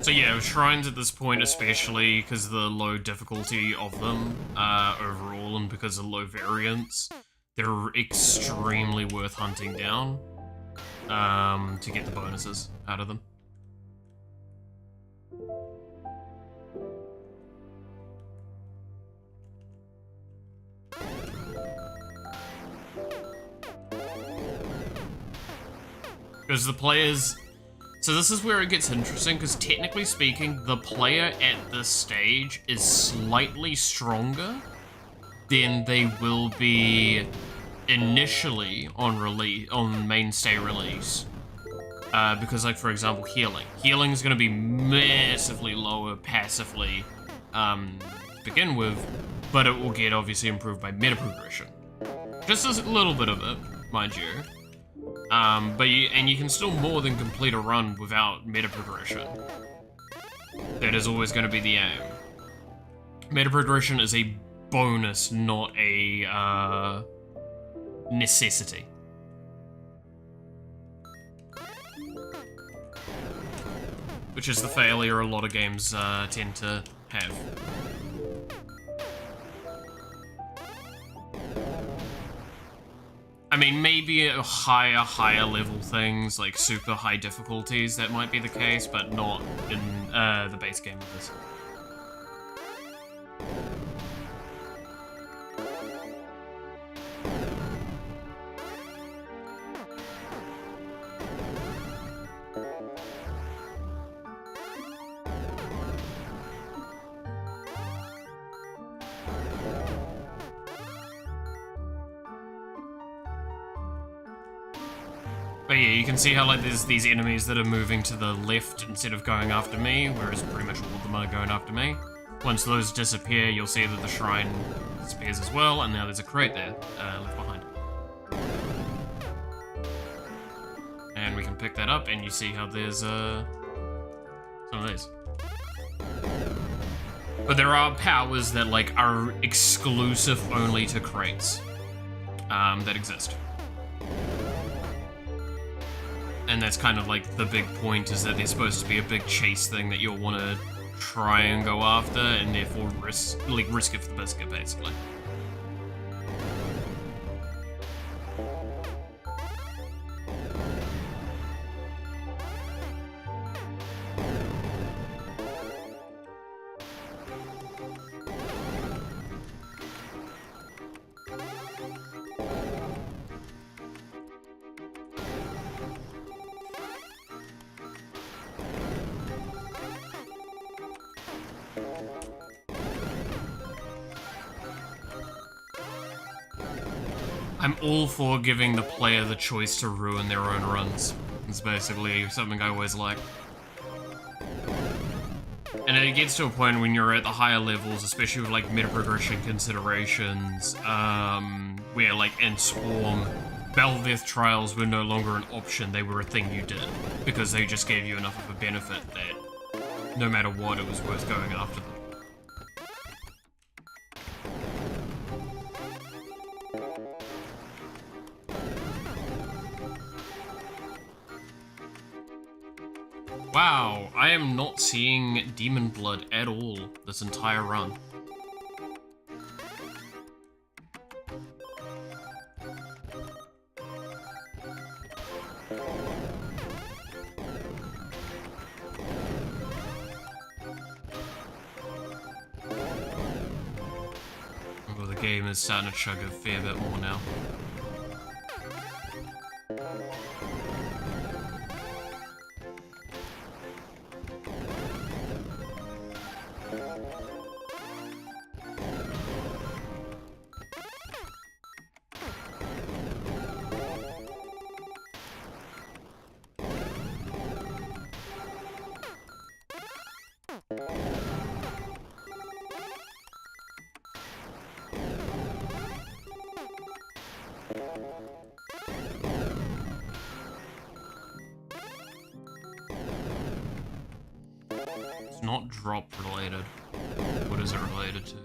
So yeah, shrines at this point, especially because of the low difficulty of them overall and because of low variance, they're extremely worth hunting down to get the bonuses out of them. Because the players... So this is where it gets interesting, because technically speaking, the player at this stage is slightly stronger than they will be initially on mainstay release. Because, like, for example, healing. Healing is going to be massively lower passively to begin with, but it will get obviously improved by meta progression. Just a little bit of it, mind you. But you can still more than complete a run without meta progression. That is always going to be the aim. Meta progression is a bonus, not a necessity. Which is the failure a lot of games tend to have. I mean, maybe at higher level things, like super high difficulties, that might be the case, but not in the base game of this. But yeah, you can see how like there's these enemies that are moving to the left instead of going after me, whereas pretty much all of them are going after me. Once those disappear, you'll see that the shrine disappears as well, and now there's a crate there left behind. And we can pick that up, and you see how there's some of these. But there are powers that like are exclusive only to crates that exist. And that's kind of like the big point, is that there's supposed to be a big chase thing that you'll want to try and go after, and therefore risk it for the biscuit, basically. I'm all for giving the player the choice to ruin their own runs. It's basically something I always like. And it gets to a point when you're at the higher levels, especially with like meta progression considerations, where like in Swarm, Belveth trials were no longer an option, they were a thing you did, because they just gave you enough of a benefit that no matter what, it was worth going after them. Wow, I am not seeing demon blood at all this entire run. Well, the game is starting to chug a fair bit more now. It's not drop related. What is it related to?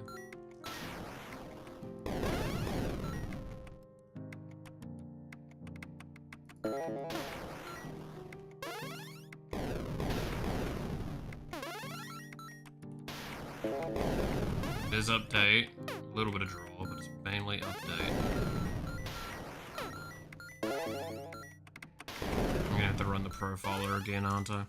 It is update. A little bit of draw, but it's mainly update. I'm gonna have to run the profiler again, aren't I?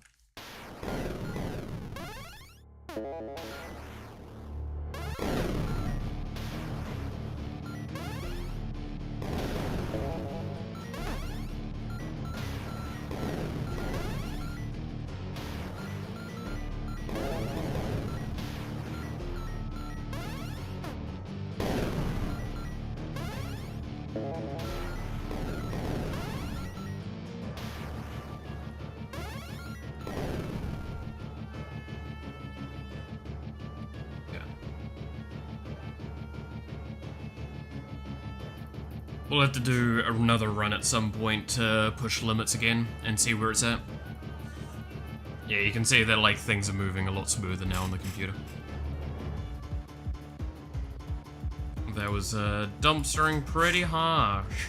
We'll have to do another run at some point to push limits again and see where it's at. Yeah, you can see that like things are moving a lot smoother now on the computer. That was dumpstering pretty harsh.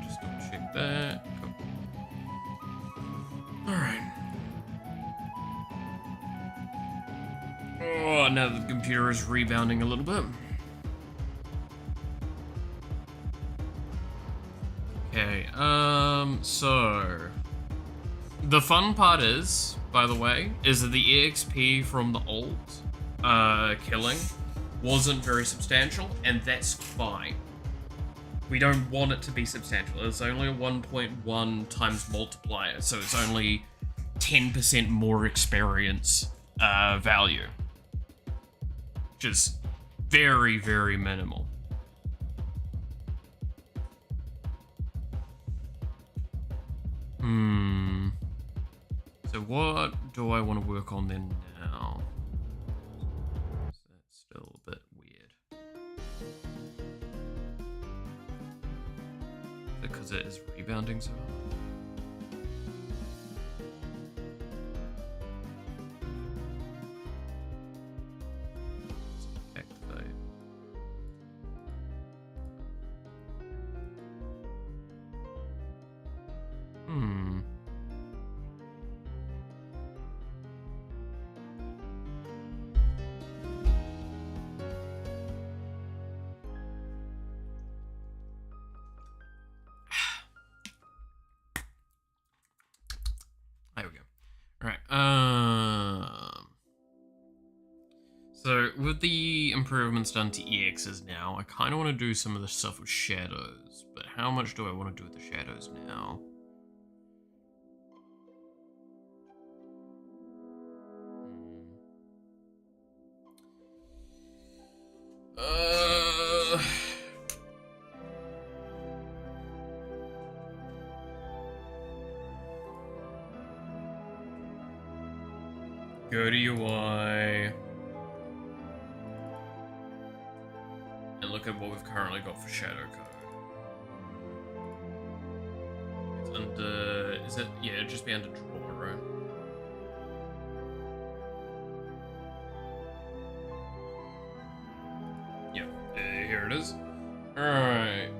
Just don't check that. Cool. Alright. Oh, now the computer is rebounding a little bit. Okay, so... The fun part is, by the way, is that the EXP from the alt killing wasn't very substantial, and that's fine. We don't want it to be substantial. It's only a 1.1 times multiplier, so it's only 10% more experience value. Which is very, very minimal. So what do I want to work on then now? That's still a bit weird. Because it is rebounding so hard. Activate. with the improvements done to EXs now, I kind of want to do some of the stuff with shadows. But how much do I want to do with the shadows now? Go to UI. And look at what we've currently got for shadow code. It's under... Is it? Yeah, it'd just be under draw, right? Yep, here it is. Alright.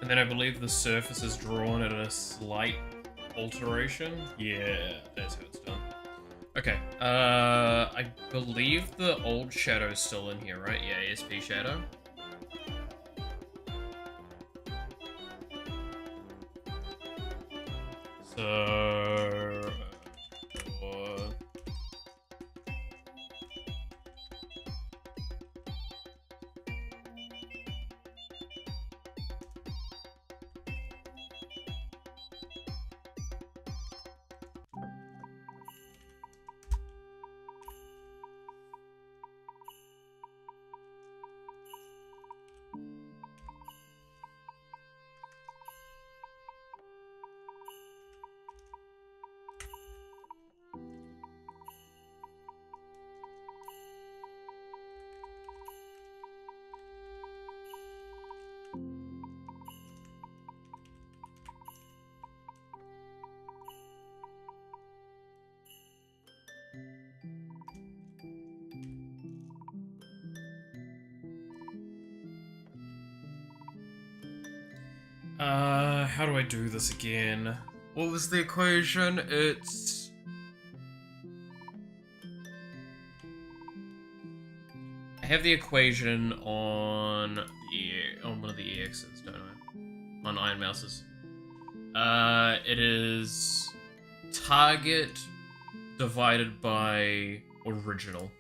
And then I believe the surface is drawn at a slight alteration. Yeah, that's how it's done. Okay, I believe the old shadow's still in here, right? Yeah, ASP shadow. So... how do I do this again? What was the equation? It's... I have the equation on one of the EXs, don't I? On Iron Mouses. It is target divided by original.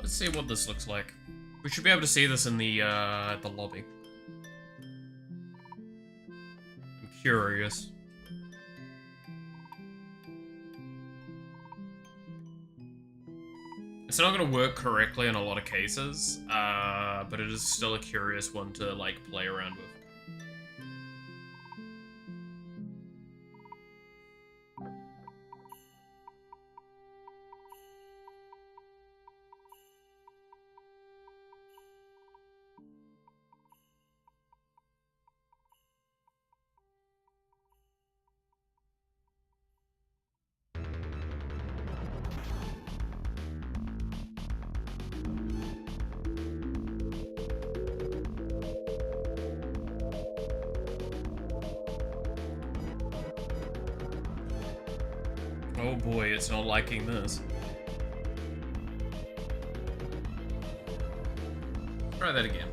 Let's see what this looks like. We should be able to see this in the lobby. I'm curious. It's not going to work correctly in a lot of cases, but it is still a curious one to, like, play around with. Oh boy, it's not liking this. Try that again.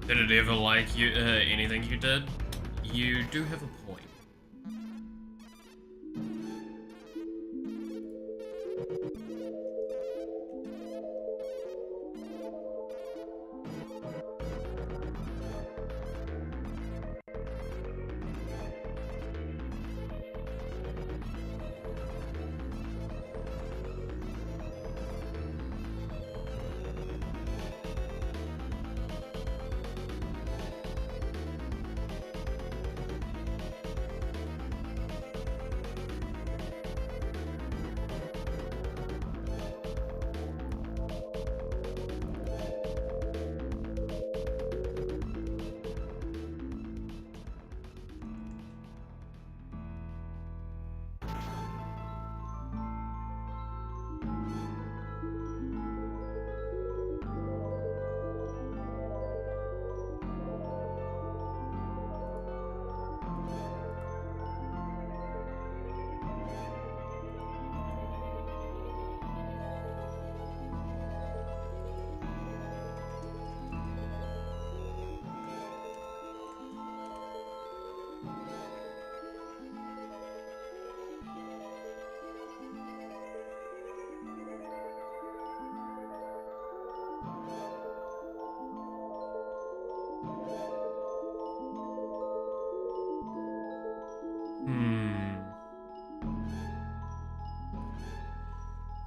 Did it ever like you, anything you did? You do have a point.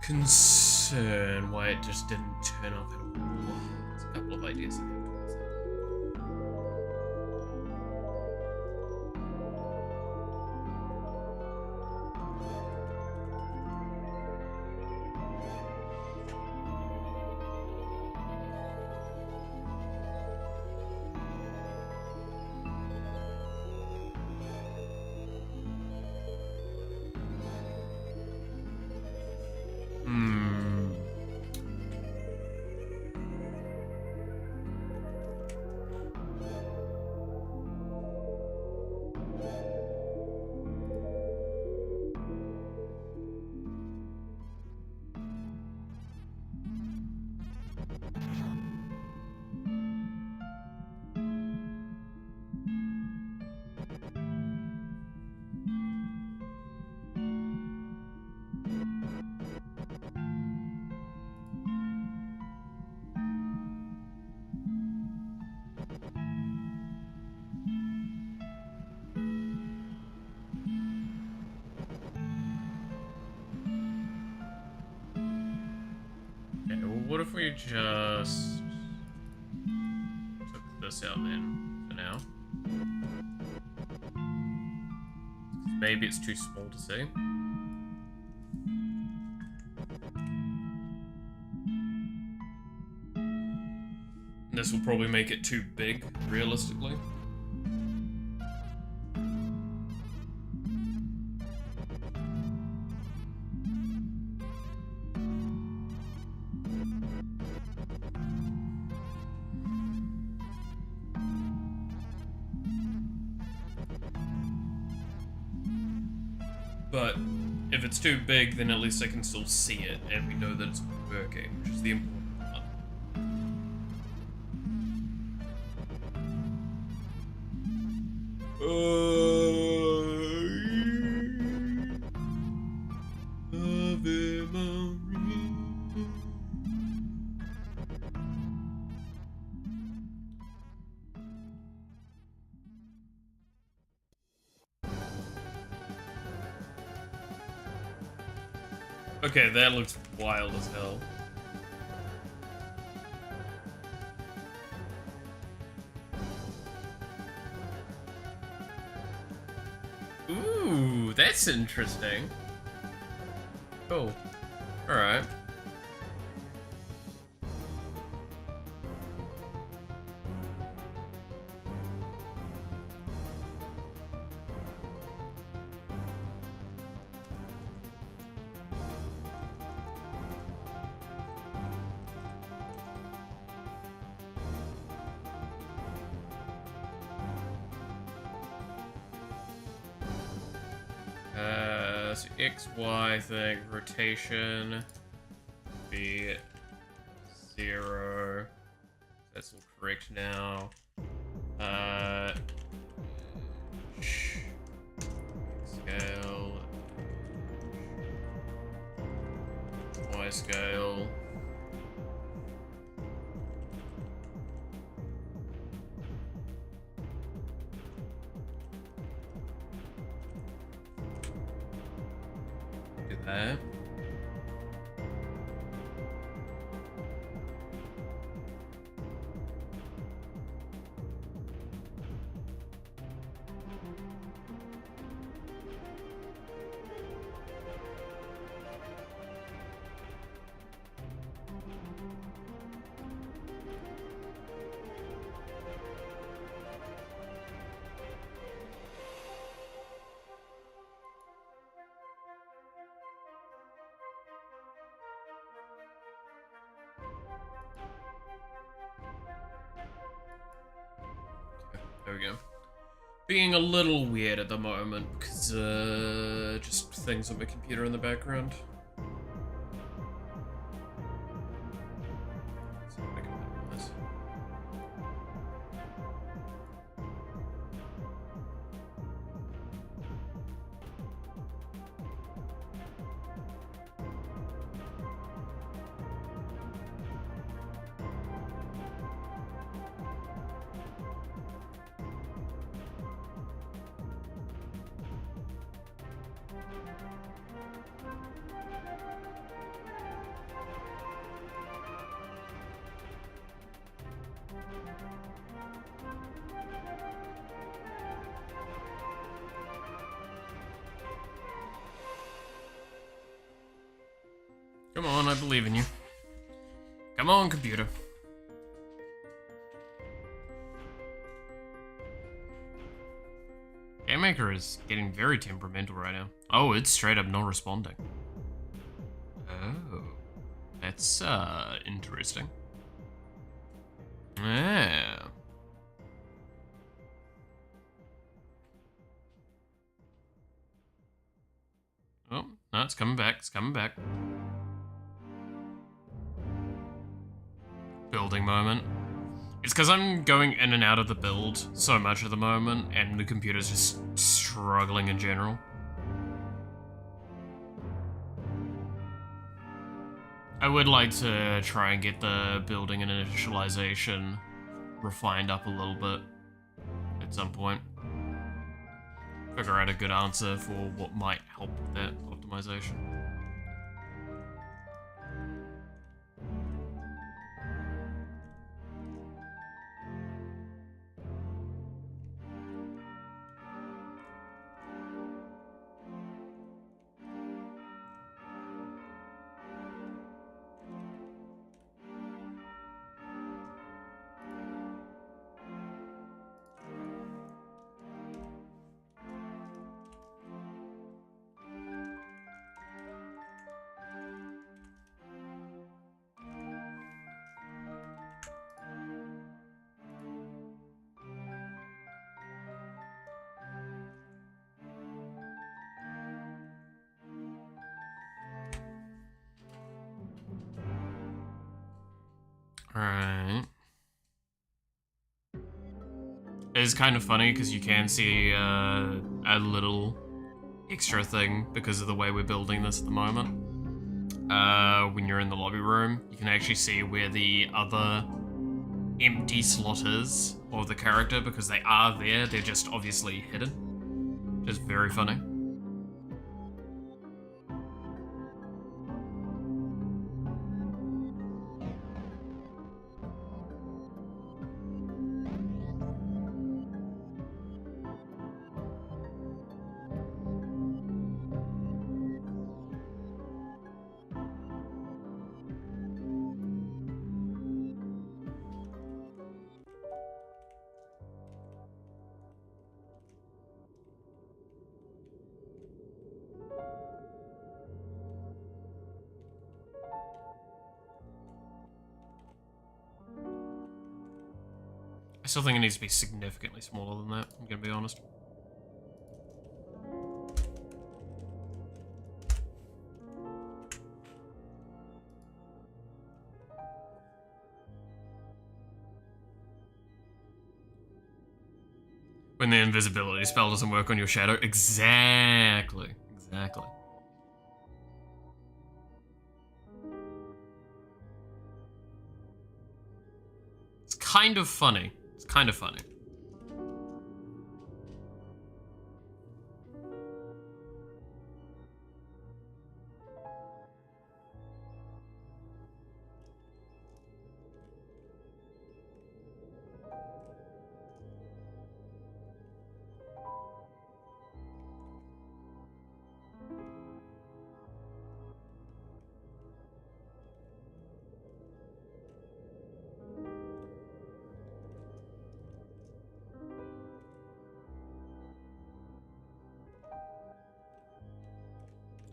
Concern why it just didn't turn off at all. There's a couple of ideas I have towards that. What if we just took this out then, for now? Maybe it's too small to see. This will probably make it too big, realistically. But if it's too big, then at least I can still see it, and we know that it's working, which is the important part. Ave Maria. Okay, that looks wild as hell. Ooh, that's interesting. Cool. Alright. So X, Y thing, rotation, be 0. That's all correct now. Scale, Y scale. Do that. There we go. Being a little weird at the moment because just things on my computer in the background. See if I can handle this. Come on, I believe in you. Come on, computer. Game Maker is getting very temperamental right now. Oh, it's straight up not responding. Oh. That's, interesting. Yeah. Oh, no, it's coming back, it's coming back. Building moment. It's because I'm going in and out of the build so much at the moment, and the computer's just struggling in general. I would like to try and get the building and initialization refined up a little bit at some point. Figure out a good answer for what might help with that optimization. Alright. It's kind of funny because you can see a little extra thing because of the way we're building this at the moment. When you're in the lobby room, you can actually see where the other empty slot is of the character because they are there, they're just obviously hidden. Just very funny. I still think it needs to be significantly smaller than that, I'm gonna be honest. When the invisibility spell doesn't work on your shadow. Exactly. It's kind of funny.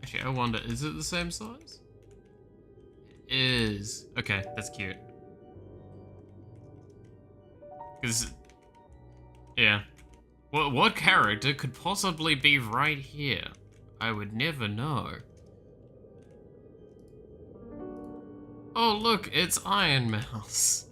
Actually, I wonder, is it the same size? It is. Okay, that's cute. Because, yeah. What character could possibly be right here? I would never know. Oh look, it's Iron Mouse.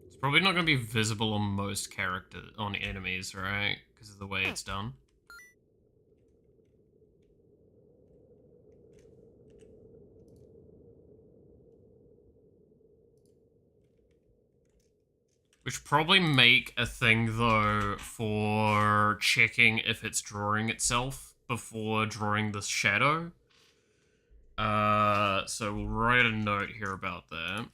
It's probably not going to be visible on most on enemies, right? Because of the way it's done. Which probably make a thing, though, for checking if it's drawing itself before drawing the shadow. So we'll write a note here about that.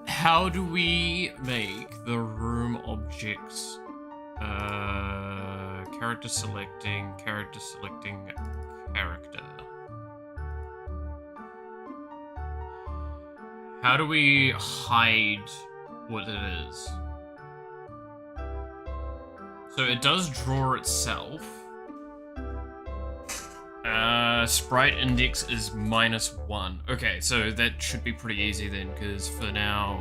How do we make the room objects? Character selecting, character. How do we hide what it is? So it does draw itself. Sprite index is -1. Okay, so that should be pretty easy then, because for now,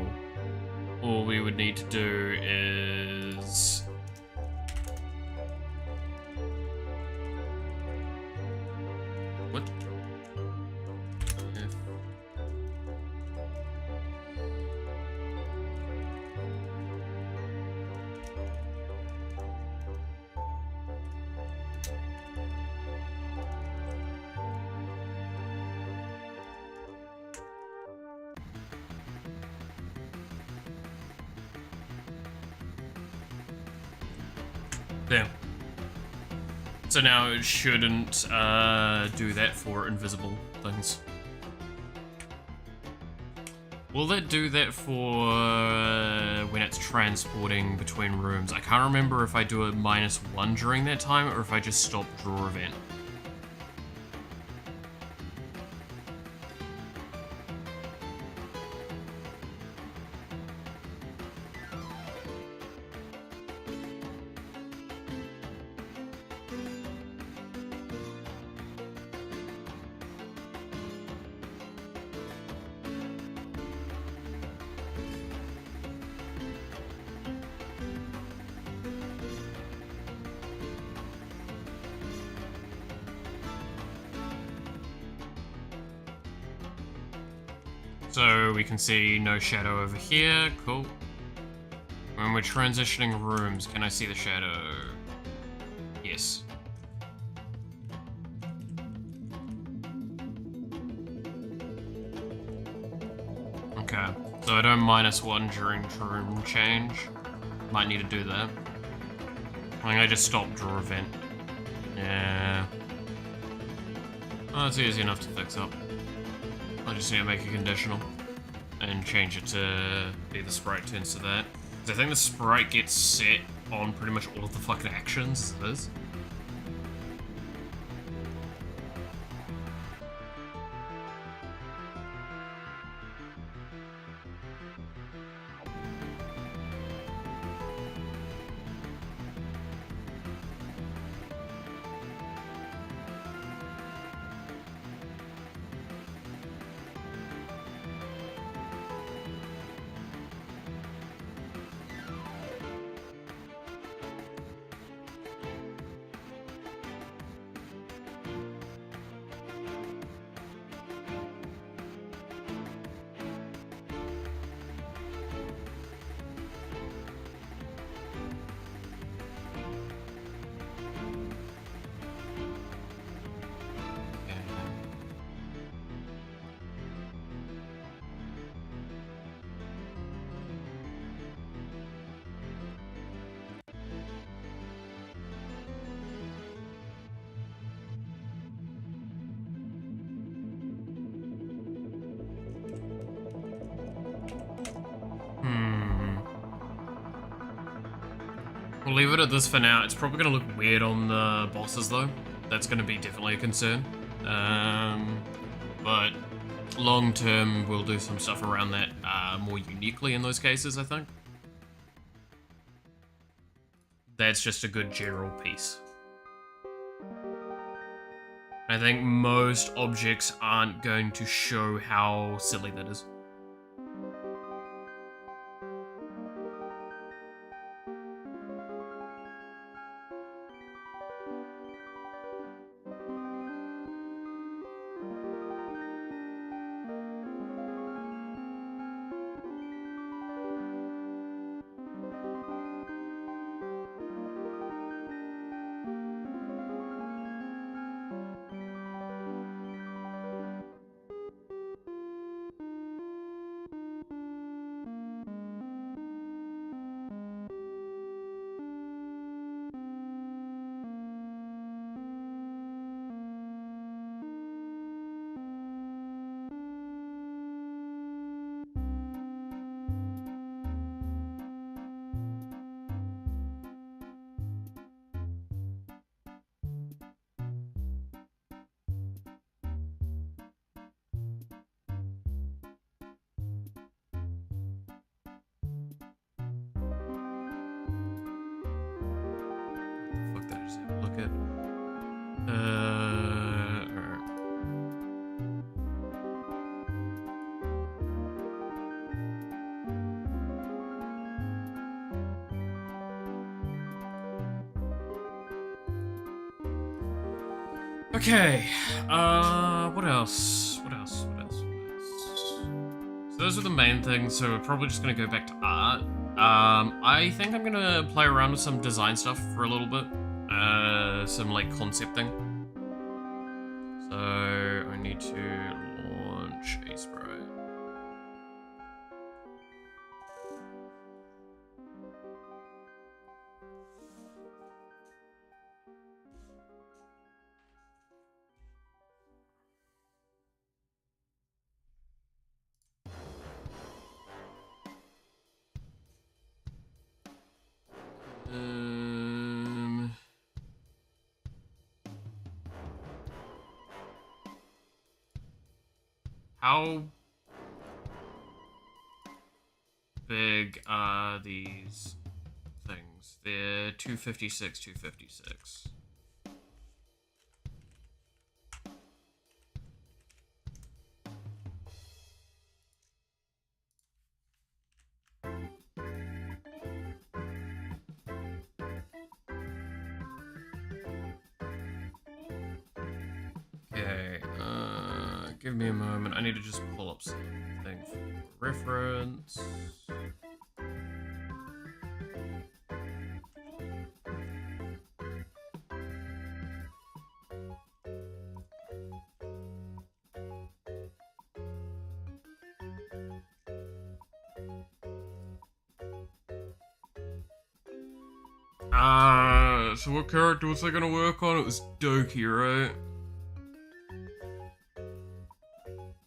all we would need to do is... What? There. So now it shouldn't do that for invisible things. Will that do that for when it's transporting between rooms? I can't remember if I do a -1 during that time or if I just stop draw event. So we can see no shadow over here, cool. When we're transitioning rooms, can I see the shadow? Yes. Okay, so I don't -1 during room change. Might need to do that. I think I just stopped draw event. Yeah. Oh, that's easy enough to fix up. I just need to make a conditional. and change it to be the sprite turns to that. Because I think the sprite gets set on pretty much all of the fucking actions it is. We'll leave it at this for now. It's probably going to look weird on the bosses, though. That's going to be definitely a concern. But long term, we'll do some stuff around that more uniquely in those cases, I think. That's just a good general piece. I think most objects aren't going to show how silly that is. Look at. Okay. What else? What else? What else? So those are the main things. So we're probably just gonna go back to art. I think I'm gonna play around with some design stuff for a little bit. Some like concepting. So I need to launch a sprite. How big are these things? They're 256, 256. Okay, give me a moment. I need to just pull up something for reference. So what character was I gonna work on? It was Doki, right?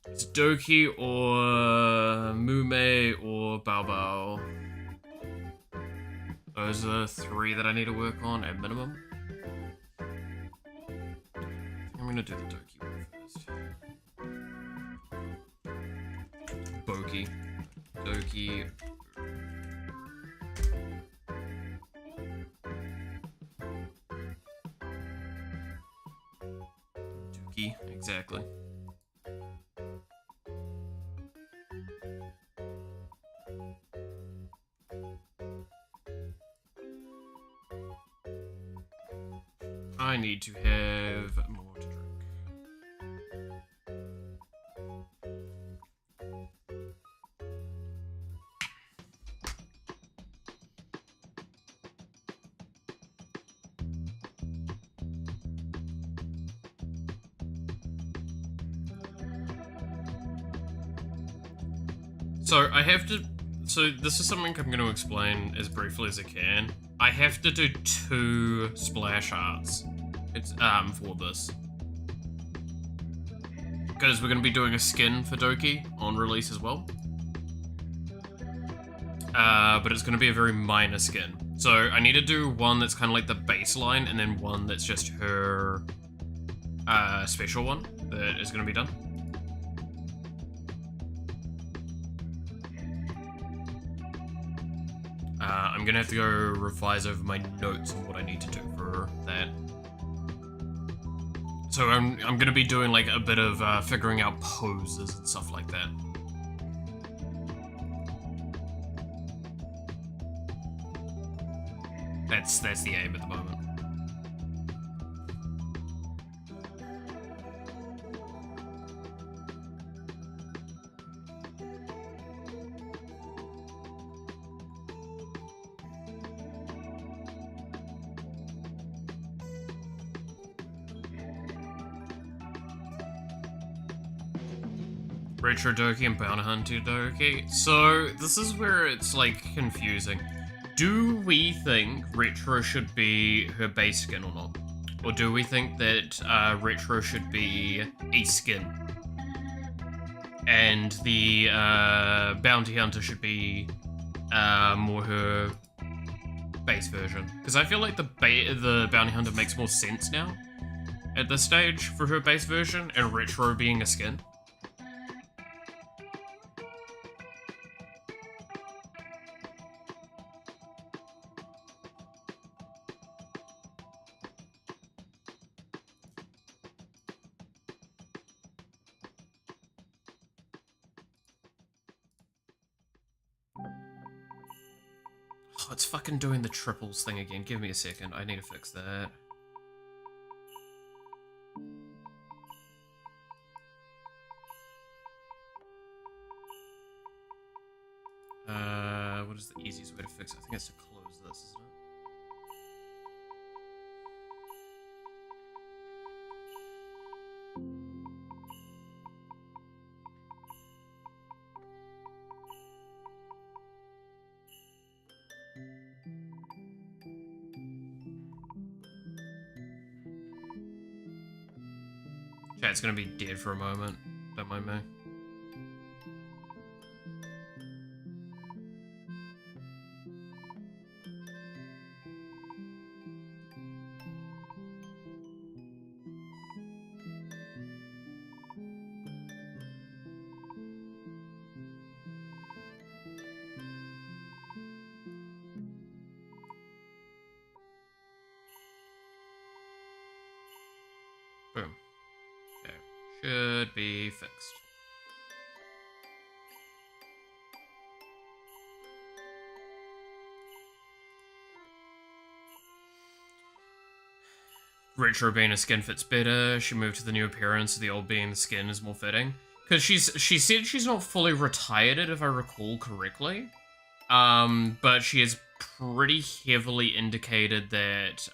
It's Doki or Mume or Bao Bao. Those are 3 that I need to work on at minimum. I'm gonna do the Doki one first. Boki. Doki. Dookie, exactly. I need to have more to drink. So this is something I'm going to explain as briefly as I can. I have to do 2 splash arts. It's for this. Because we're going to be doing a skin for Doki on release as well. But it's going to be a very minor skin. So I need to do one that's kind of like the baseline, and then one that's just her special one that is going to be done. I'm gonna have to go revise over my notes on what I need to do for that. So I'm gonna be doing like a bit of figuring out poses and stuff like that. That's the aim at the moment. Retro Doki and Bounty Hunter Doki. So this is where it's like confusing. Do we think Retro should be her base skin or not? Or do we think that Retro should be a skin? And the Bounty Hunter should be more her base version? Because I feel like the Bounty Hunter makes more sense now at this stage for her base version, and Retro being a skin. Oh, it's fucking doing the triples thing again. Give me a second. I need to fix that. What is the easiest way to fix it? I think it's to close this, isn't it? Chat's gonna be dead for a moment. Don't mind me. Boom. Okay. Should be fixed. Retro being a skin fits better. She moved to the new appearance, so the old being the skin is more fitting. Because she said she's not fully retired it, if I recall correctly. But she has pretty heavily indicated that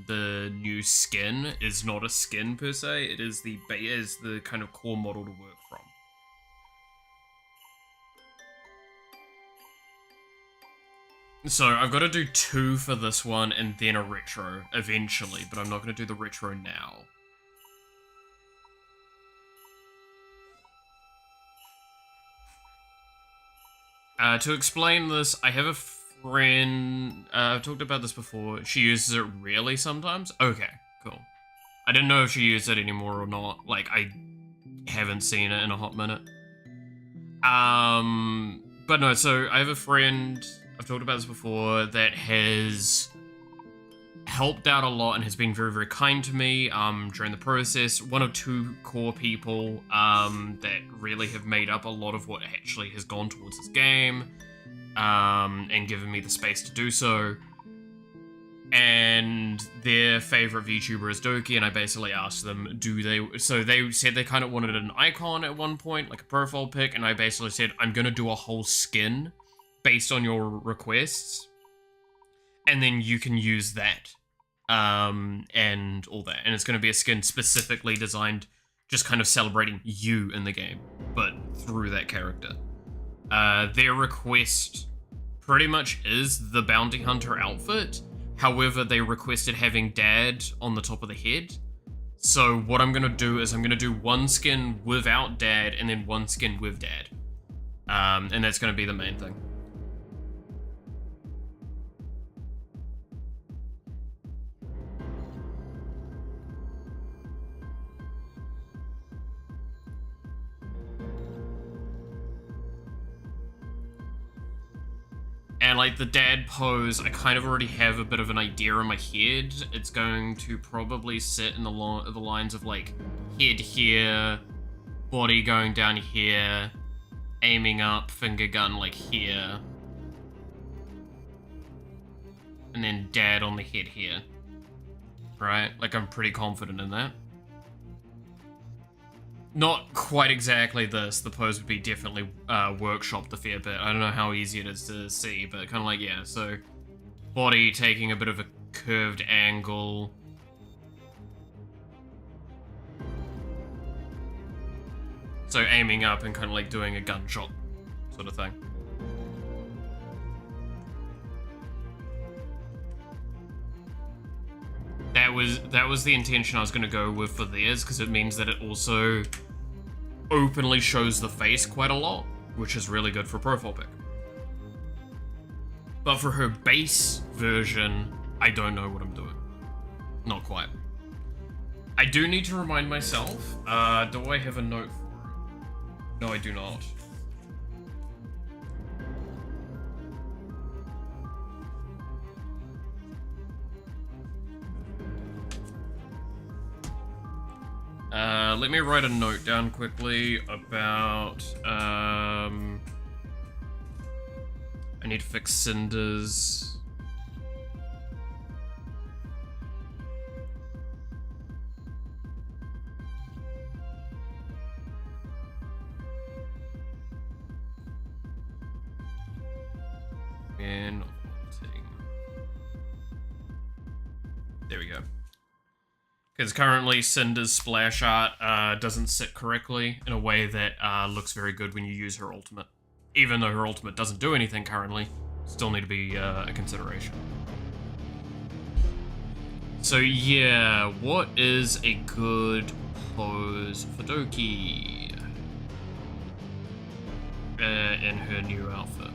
the new skin is not a skin per se. It is the kind of core model to work from. So I've got to do 2 for this one and then a retro eventually, but I'm not going to do the retro now. To explain this, I have a friend. I've talked about this before. She uses it really sometimes. Okay, cool. I didn't know if she used it anymore or not. Like, I haven't seen it in a hot minute. But no, so I have a friend, I've talked about this before, that has helped out a lot and has been very, very kind to me during the process. One of two core people that really have made up a lot of what actually has gone towards this game and given me the space to do so. And their favorite VTuber is Doki, and I basically asked them, so they said they kind of wanted an icon at one point, like a profile pic, and I basically said, I'm gonna do a whole skin based on your requests, and then you can use that, and all that. And it's gonna be a skin specifically designed, just kind of celebrating you in the game, but through that character. Their request pretty much is the bounty hunter outfit. However, they requested having Dad on the top of the head. So what I'm going to do is I'm going to do one skin without Dad and then one skin with Dad. And that's going to be the main thing. And like the dad pose, I kind of already have a bit of an idea in my head. It's going to probably sit in the lines of like head here, body going down here, aiming up, finger gun like here, and then dad on the head here. Right? Like I'm pretty confident in that. Not quite exactly this. The pose would be definitely workshopped a fair bit. I don't know how easy it is to see, but kind of like, yeah, so body taking a bit of a curved angle. So aiming up and kind of like doing a gunshot sort of thing. That was the intention I was going to go with for theirs, because it means that it also openly shows the face quite a lot, which is really good for profile pic. But for her base version, I don't know what I'm doing. Not quite. I do need to remind myself. Do I have a note for it? No, I do not. Let me write a note down quickly about, I need to fix cinders. And there we go. Because currently Cinder's splash art doesn't sit correctly in a way that looks very good when you use her ultimate. Even though her ultimate doesn't do anything currently, still need to be a consideration. So yeah, what is a good pose for Doki in her new outfit?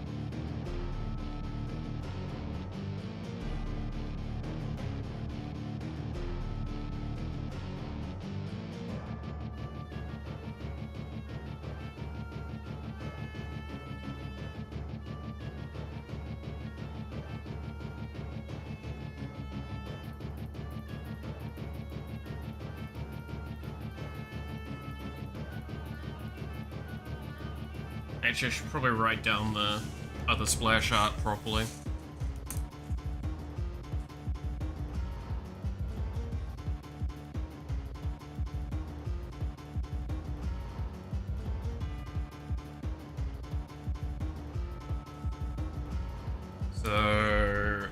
Actually, I should probably write down the other splash art properly. So,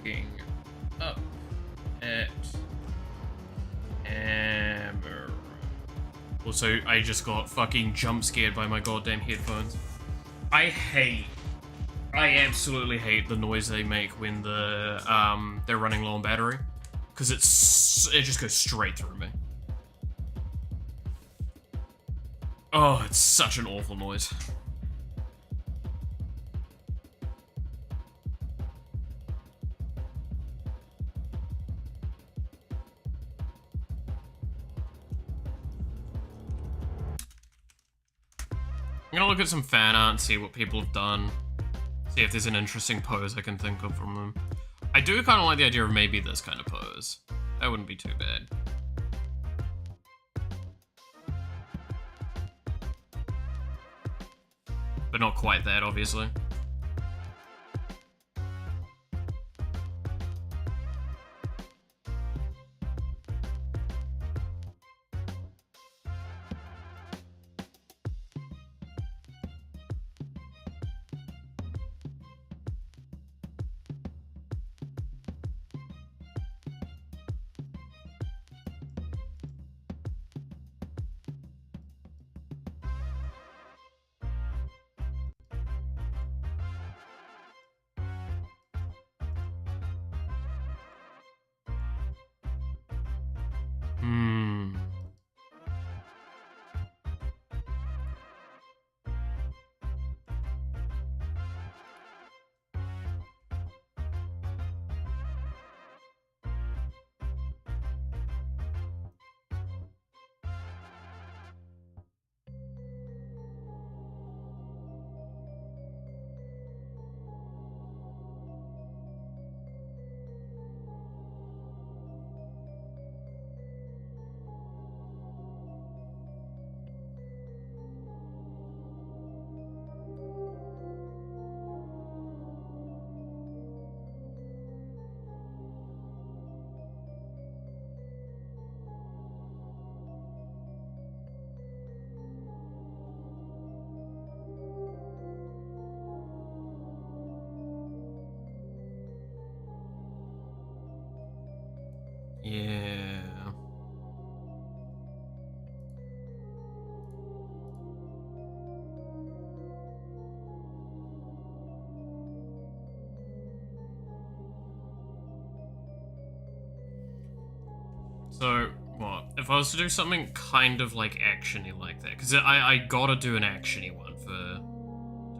looking up at Amber. Also, I just got fucking jump scared by my goddamn headphones. I absolutely hate the noise they make when they're running low on battery, because it just goes straight through me. Oh, it's such an awful noise. I'm gonna look at some fan art and see what people have done. See if there's an interesting pose I can think of from them. I do kind of like the idea of maybe this kind of pose. That wouldn't be too bad. But not quite that, obviously. Yeah. So, what? If I was to do something kind of like action-y like that, because I gotta do an action-y one for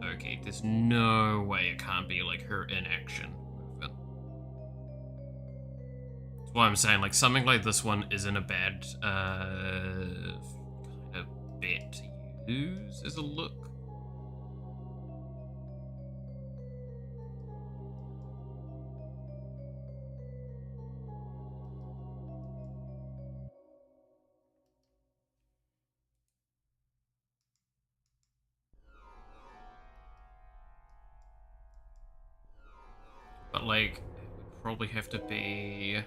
Turkey. There's no way it can't be like her in action movement. That's why I'm saying like something like this one isn't a bad kind of bet to use as a look. But like, it would probably have to be...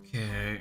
Okay.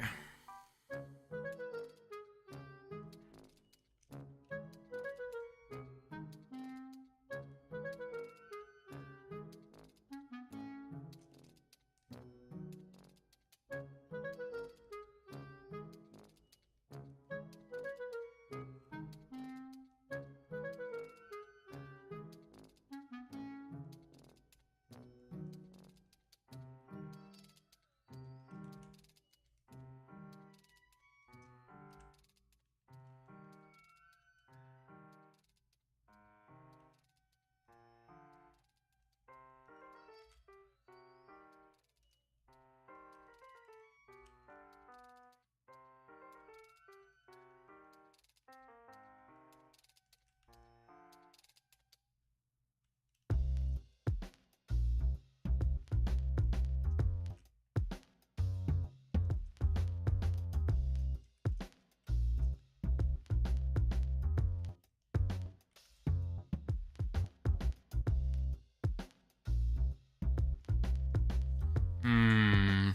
Hmm.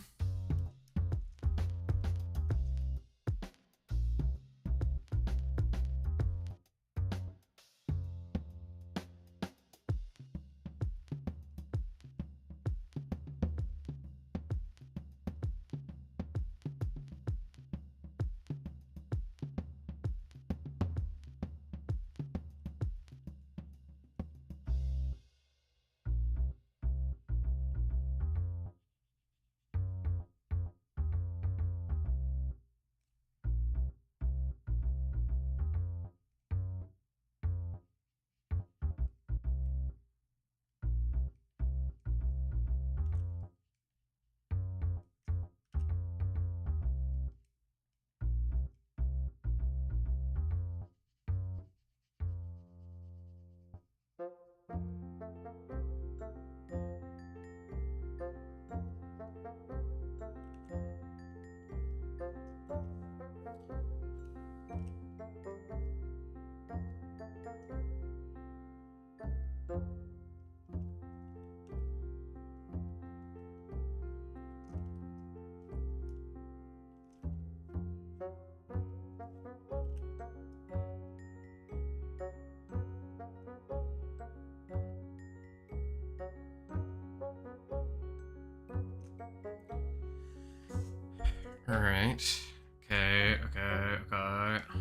Alright. Okay, okay, okay.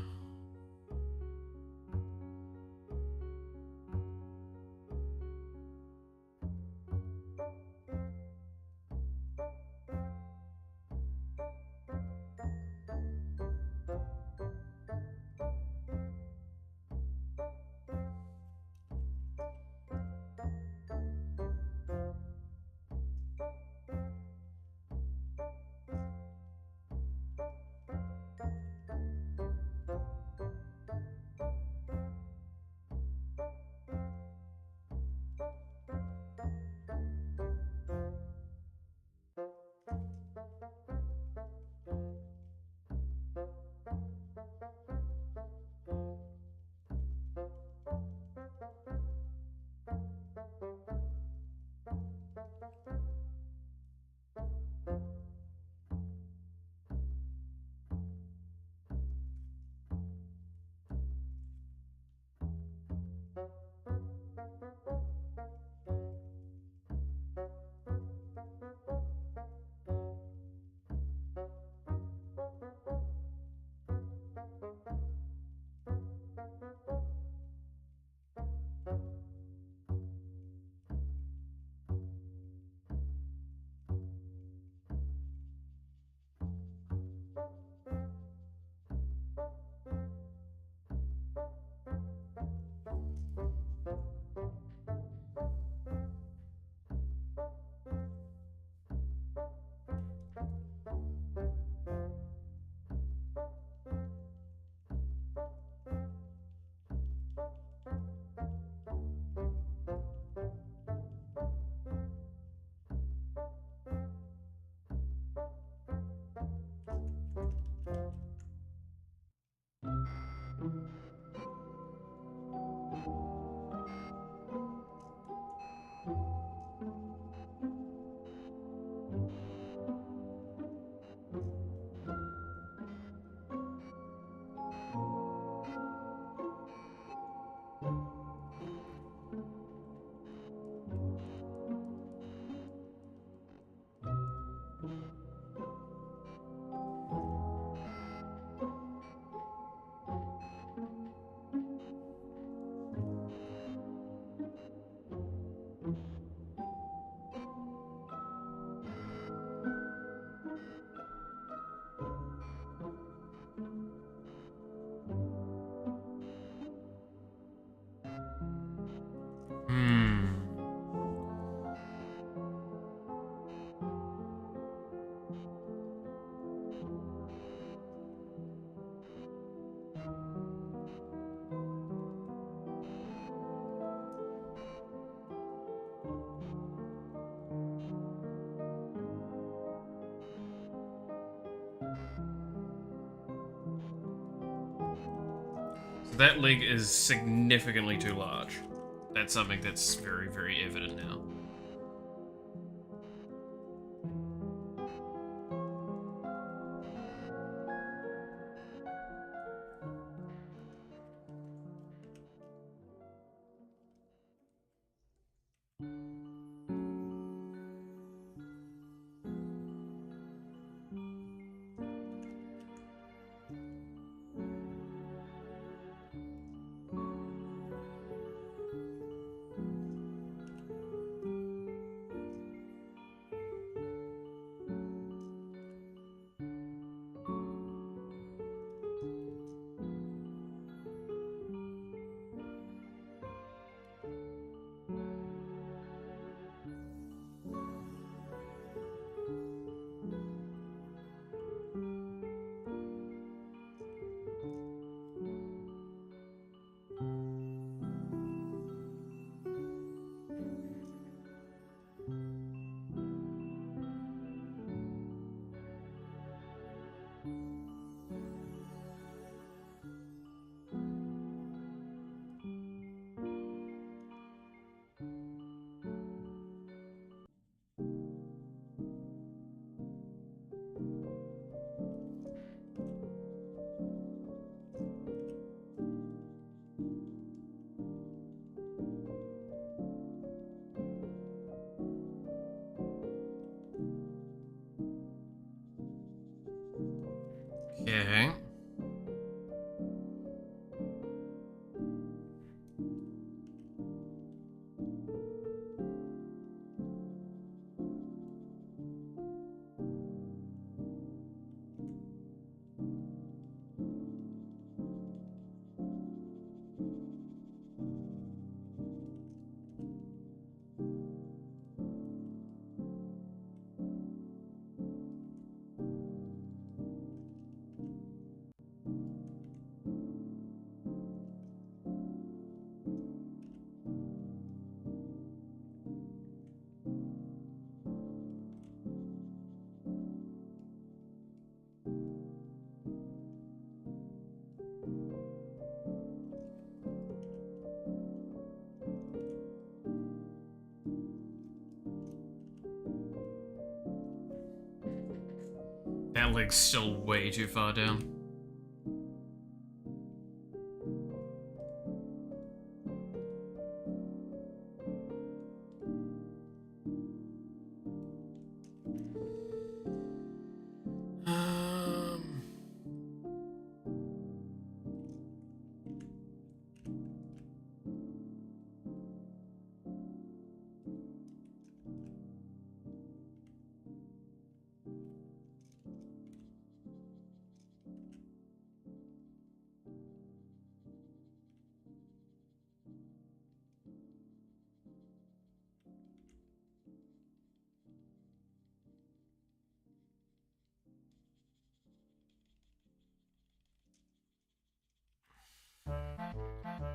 So that leg is significantly too large. That's something that's very, very evident now. Okay. That leg's still way too far down.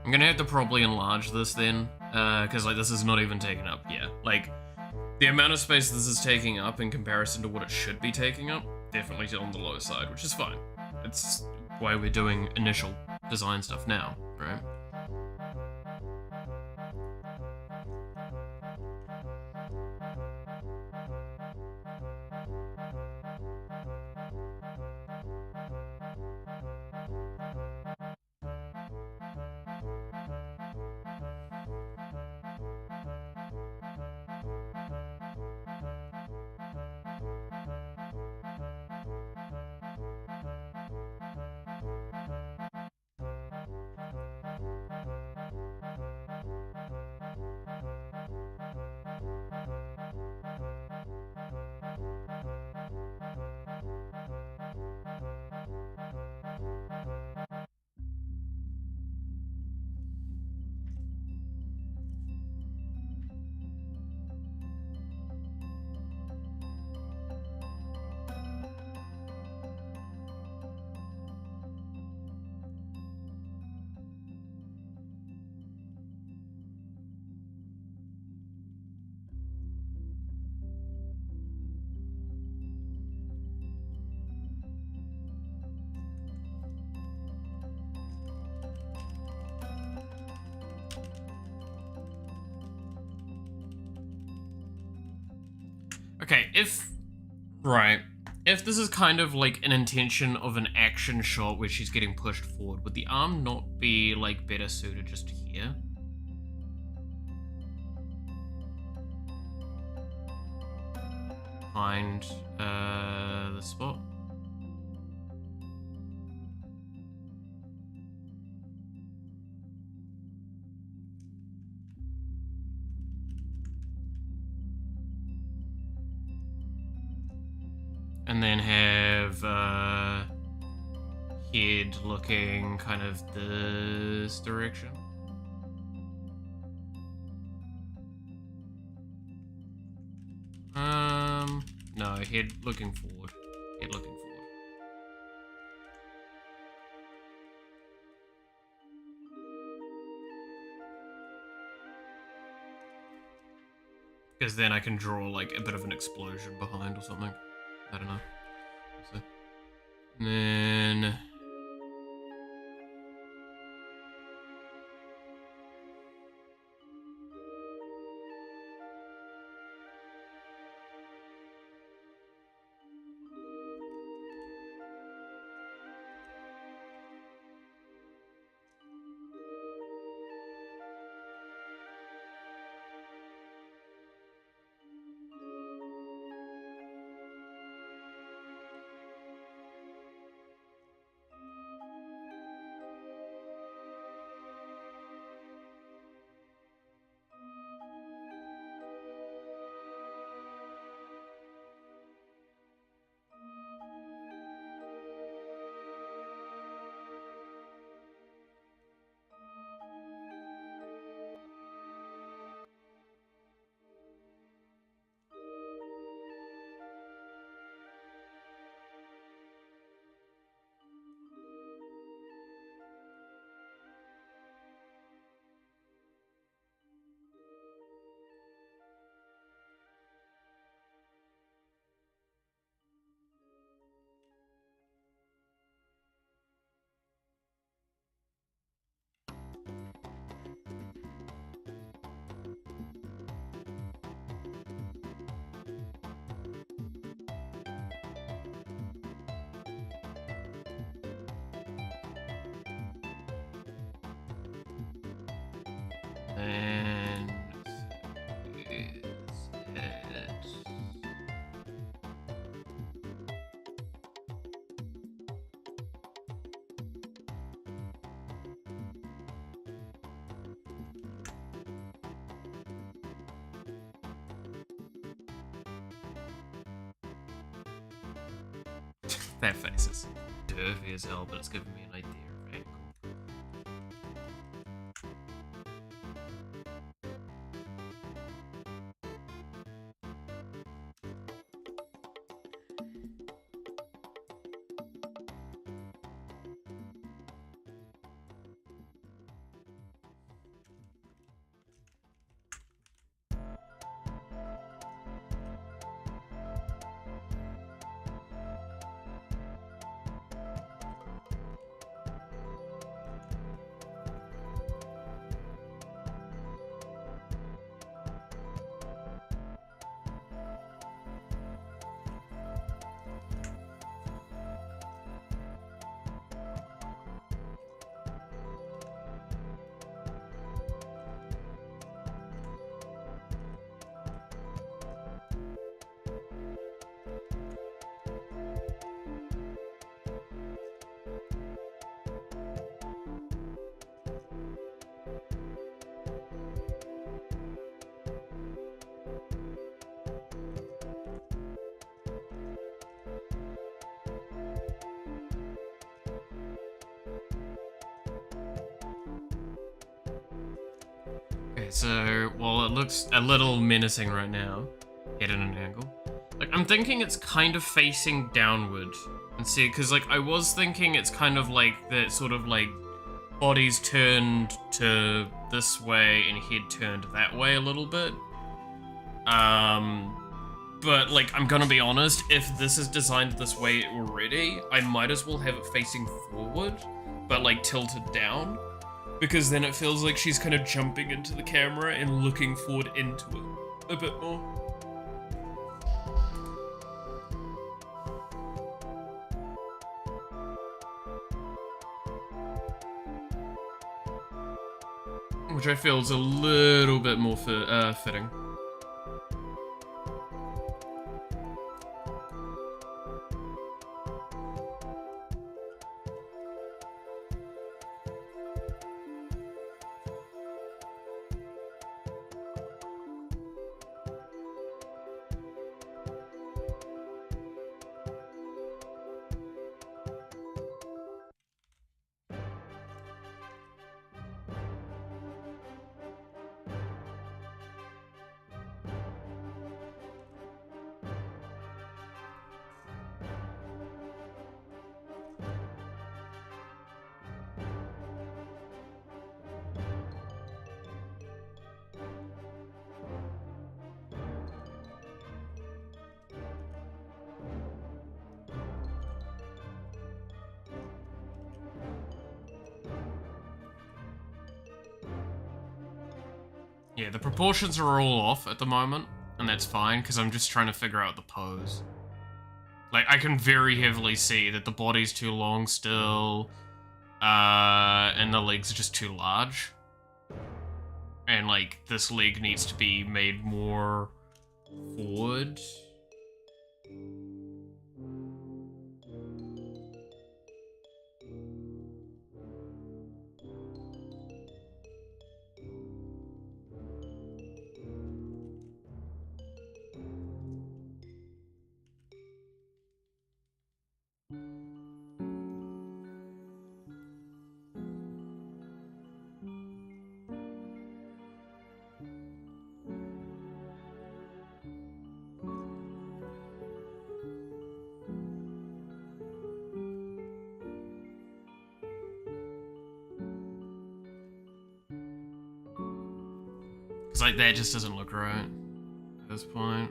I'm gonna have to probably enlarge this then, because like this is not even taken up yet. Like, the amount of space this is taking up in comparison to what it should be taking up, definitely on the low side, which is fine. It's why we're doing initial design stuff now, right? Okay, right. If this is kind of like an intention of an action shot where she's getting pushed forward, would the arm not be like better suited just here? Find the spot. And then have head looking kind of this direction. No, head looking forward. Head looking forward. Because then I can draw like a bit of an explosion behind or something. I don't know. So, and then that face is derpy as hell, but it's giving me an idea of angle. Okay, so while it looks a little menacing right now, hit at an angle. Like, I'm thinking it's kind of facing downward. And see, because, like, I was thinking it's kind of like that sort of, like, body's turned to this way and head turned that way a little bit. But, like, I'm gonna be honest, if this is designed this way already, I might as well have it facing forward, but, like, tilted down. Because then it feels like she's kind of jumping into the camera and looking forward into it a bit more. which I feel is a little bit more fitting. Yeah, the proportions are all off at the moment, and that's fine, because I'm just trying to figure out the pose. Like, I can very heavily see that the body's too long still, and the legs are just too large. And, like, this leg needs to be made more forward. Because, like, that just doesn't look right at this point.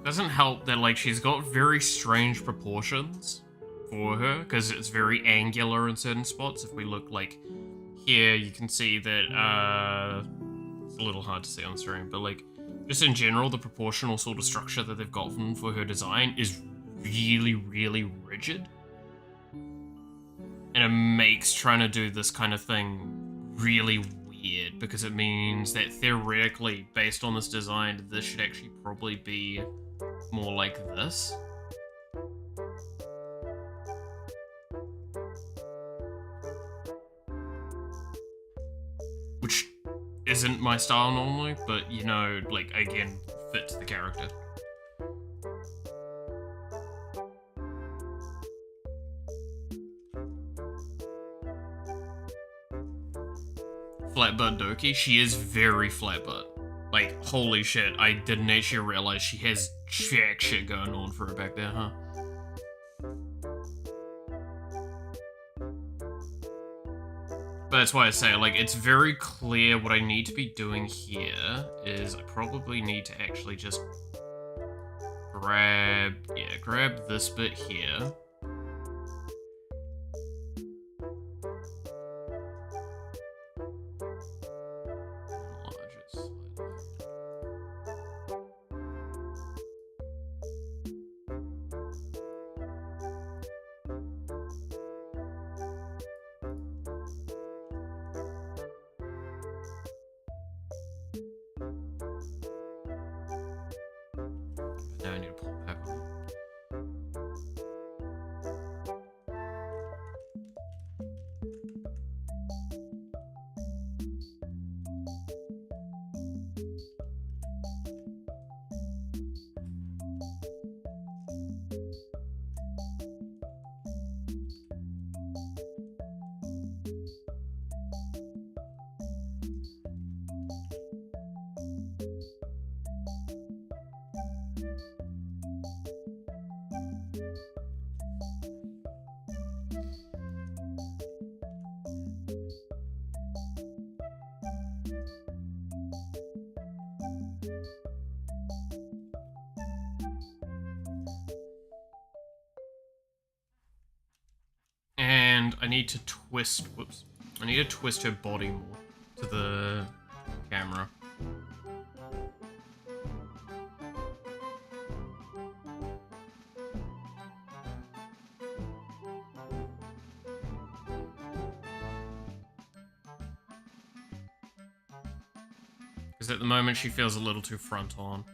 Doesn't help that, like, she's got very strange proportions for her, because it's very angular in certain spots. If we look, like, here, you can see that, it's a little hard to see on screen, but, like, just in general, the proportional sort of structure that they've gotten for her design is really, really rigid. And it makes trying to do this kind of thing really weird, because it means that theoretically, based on this design, this should actually probably be more like this. Which isn't my style normally, but, you know, like, again, fits the character. Flat butt Doki, she is very flat butt. Like, holy shit, I didn't actually realize she has jack shit going on for her back there, huh? But that's why I say, like, it's very clear what I need to be doing here is I probably need to actually just grab this bit here. Now I need to pull back on it. And I need to twist, whoops. I need to twist her body more to the camera. Because at the moment she feels a little too front on.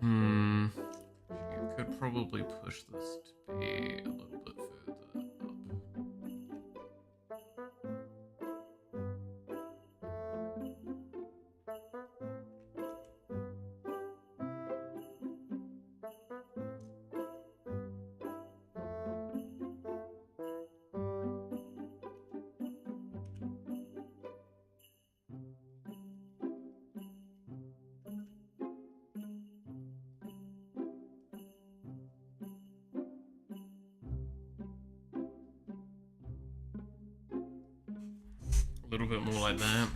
You could probably push this to be a little bit further up. A little bit more like that.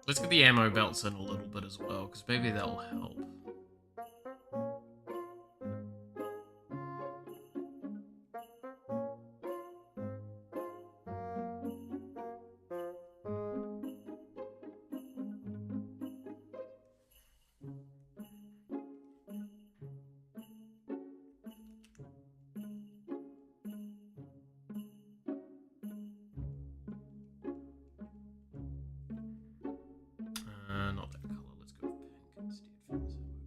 Let's get the ammo belts in a little bit as well, because maybe that'll help. Not that color. Let's go with pink instead for this ammo.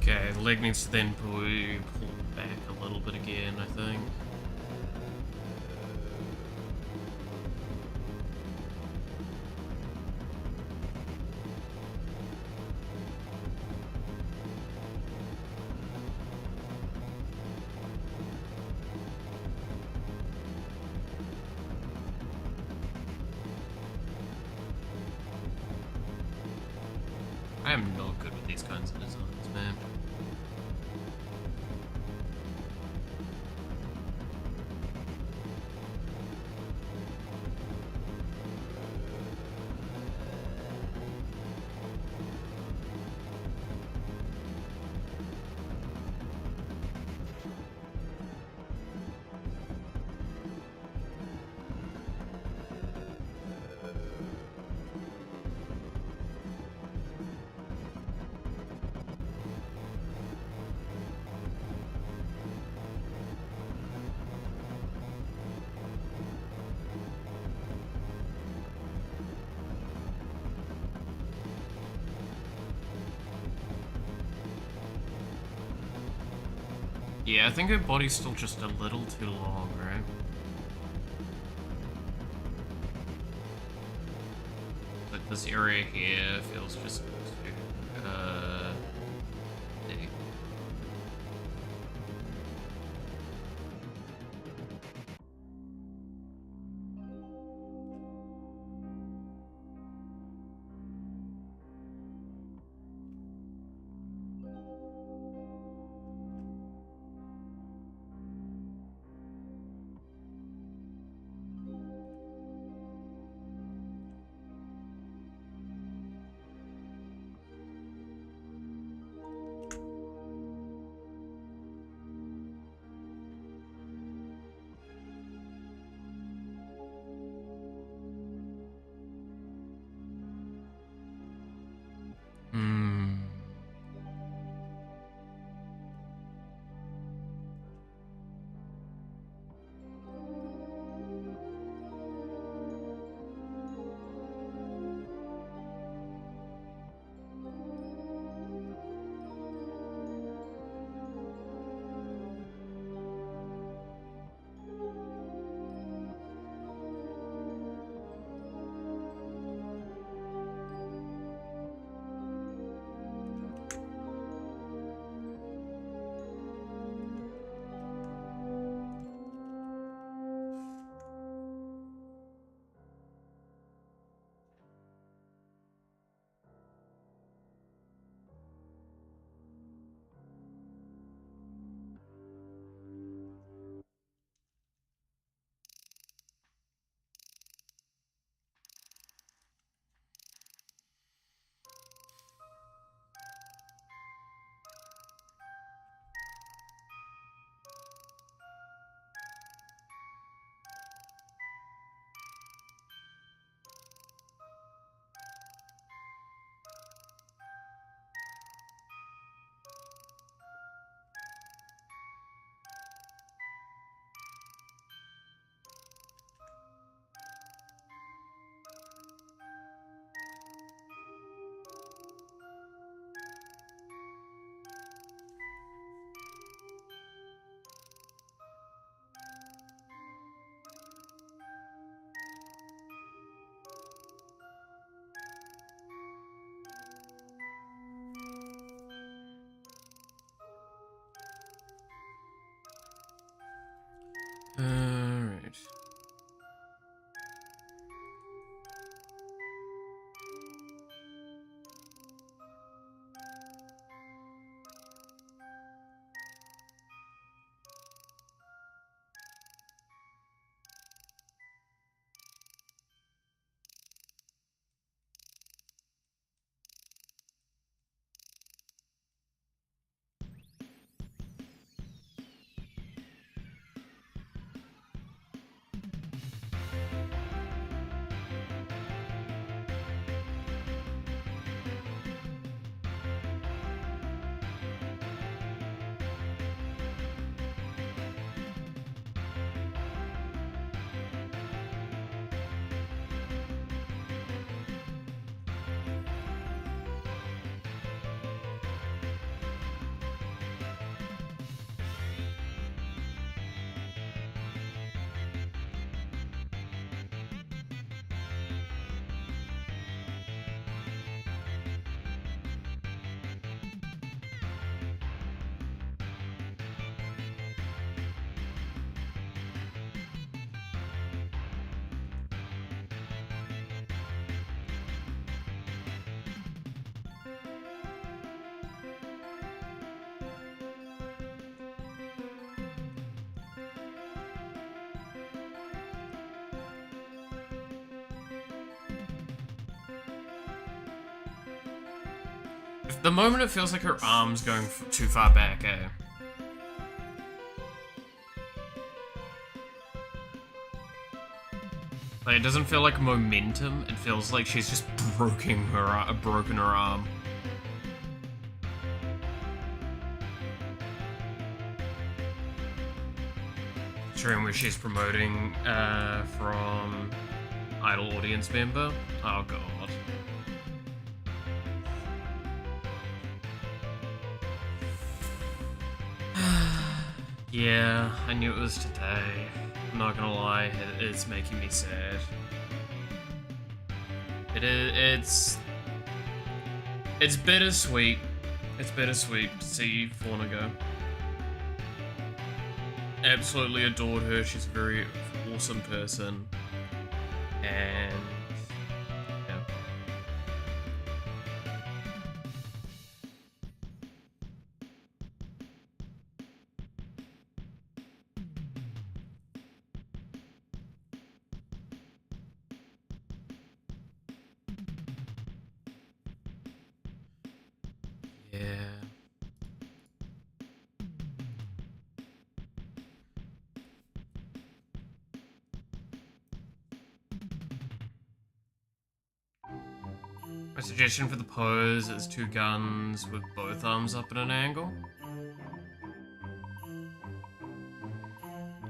Okay, leg needs to then pull back a little bit again, I think. I am not good with these kinds of designs, man. Yeah, I think her body's still just a little too long, right? Like this area here feels just too, big. Hmm. Alright. If the moment it feels like her arm's going too far back, eh? Like, it doesn't feel like momentum, it feels like she's just broken her arm. Stream where she's promoting from idle audience member. Oh god. Yeah, I knew it was today. I'm not gonna lie, it's making me sad. It's bittersweet. It's bittersweet to see Fauna go. Absolutely adored her. She's a very awesome person. And yeah. Yeah. My suggestion for the pose is 2 guns with both arms up at an angle.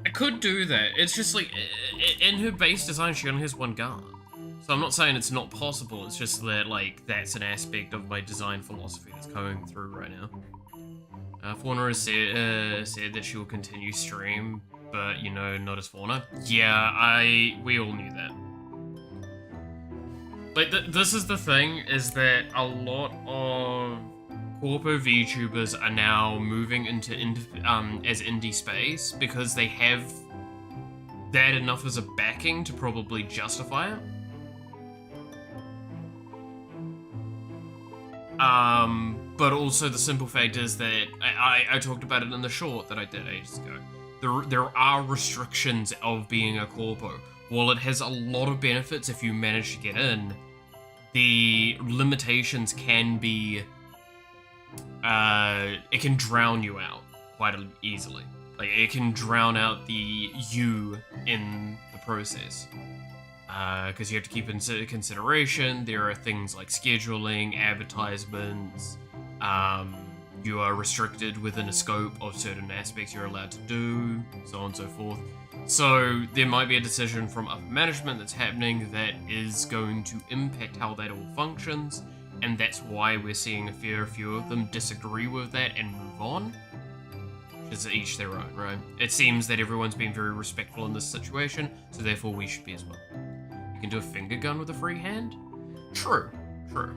I could do that. It's just like, in her base design, she only has 1 gun. So I'm not saying it's not possible, it's just that, like, that's an aspect of my design philosophy that's coming through right now. Fauna has said that she will continue stream, but, you know, not as Fauna. Yeah, we all knew that. Like, this is the thing, is that a lot of corpo VTubers are now moving into as indie space because they have that enough as a backing to probably justify it. But also the simple fact is that I talked about it in the short that I did ages ago. There are restrictions of being a corpo. While it has a lot of benefits if you manage to get in, the limitations can be, it can drown you out quite easily. Like, it can drown out the you in the process. Because you have to keep in consideration, there are things like scheduling, advertisements, you are restricted within a scope of certain aspects you're allowed to do, so on and so forth. So there might be a decision from upper management that's happening that is going to impact how that all functions, and that's why we're seeing a fair few of them disagree with that and move on. It's each their own, right? It seems that everyone's been very respectful in this situation, so therefore we should be as well. You can do a finger gun with a free hand? True, true.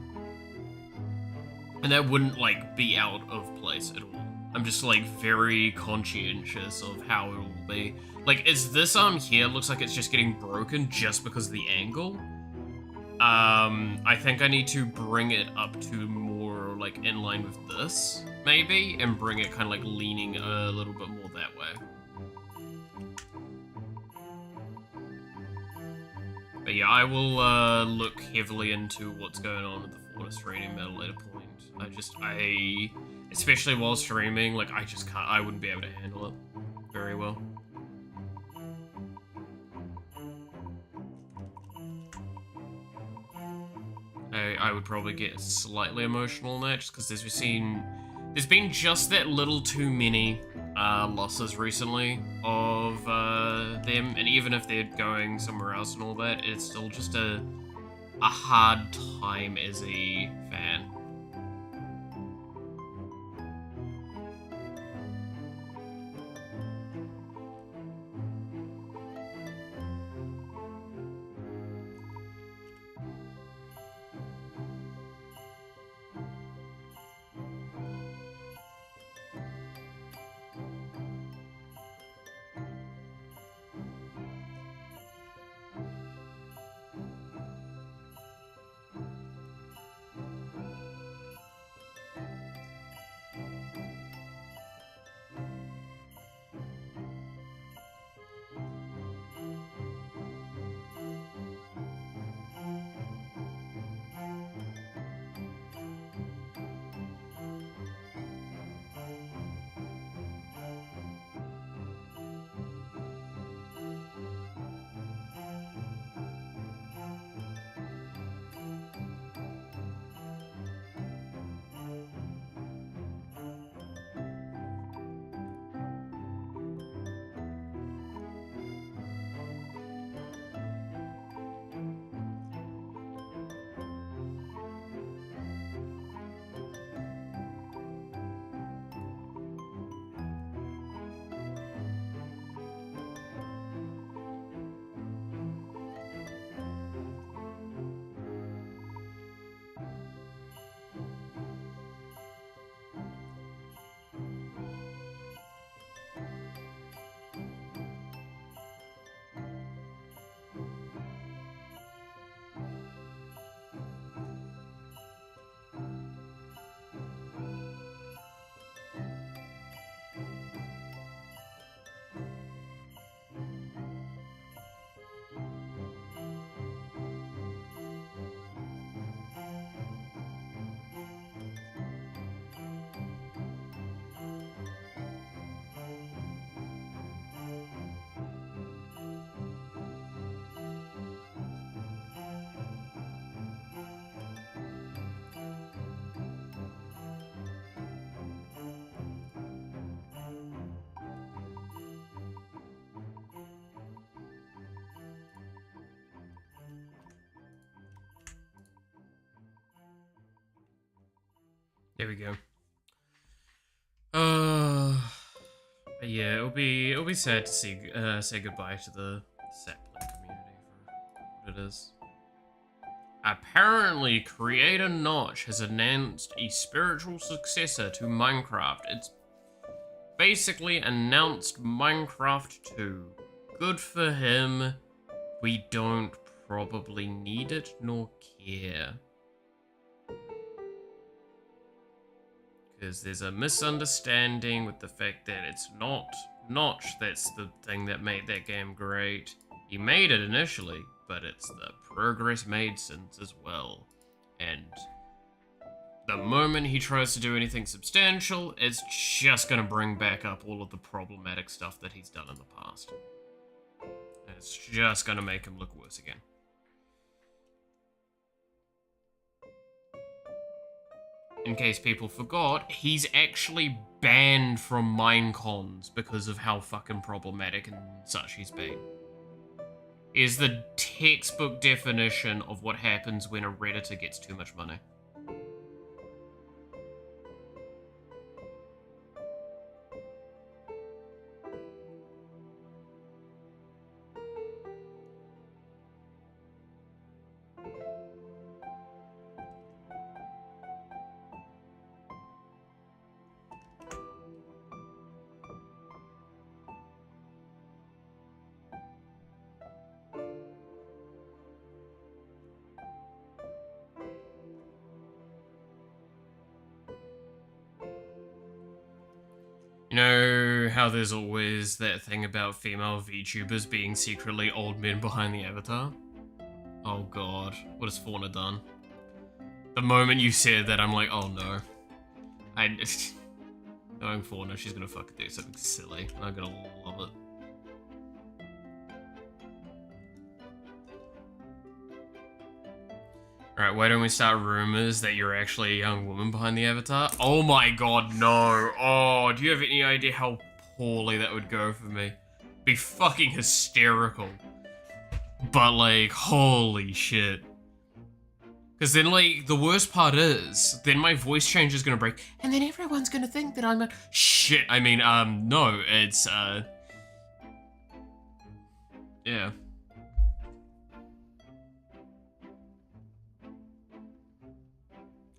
And that wouldn't, like, be out of place at all. I'm just, like, very conscientious of how it will be. Like, is this arm here looks like it's just getting broken just because of the angle? I think I need to bring it up to more, like, in line with this, maybe, and bring it kind of, like, leaning a little bit more that way. But yeah, I will, look heavily into what's going on with the Fauna streaming at a later point. Especially while streaming, like, I wouldn't be able to handle it very well. I would probably get slightly emotional in that, just because there's been just that little too many losses recently of them, and even if they're going somewhere else and all that, it's still just a hard time as a fan. There we go. But yeah, it'll be sad to see say goodbye to the sapling community for what it is. Apparently, Creator Notch has announced a spiritual successor to Minecraft. It's basically announced Minecraft 2. Good for him. We don't probably need it nor care. Because there's a misunderstanding with the fact that it's not Notch that's the thing that made that game great. He made it initially, but it's the progress made since as well. And the moment he tries to do anything substantial, it's just gonna bring back up all of the problematic stuff that he's done in the past. And it's just gonna make him look worse again. In case people forgot, he's actually banned from Minecons because of how fucking problematic and such he's been. Is the textbook definition of what happens when a Redditor gets too much money. You know how there's always that thing about female VTubers being secretly old men behind the avatar? Oh god, what has Fauna done? The moment you said that, I'm like, oh no. Knowing Fauna, she's gonna fucking do something silly, and I'm gonna love it. Alright, why don't we start rumors that you're actually a young woman behind the avatar? Oh my god, no. Oh, do you have any idea how poorly that would go for me? Be fucking hysterical. But like, holy shit. Because then like, the worst part is, then my voice change is gonna break, and then everyone's gonna think that I'm a- Shit, I mean, no, it's, yeah.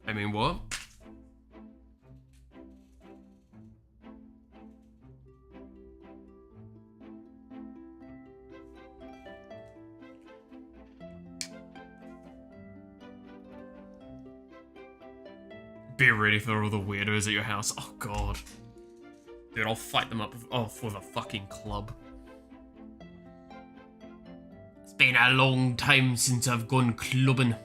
I mean, what? Be ready for all the weirdos at your house. Oh god. Dude, I'll fight them up for the fucking club. It's been a long time since I've gone clubbing.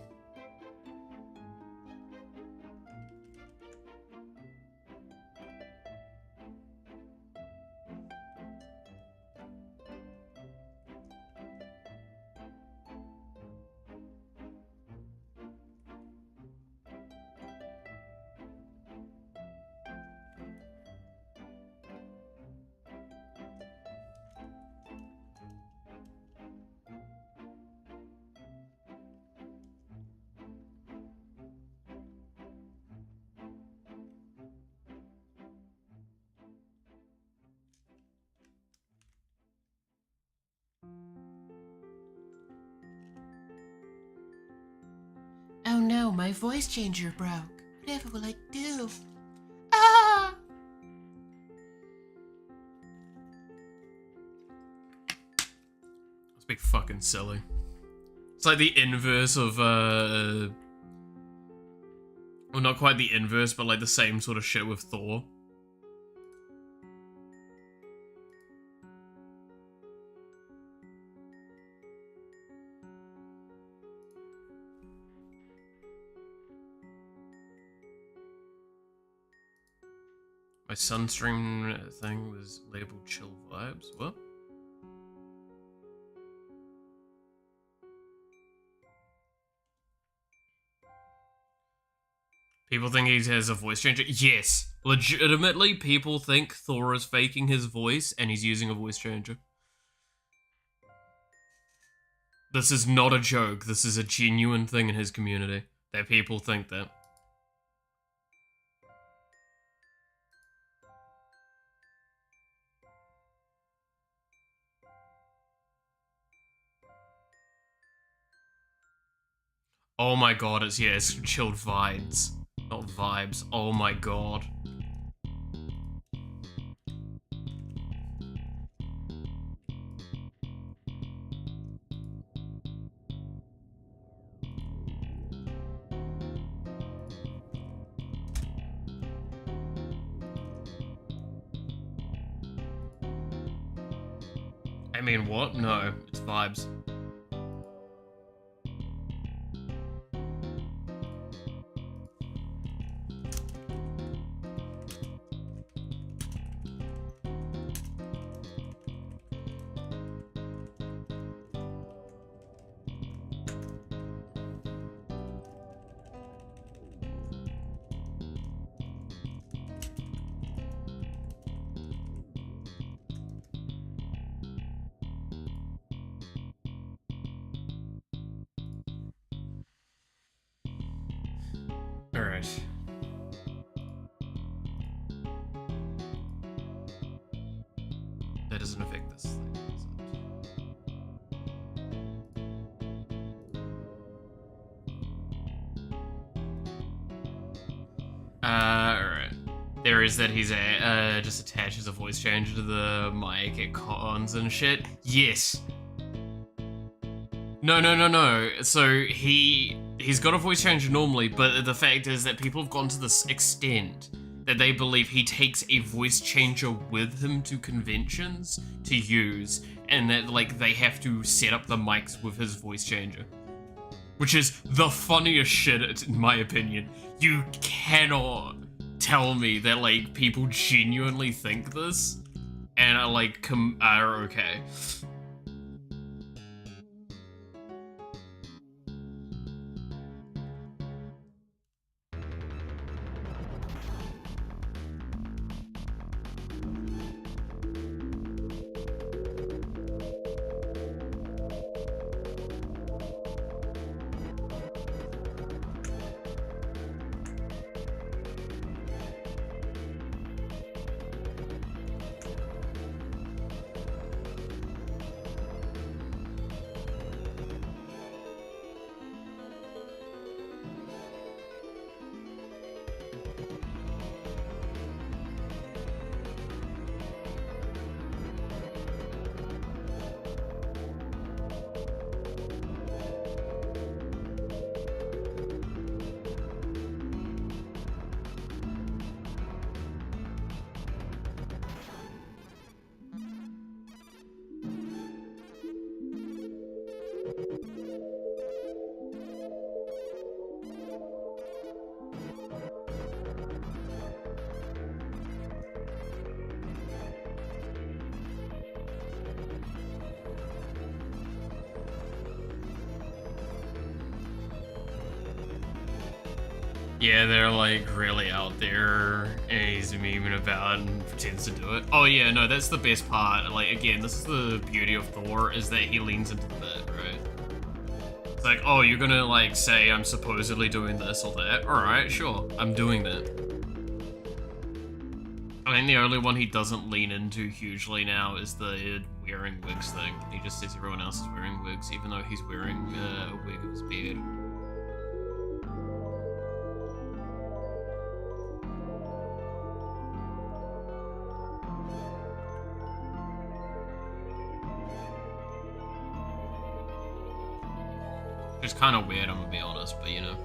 Oh no, my voice changer broke. Whatever will I do? Ah! That's big fucking silly. It's like the inverse of, well, not quite the inverse, but like the same sort of shit with Thor. My Sunstream thing was labeled chill vibes. What? People think he has a voice changer? Yes. Legitimately, people think Thor is faking his voice and he's using a voice changer. This is not a joke. This is a genuine thing in his community. That people think that. Oh my god, it's, yeah, it's chilled vibes. Not vibes. Oh my god. I mean, what? No, it's vibes. Alright. That doesn't affect this thing, does it? Alright. There is that he's just attaches a voice changer to the mic at cons and shit. Yes. No. So he's got a voice changer normally, but the fact is that people have gone to this extent that they believe he takes a voice changer with him to conventions to use, and that like they have to set up the mics with his voice changer. Which is the funniest shit in my opinion. You cannot tell me that like people genuinely think this and are like are okay. Yeah, they're like really out there, and he's memeing about and pretends to do it. Oh yeah, no, that's the best part. Like, again, this is the beauty of Thor, is that he leans into the bit, right? It's like, oh, you're gonna like say I'm supposedly doing this or that. Alright, sure, I'm doing that. I think the only one he doesn't lean into hugely now is the wearing wigs thing. He just says everyone else is wearing wigs, even though he's wearing a wig of his beard. It's kind of weird, I'm gonna be honest, but you know.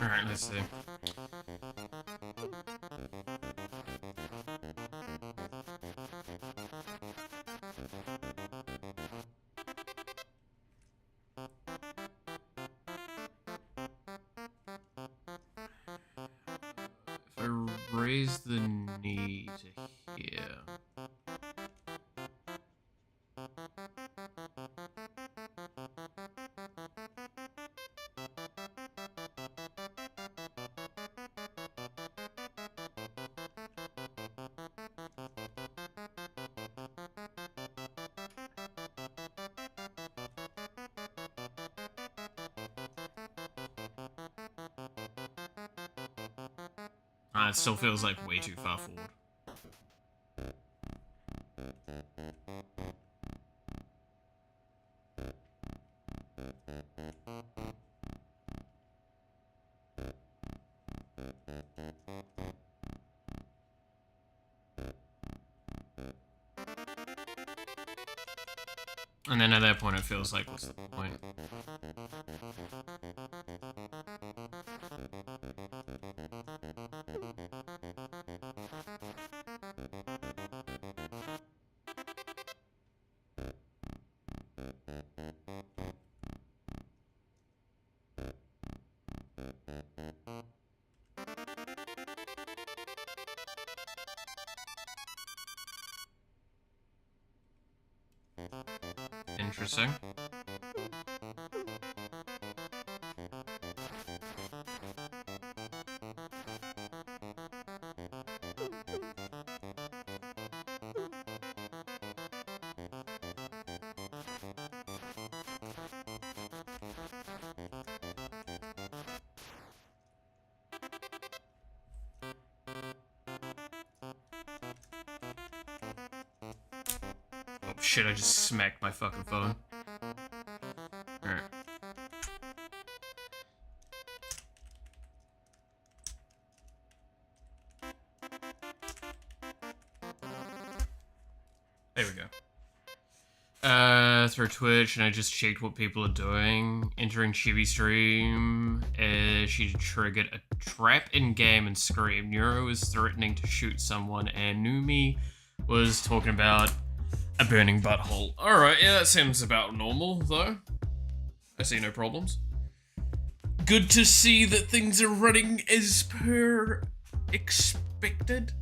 Alright, let's see. If I raise the knee to here. It still feels like way too far forward. And then at that point it feels like, what's the point? Interesting. Oh shit, I just smacked my fucking phone. Alright. There we go. Through Twitch, and I just checked what people are doing. Entering Chibi's stream, she triggered a trap in-game and screamed. Neuro was threatening to shoot someone, and Numi was talking about a burning butthole. Alright, yeah, that seems about normal, though. I see no problems. Good to see that things are running as per expected.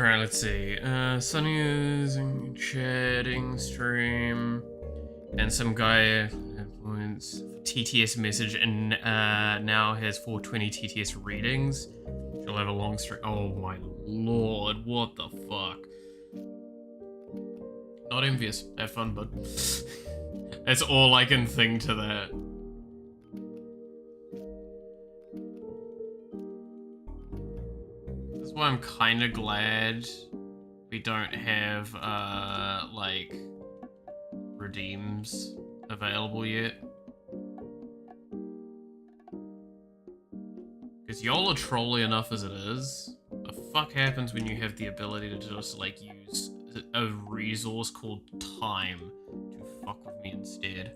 Alright, let's see. Sunny is in chatting stream, and some guy wants TTS message and now has 420 TTS readings. She'll have a long stream. Oh my lord, what the fuck? Not envious. Have fun, bud. That's all I can think to that. That's why I'm kind of glad we don't have, like, redeems available yet. Because y'all are trolly enough as it is. The fuck happens when you have the ability to just, like, use a resource called time to fuck with me instead?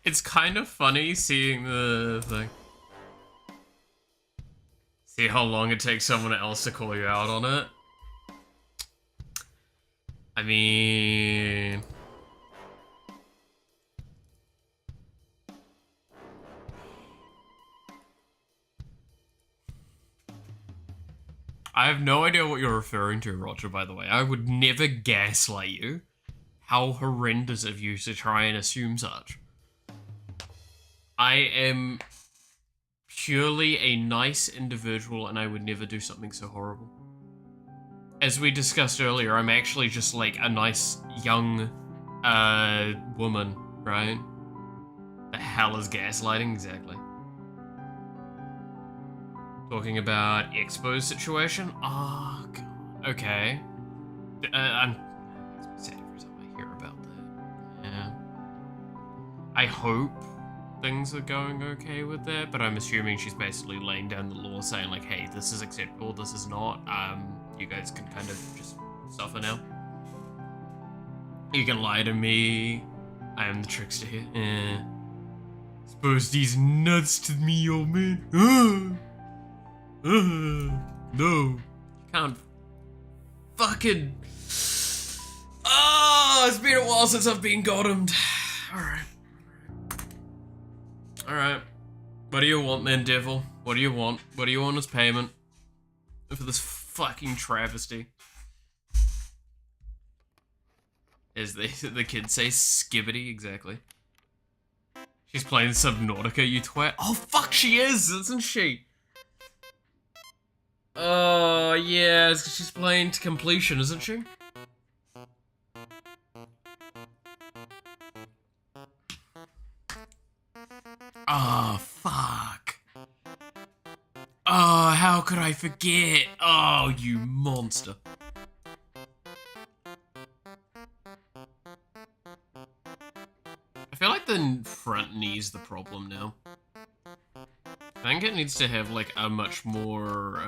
It's kind of funny seeing the thing. See how long it takes someone else to call you out on it? I mean... I have no idea what you're referring to, Roger, by the way. I would never gaslight you. How horrendous of you to try and assume such. I am purely a nice individual and I would never do something so horrible. As we discussed earlier, I'm actually just like a nice young woman, right? The hell is gaslighting? Exactly. Talking about Expo's situation? Oh, God. Okay. I'm sad every time I hear about that. Yeah. I hope things are going okay with that, but I'm assuming she's basically laying down the law saying like, hey, this is acceptable, this is not. You guys can kind of just suffer now. You can lie to me. I am the trickster here. Suppose these nuts to me, old man. No. You can't fucking... Oh, it's been a while since I've been gothamed. Alright. Alright. What do you want then, devil? What do you want? What do you want as payment for this fucking travesty? As the kids say, skibbity, exactly. She's playing Subnautica, you twat. Oh, fuck, she is, isn't she? Oh, yeah, she's playing to completion, isn't she? Oh, fuck. Oh, how could I forget? Oh, you monster. I feel like the front knee's the problem now. I think it needs to have, like, a much more,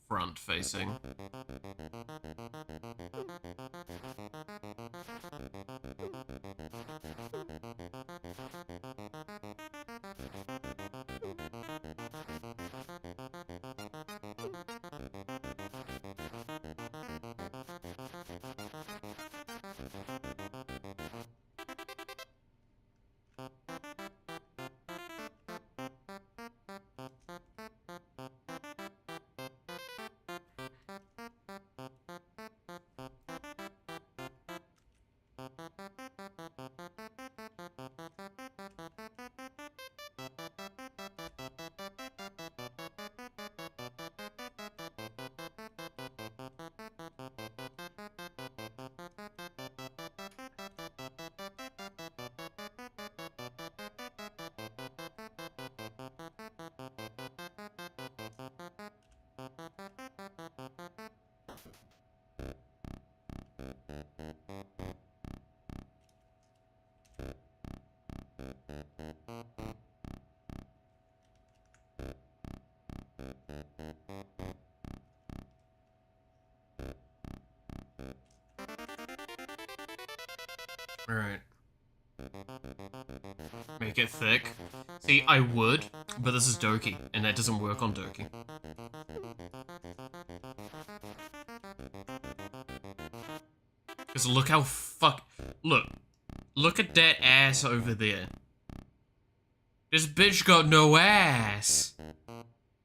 front-facing. Alright. Make it thick. See, I would, but this is Doki, and that doesn't work on Doki. Because look how Look at that ass over there. This bitch got no ass.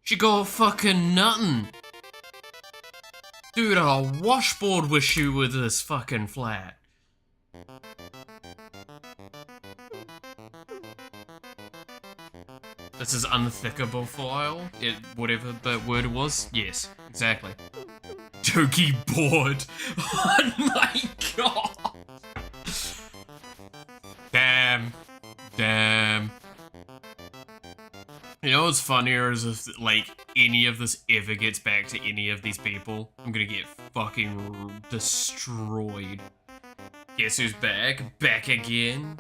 She got fucking nothing. Dude, I'll washboard wish you with this fucking flat. This is unthickable file. Whatever the word was. Yes, exactly. Doki board. Oh my god. Damn. You know what's funnier is if, like, any of this ever gets back to any of these people, I'm gonna get fucking destroyed. Guess who's back? Back again?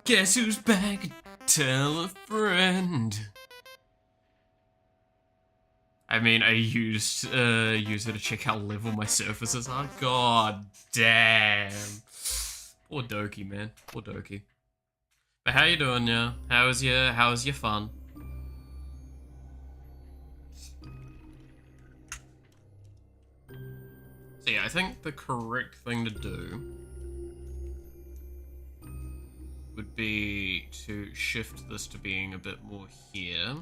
Guess who's back? Tell a friend. I mean, I used it to check how level my surfaces are. God damn. Poor Doki, man. Poor Doki. But how you doing, yeah? How's your fun? So yeah, I think the correct thing to do would be to shift this to being a bit more here.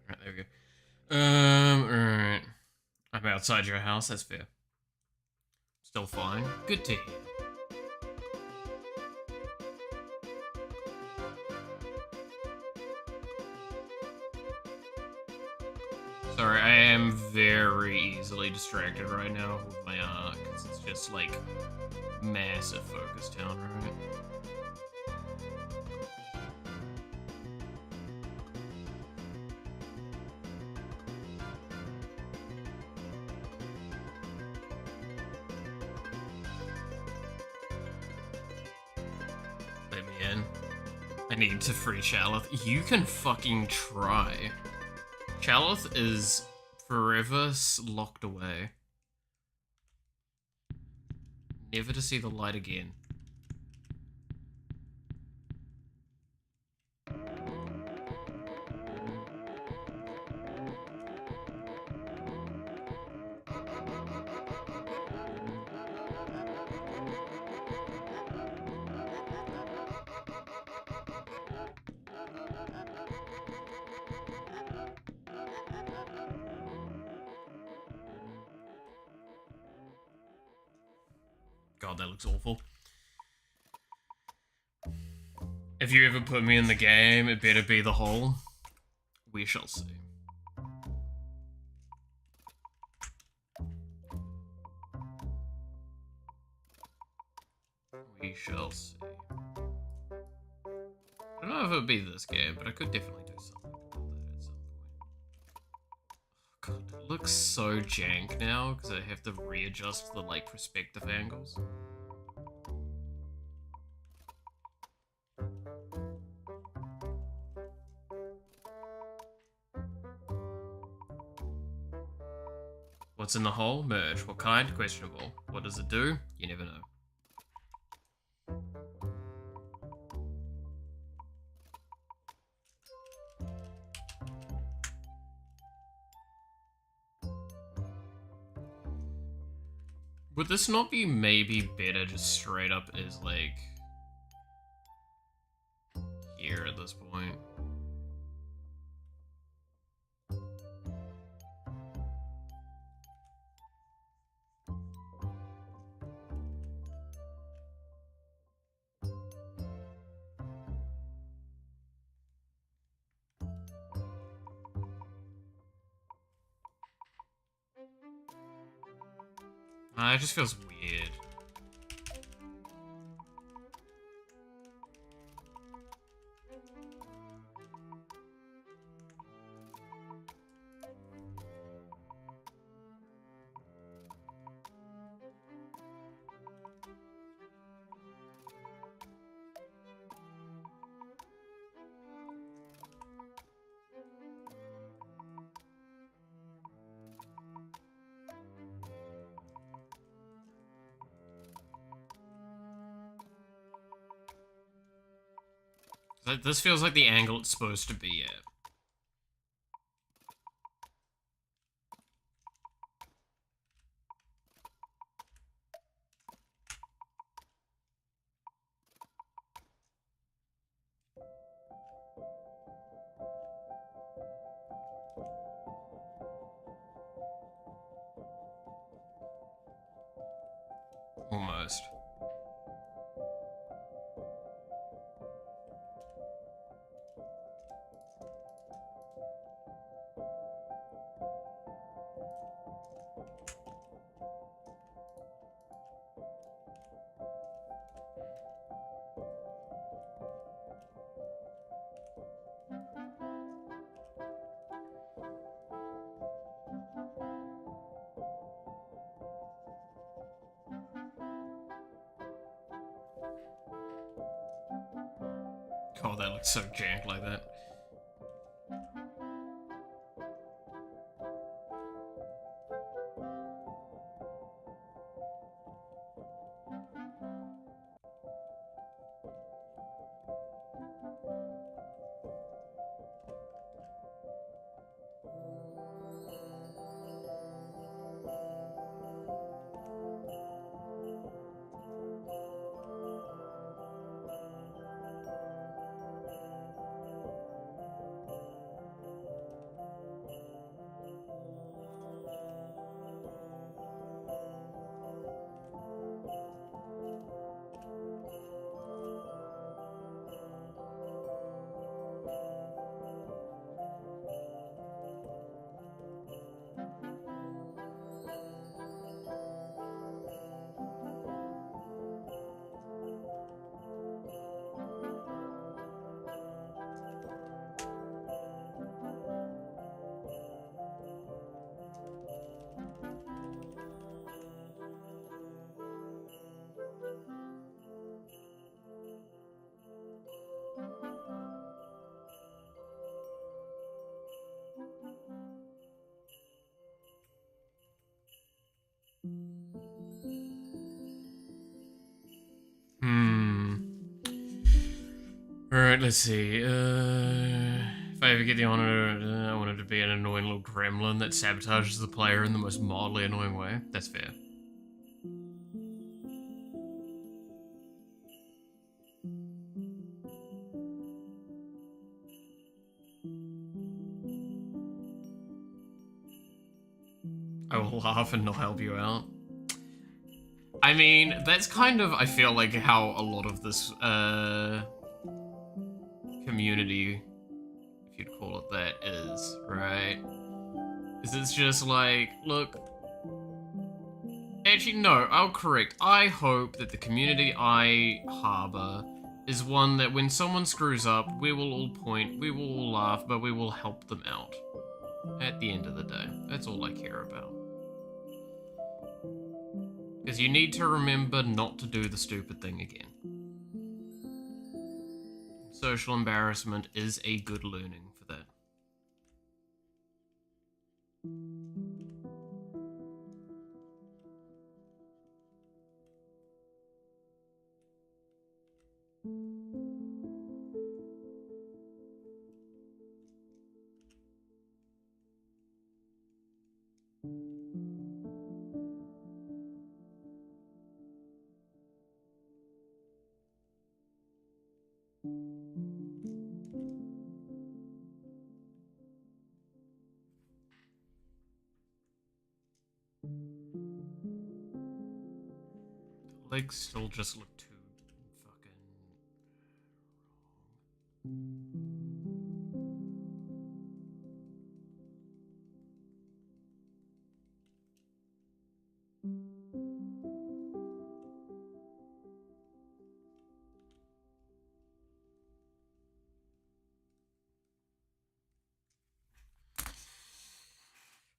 Right, there we go. Alright. I'm outside your house, that's fair. Still fine. Good to hear. Sorry, I am very easily distracted right now with my because it's just like massive focus town, right? Let me in. I need to free Charlotte. You can fucking try. Charlotte is forever locked away. Never to see the light again. God, that looks awful. If you ever put me in the game, it better be the hole. We shall see. We shall see. I don't know if it would be this game, but I could definitely do something about that at some point. God, it looks so jank now, because I have to readjust the, like, perspective angles. What's in the hole? Merge. What kind? Questionable. What does it do? You never know. Would this not be maybe better just straight up as, like, here at this point? It just feels weird. This feels like the angle it's supposed to be at. Almost. Oh, that looks so jank like that. Alright, let's see. If I ever get the honor, I want it to be an annoying little gremlin that sabotages the player in the most mildly annoying way. That's fair. I will laugh and not help you out. I mean, that's kind of, I feel like, how a lot of this, community, if you'd call it that, is, right? Is it's just like, look... Actually, no, I'll correct. I hope that the community I harbor is one that when someone screws up, we will all point, we will all laugh, but we will help them out. At the end of the day. That's all I care about. Because you need to remember not to do the stupid thing again. Social embarrassment is a good learning for that. Legs still just look too fucking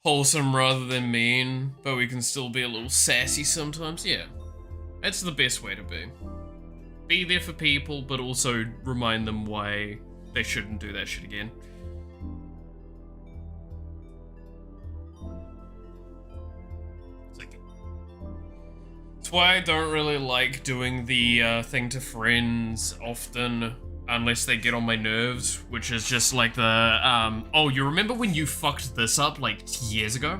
wholesome rather than mean, but we can still be a little sassy sometimes. Yeah, that's the best way to be. Be there for people, but also remind them why they shouldn't do that shit again. That's why I don't really like doing the thing to friends often, unless they get on my nerves, which is just like the, oh, you remember when you fucked this up, like, years ago?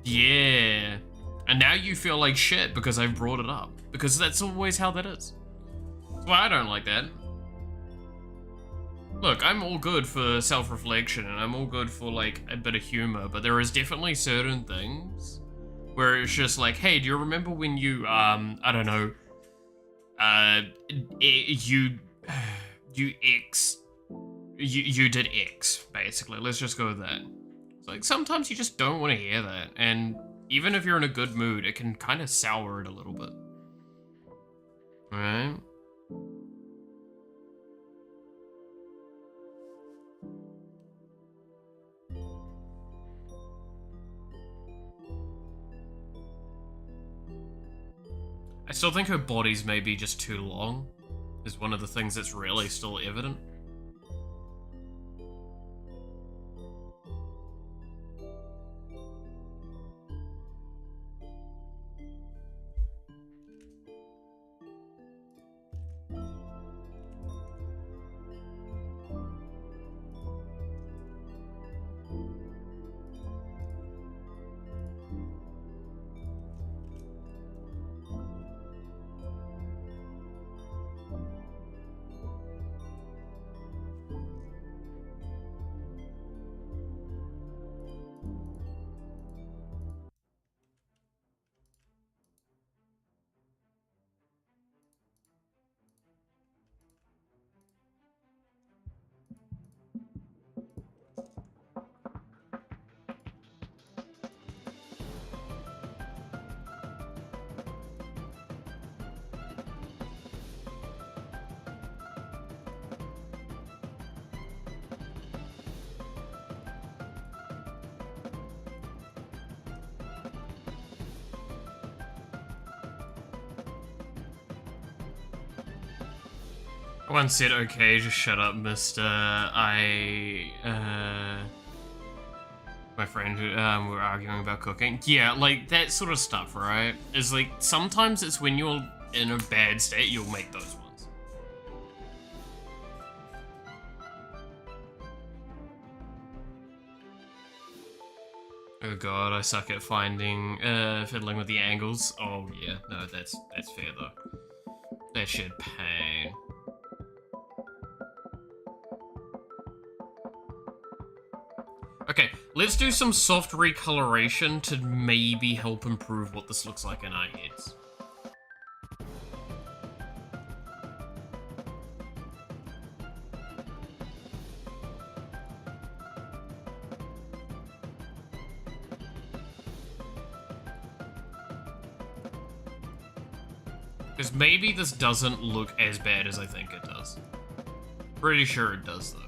Yeah. And now you feel like shit because I've brought it up. Because that's always how that is. That's why I don't like that. Look, I'm all good for self-reflection, and I'm all good for, like, a bit of humor, but there is definitely certain things where it's just like, hey, do you remember when you, I don't know, you did X, basically. Let's just go with that. It's like, sometimes you just don't want to hear that, and even if you're in a good mood, it can kind of sour it a little bit. Right? I still think her body's maybe just too long, is one of the things that's really still evident. I once said, okay, just shut up, mister. My friend, we were arguing about cooking. Yeah, like, that sort of stuff, right? Is like, sometimes it's when you're in a bad state, you'll make those ones. Oh god, I suck at finding, fiddling with the angles. Oh yeah, no, that's fair though. That shit pain. Okay, let's do some soft recoloration to maybe help improve what this looks like in our heads. Because maybe this doesn't look as bad as I think it does. Pretty sure it does, though.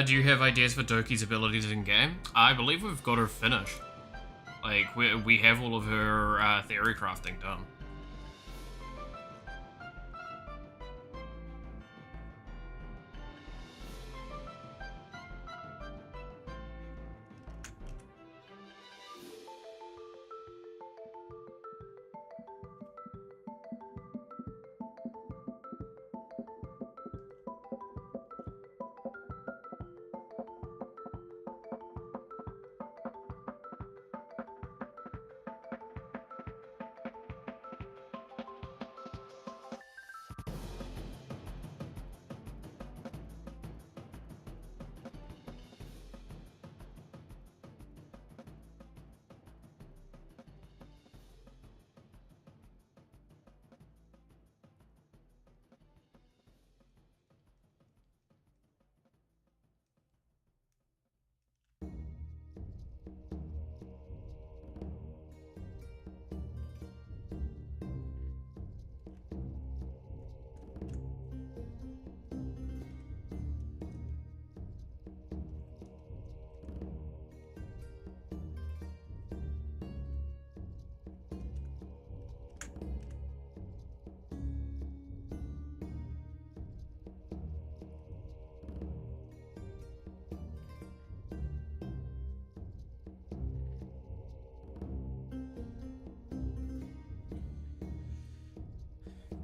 Do you have ideas for Doki's abilities in game? I believe we've got her finish. Like, we have all of her theory crafting done.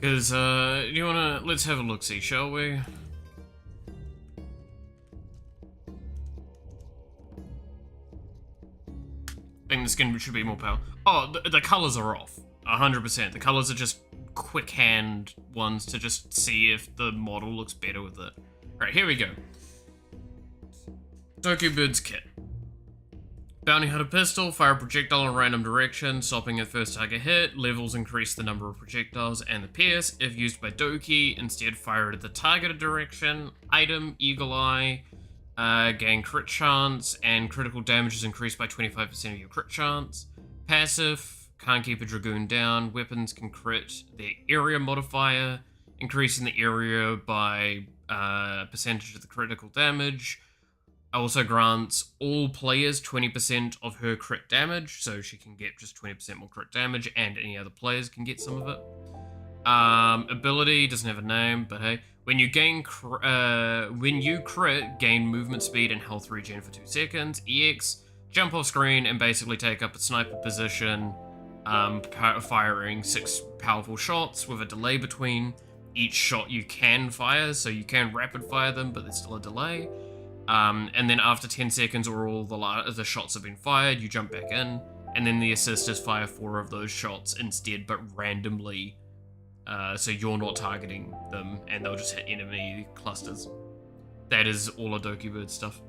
Because, let's have a look-see, shall we? I think the skin should be more powerful. Oh, the colors are off. 100%. The colors are just quick hand ones to just see if the model looks better with it. Alright, here we go. Doku Bird's kit. Bounty Hunter pistol, fire a projectile in a random direction, stopping at first target hit. Levels increase the number of projectiles and the pierce. If used by Doki, instead fire it at the targeted direction. Item, Eagle Eye, gain crit chance, and critical damage is increased by 25% of your crit chance. Passive, can't keep a Dragoon down. Weapons can crit their area modifier, increasing the area by percentage of the critical damage. Also grants all players 20% of her crit damage, so she can get just 20% more crit damage, and any other players can get some of it. Ability doesn't have a name, but hey, when you crit, gain movement speed and health regen for 2 seconds. EX, jump off screen and basically take up a sniper position, firing 6 powerful shots with a delay between each shot you can fire, so you can rapid fire them, but there's still a delay. And then after 10 seconds or all the shots have been fired, you jump back in, and then the assisters fire 4 of those shots instead, but randomly so you're not targeting them, and they'll just hit enemy clusters. That is all Adoki Bird stuff.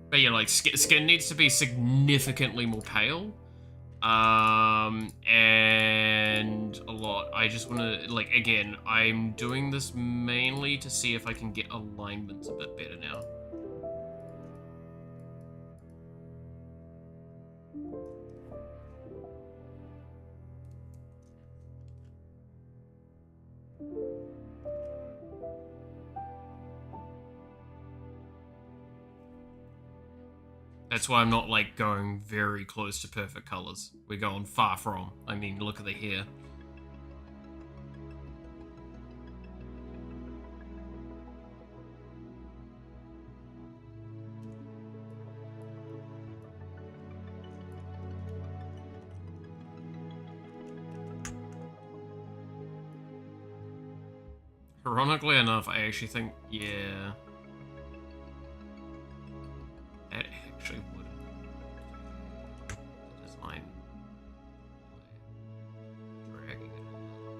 But yeah, like, skin needs to be significantly more pale. And a lot. I just want to, like, again, I'm doing this mainly to see if I can get alignments a bit better now. That's why I'm not, like, going very close to perfect colors. We're going far from. I mean, look at the hair. Ironically enough, I actually think, yeah, that actually would design dragging it a little bit.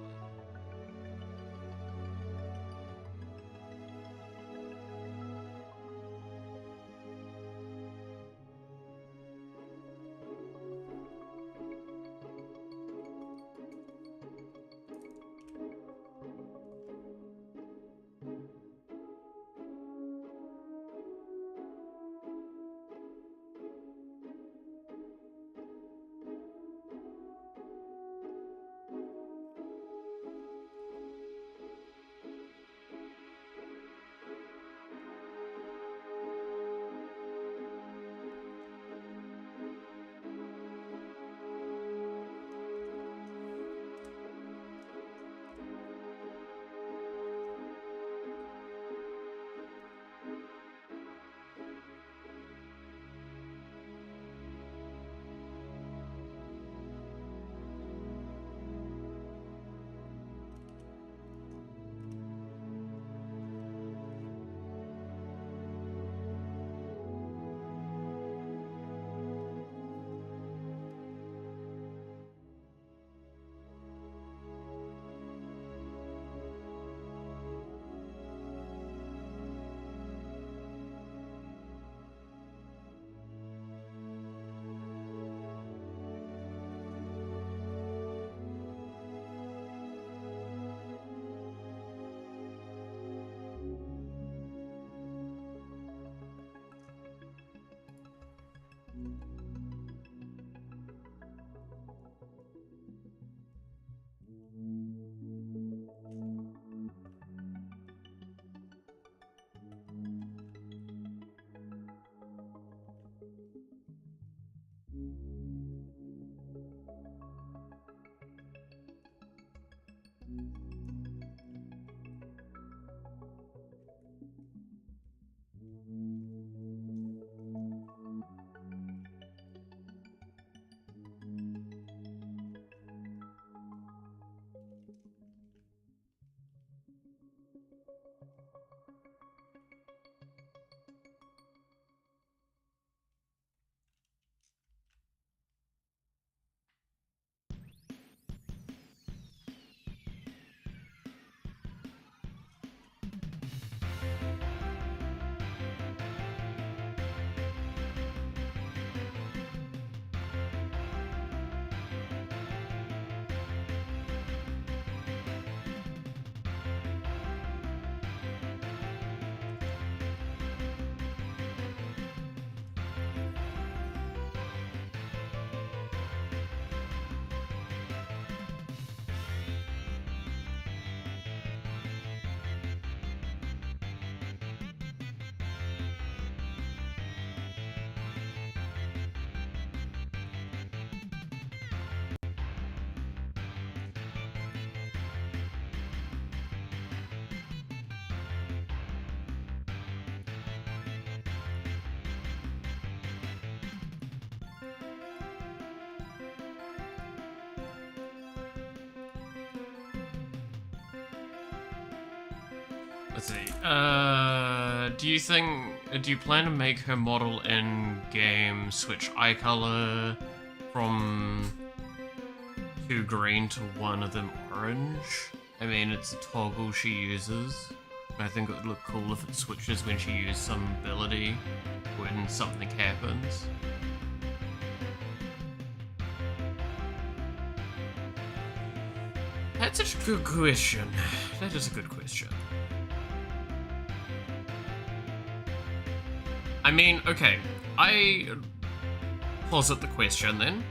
Let's see. Do you plan to make her model in game switch eye color from 2 green to one of them orange? I mean, it's a toggle she uses. I think it would look cool if it switches when she uses some ability when something happens. That's a good question. That is a good question. I mean, okay, I posit the question then.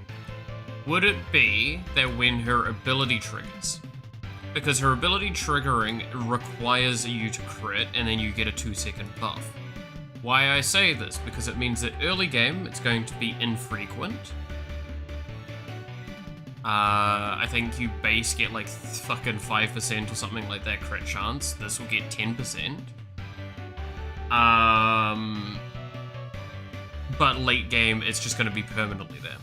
Would it be that when her ability triggers, because her ability triggering requires you to crit and then you get a 2-second buff. Why I say this, because it means that early game it's going to be infrequent. I think you base get like fucking 5% or something like that crit chance. This will get 10%. But late game, it's just going to be permanently there.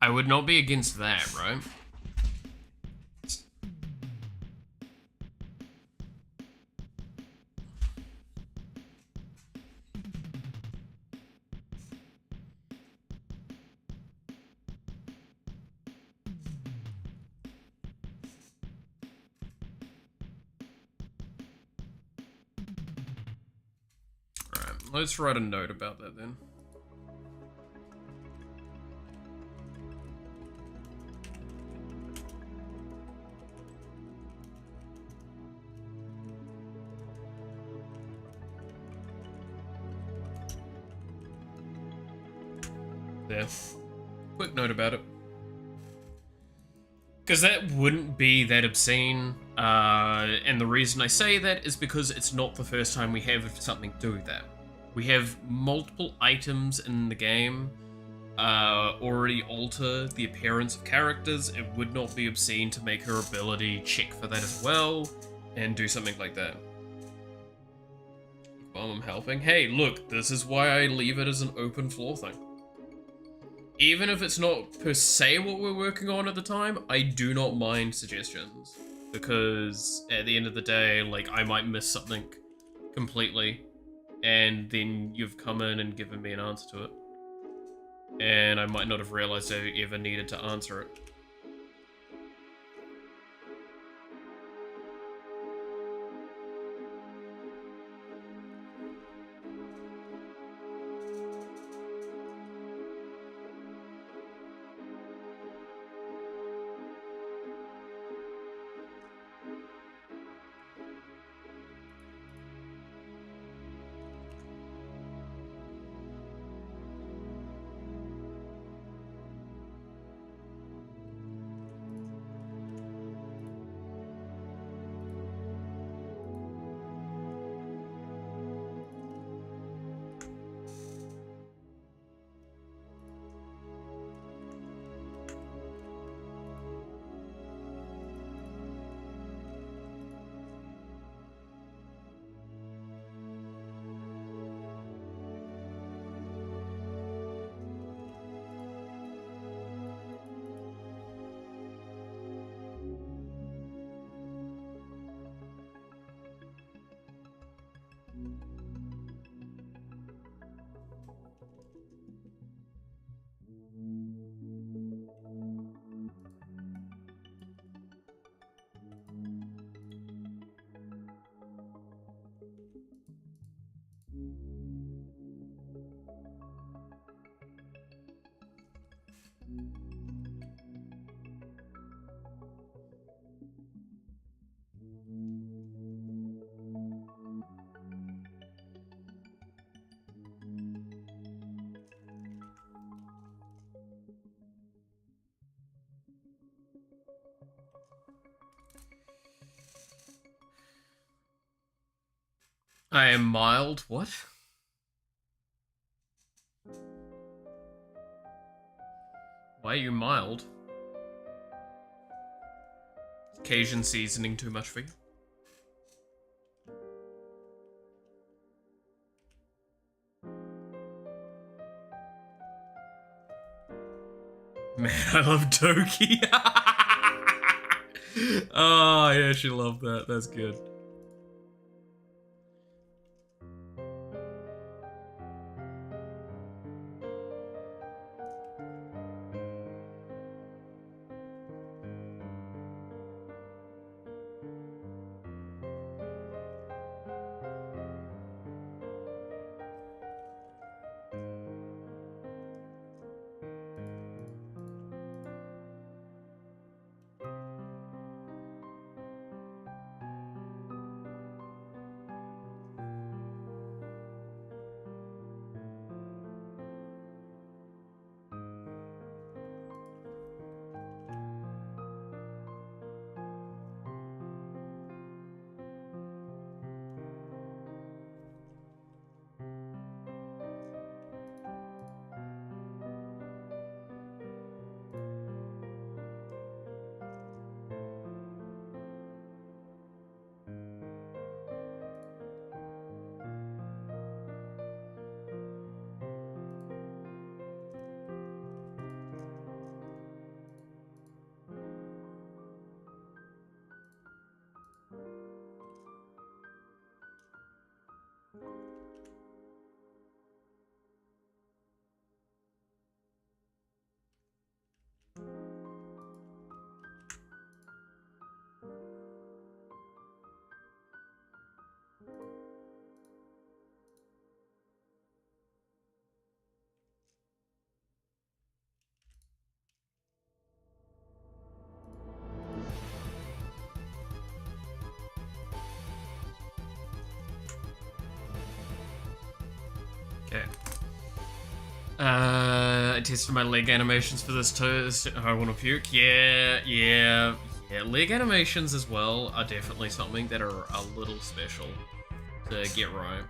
I would not be against that, right? Let's write a note about that then. There. Quick note about it. Because that wouldn't be that obscene, and the reason I say that is because it's not the first time we have something do that. We have multiple items in the game already alter the appearance of characters. It would not be obscene to make her ability check for that as well, and do something like that. While I'm helping, hey, look, this is why I leave it as an open floor thing. Even if it's not per se what we're working on at the time, I do not mind suggestions. Because at the end of the day, like, I might miss something completely, and then you've come in and given me an answer to it. And I might not have realized I ever needed to answer it. I am mild. What? Why are you mild? Cajun seasoning too much for you? Man, I love Doki. Oh, yeah, she loved that. That's good. Okay. I tested my leg animations for this too. I want to puke. Yeah. Leg animations as well are definitely something that are a little special to get right.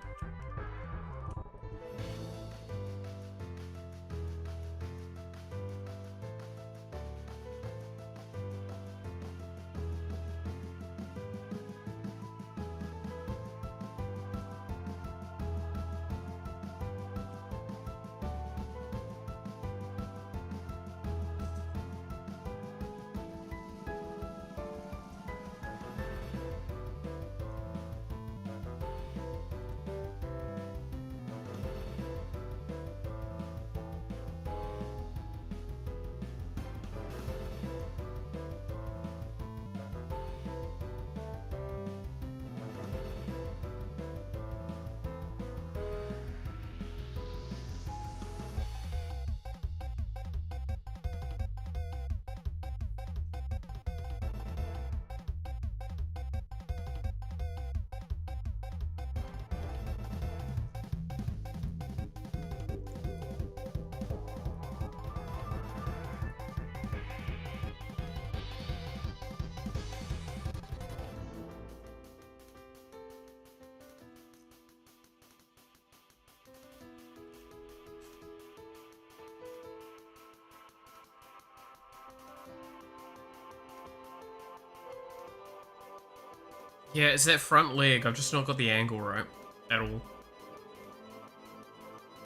Yeah, it's that front leg. I've just not got the angle right at all.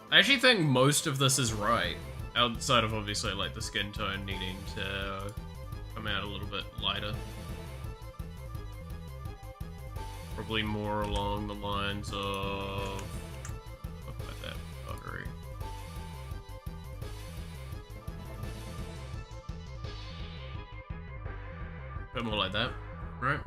I actually think most of this is right, outside of obviously like the skin tone needing to come out a little bit lighter. Probably more along the lines of look like that buggery. Bit more like that, right?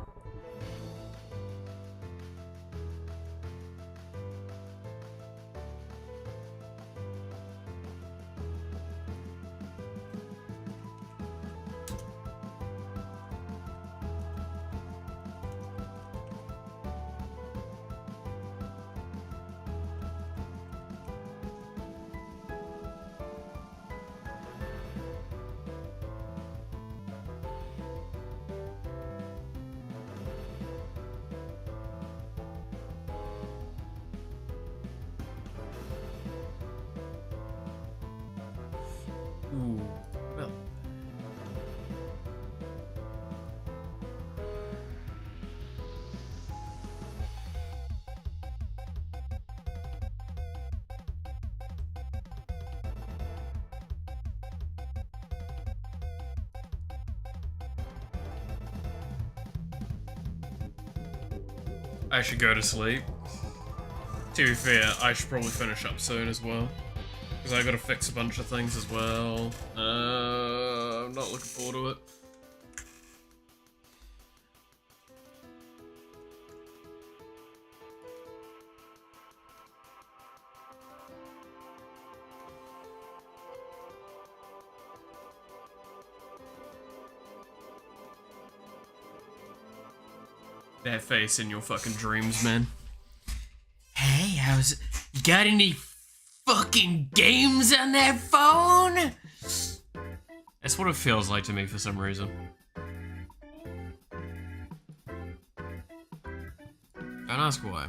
Ooh, well. I should go to sleep. To be fair, I should probably finish up soon as well. Because I gotta fix a bunch of things as well. I'm not looking forward to it. That face in your fucking dreams, man. Hey, you got any fucking games on that phone? That's what it feels like to me for some reason. Don't ask why.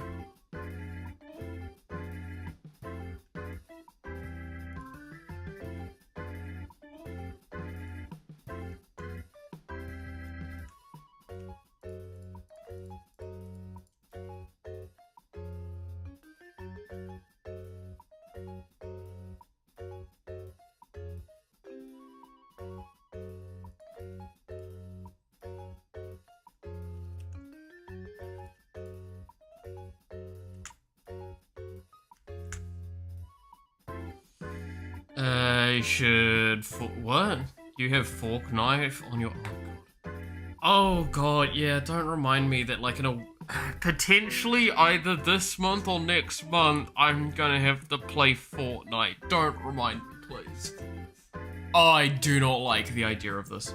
I should... What? You have fork knife on your... Oh god, yeah, don't remind me that like in a... Potentially either this month or next month, I'm gonna have to play Fortnite. Don't remind me, please. I do not like the idea of this.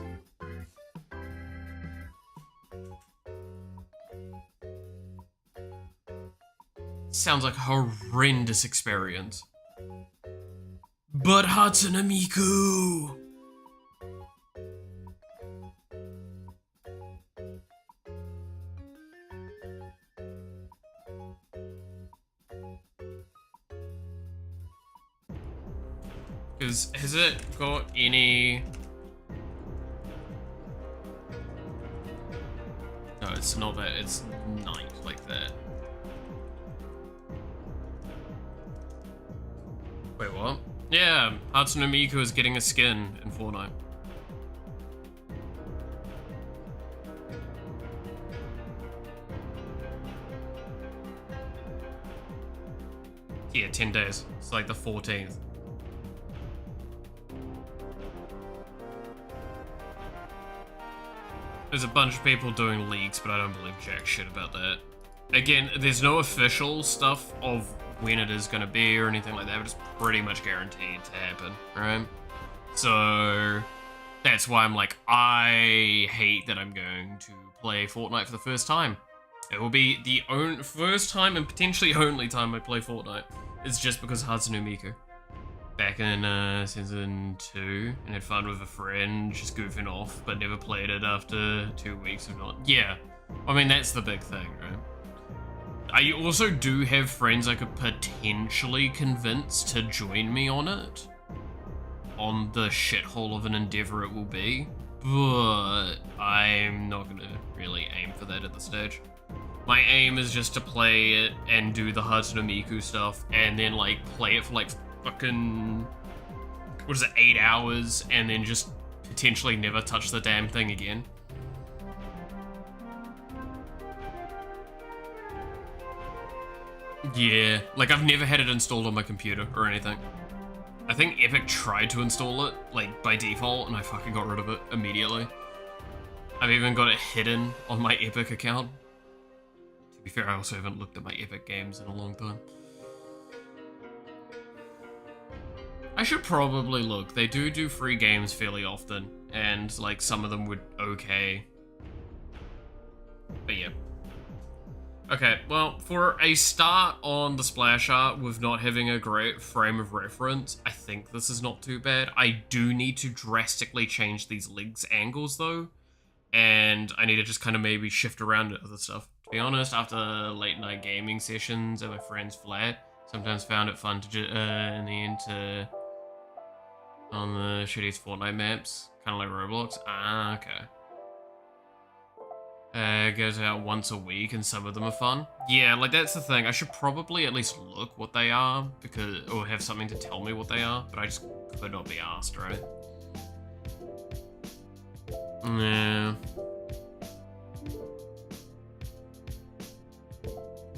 Sounds like a horrendous experience. But Hatsune Miku! Because has it got any... No, it's not that, it's night like that. Wait, what? Yeah, Hatsune Miku is getting a skin in Fortnite. Yeah, 10 days. It's like the 14th. There's a bunch of people doing leaks, but I don't believe jack shit about that. Again, there's no official stuff of when it is going to be or anything like that, but it's pretty much guaranteed to happen, right? So that's why I'm like, I hate that I'm going to play Fortnite for the first time. It will be the first time and potentially only time I play Fortnite. It's just because Hatsune Miku. Back in season 2 and had fun with a friend, just goofing off, but never played it after 2 weeks of not. Yeah, I mean, that's the big thing, right? I also do have friends I could potentially convince to join me on it. On the shithole of an endeavor it will be. But I'm not gonna really aim for that at this stage. My aim is just to play it and do the Hatsune Miku stuff and then like play it for like fucking, what is it, 8 hours and then just potentially never touch the damn thing again. Yeah, like I've never had it installed on my computer or anything. I think Epic tried to install it, like by default, and I fucking got rid of it immediately. I've even got it hidden on my Epic account. To be fair, I also haven't looked at my Epic games in a long time. I should probably look. They do free games fairly often, and like some of them would okay. But yeah. Okay, well, for a start on the splash art with not having a great frame of reference, I think this is not too bad. I do need to drastically change these legs angles though, and I need to just kind of maybe shift around other stuff. To be honest, after late night gaming sessions at my friend's flat, sometimes found it fun to in the end to on the shittiest Fortnite maps, kind of like Roblox. Ah, okay. Goes out once a week and some of them are fun. Yeah, like that's the thing. I should probably at least look what they are, because or have something to tell me what they are, but I just could not be asked, right? Yeah.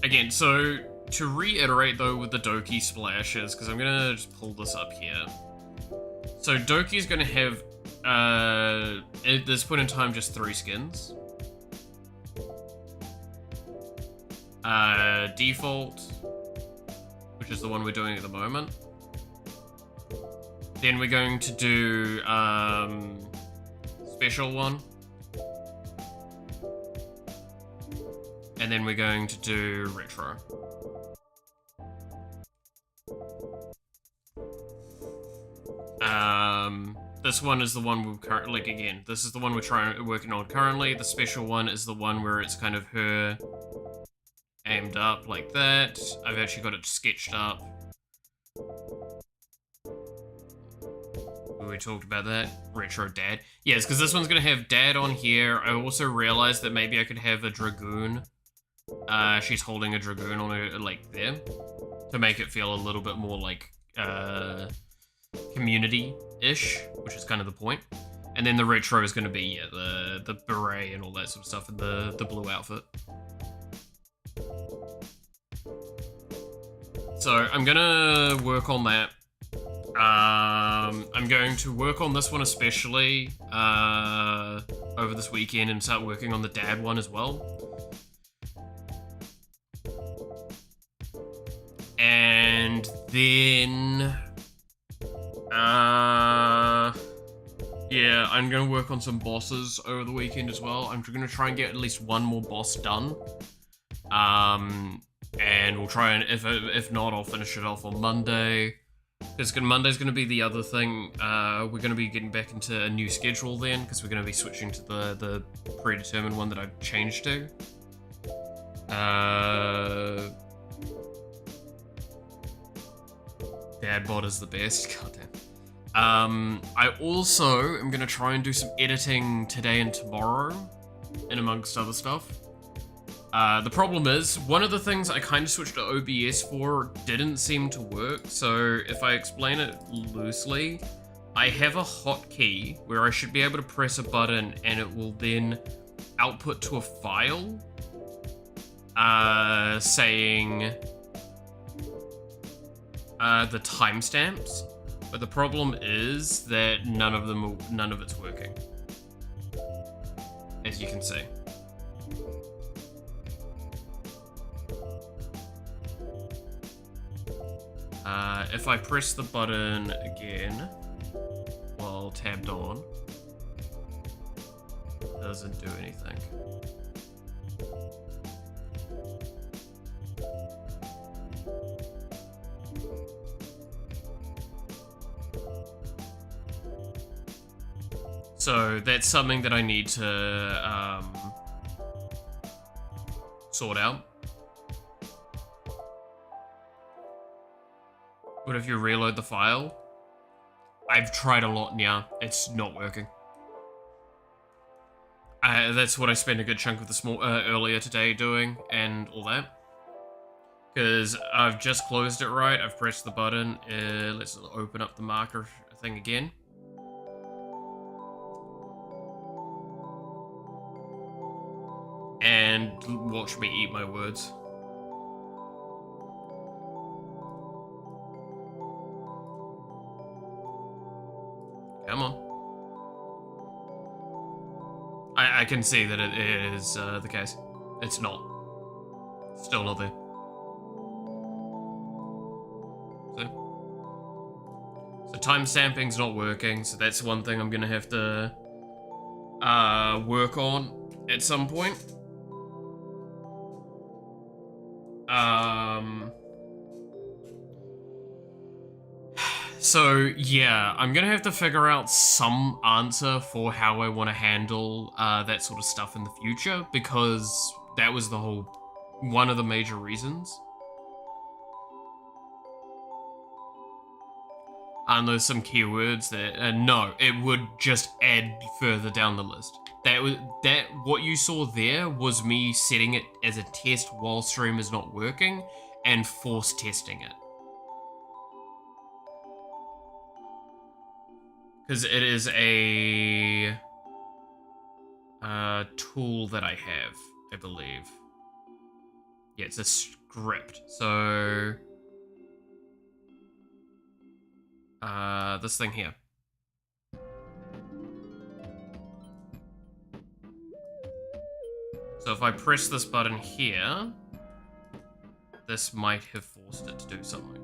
Again, so to reiterate though with the Doki splashes, because I'm gonna just pull this up here. So Doki's gonna have, at this point in time, just 3 skins. Default, which is the one we're doing at the moment. Then we're going to do, special one. And then we're going to do retro. This one is the one we're currently, like again, this is the one we're working on currently. The special one is the one where it's kind of her aimed up like that. I've actually got it sketched up. We talked about that. Retro Dad. Yes, because this one's going to have Dad on here. I also realized that maybe I could have a Dragoon. She's holding a Dragoon on her, like, there. To make it feel a little bit more like, community-ish, which is kind of the point. And then the retro is going to be, yeah, the beret and all that sort of stuff, and the blue outfit. So I'm gonna work on that. I'm going to work on this one especially over this weekend and start working on the Dad one as well. And then, yeah, I'm gonna work on some bosses over the weekend as well. I'm gonna try and get at least one more boss done. And we'll try and, if not, I'll finish it off on Monday. Because Monday's going to be the other thing. We're going to be getting back into a new schedule then, because we're going to be switching to the predetermined one that I've changed to. Bad bot is the best. Goddamn. I also am going to try and do some editing today and tomorrow, and amongst other stuff. The problem is, one of the things I kind of switched to OBS for didn't seem to work, so if I explain it loosely, I have a hotkey where I should be able to press a button and it will then output to a file saying the timestamps, but the problem is that none of it's working, as you can see. If I press the button again while tabbed on, it doesn't do anything. So that's something that I need to sort out. But if you reload the file, I've tried a lot now, it's not working. That's what I spent a good chunk of the earlier today doing, and all that. Because I've just closed it right, I've pressed the button, let's open up the marker thing again. And watch me eat my words. Come on. I can see that it is the case. It's not. Still not there. So timestamping's not working, so that's one thing I'm gonna have to work on at some point. So yeah, I'm gonna have to figure out some answer for how I want to handle that sort of stuff in the future, because that was one of the major reasons. And there's some keywords that no, it would just add further down the list. What you saw there was me setting it as a test while stream is not working and force testing it. Because it is a tool that I have, I believe. Yeah, it's a script. So this thing here. So if I press this button here, this might have forced it to do something.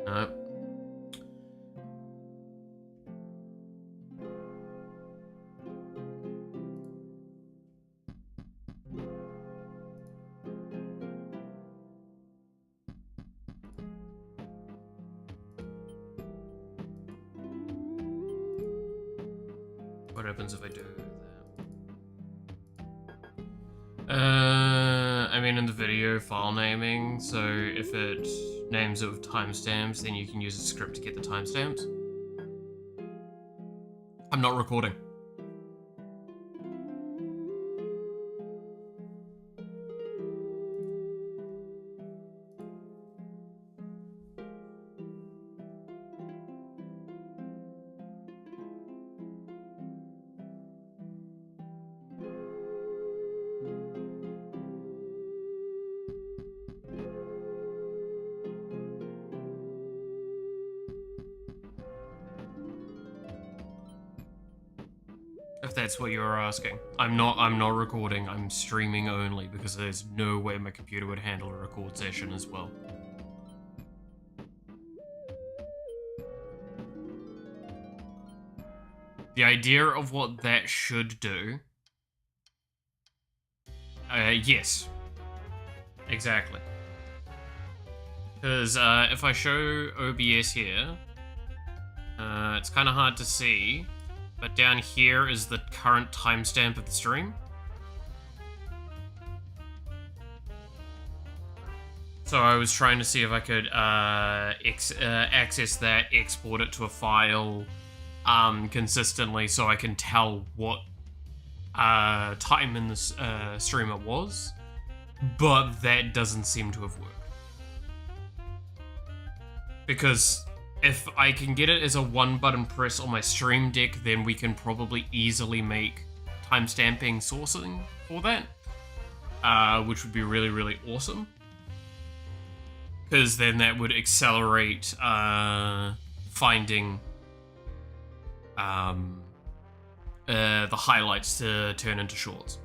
No. What happens if I do that? I mean, in the video file naming, so if it names it with timestamps, then you can use a script to get the timestamps. I'm not recording. that's what you're asking. I'm not recording, I'm streaming only because there's no way my computer would handle a record session as well. The idea of what that should do... yes. Exactly. Because if I show OBS here, it's kind of hard to see, but down here is the current timestamp of the stream. So I was trying to see if I could access that, export it to a file consistently so I can tell what time in the stream it was, but that doesn't seem to have worked. Because if I can get it as a one-button press on my stream deck, then we can probably easily make timestamping sourcing for that, which would be really, really awesome. Because then that would accelerate finding the highlights to turn into shorts.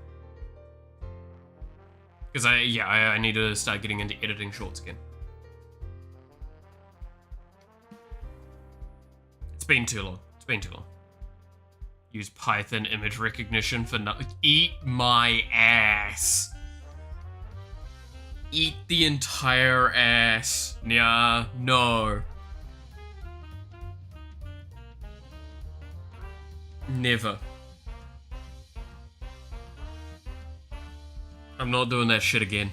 Because I need to start getting into editing shorts again. It's been too long. It's been too long. Use Python image recognition for no- Eat my ass. Eat the entire ass. Nah, no. Never. I'm not doing that shit again.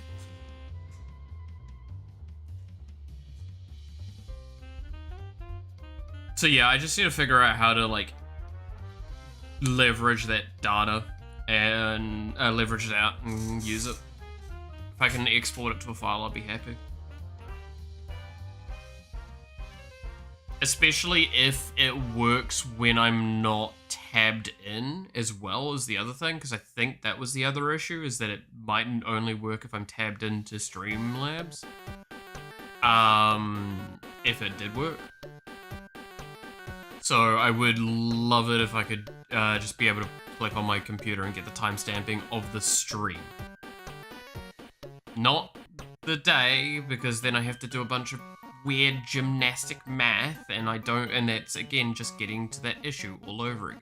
So yeah, I just need to figure out how to like leverage that data and leverage it out and use it. If I can export it to a file, I'll be happy. Especially if it works when I'm not tabbed in as well as the other thing, because I think that was the other issue, is that it might only work if I'm tabbed into Streamlabs. If it did work. So I would love it if I could just be able to click on my computer and get the timestamping of the stream. Not the day, because then I have to do a bunch of weird gymnastic math, and and that's again just getting to that issue all over again.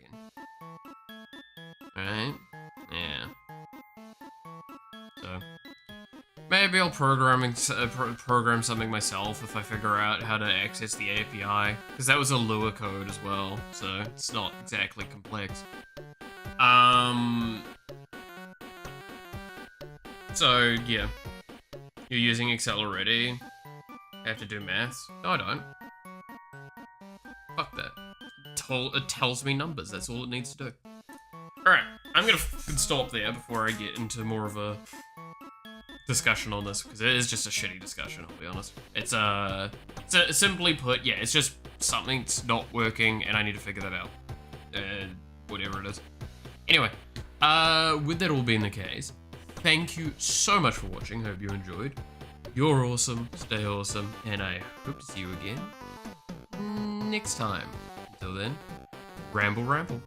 Alright? Yeah. So maybe I'll program something myself if I figure out how to access the API, because that was a Lua code as well, so it's not exactly complex. So yeah, you're using Excel already. I have to do maths. No, I don't. Fuck that. It tells me numbers. That's all it needs to do. Alright, I'm gonna stop there before I get into more of a discussion on this, because it is just a shitty discussion, I'll be honest. It's simply put, yeah, it's just something's not working and I need to figure that out. Whatever it is. Anyway, with that all being the case, thank you so much for watching. Hope you enjoyed. You're awesome, stay awesome, and I hope to see you again next time. Until then, ramble, ramble.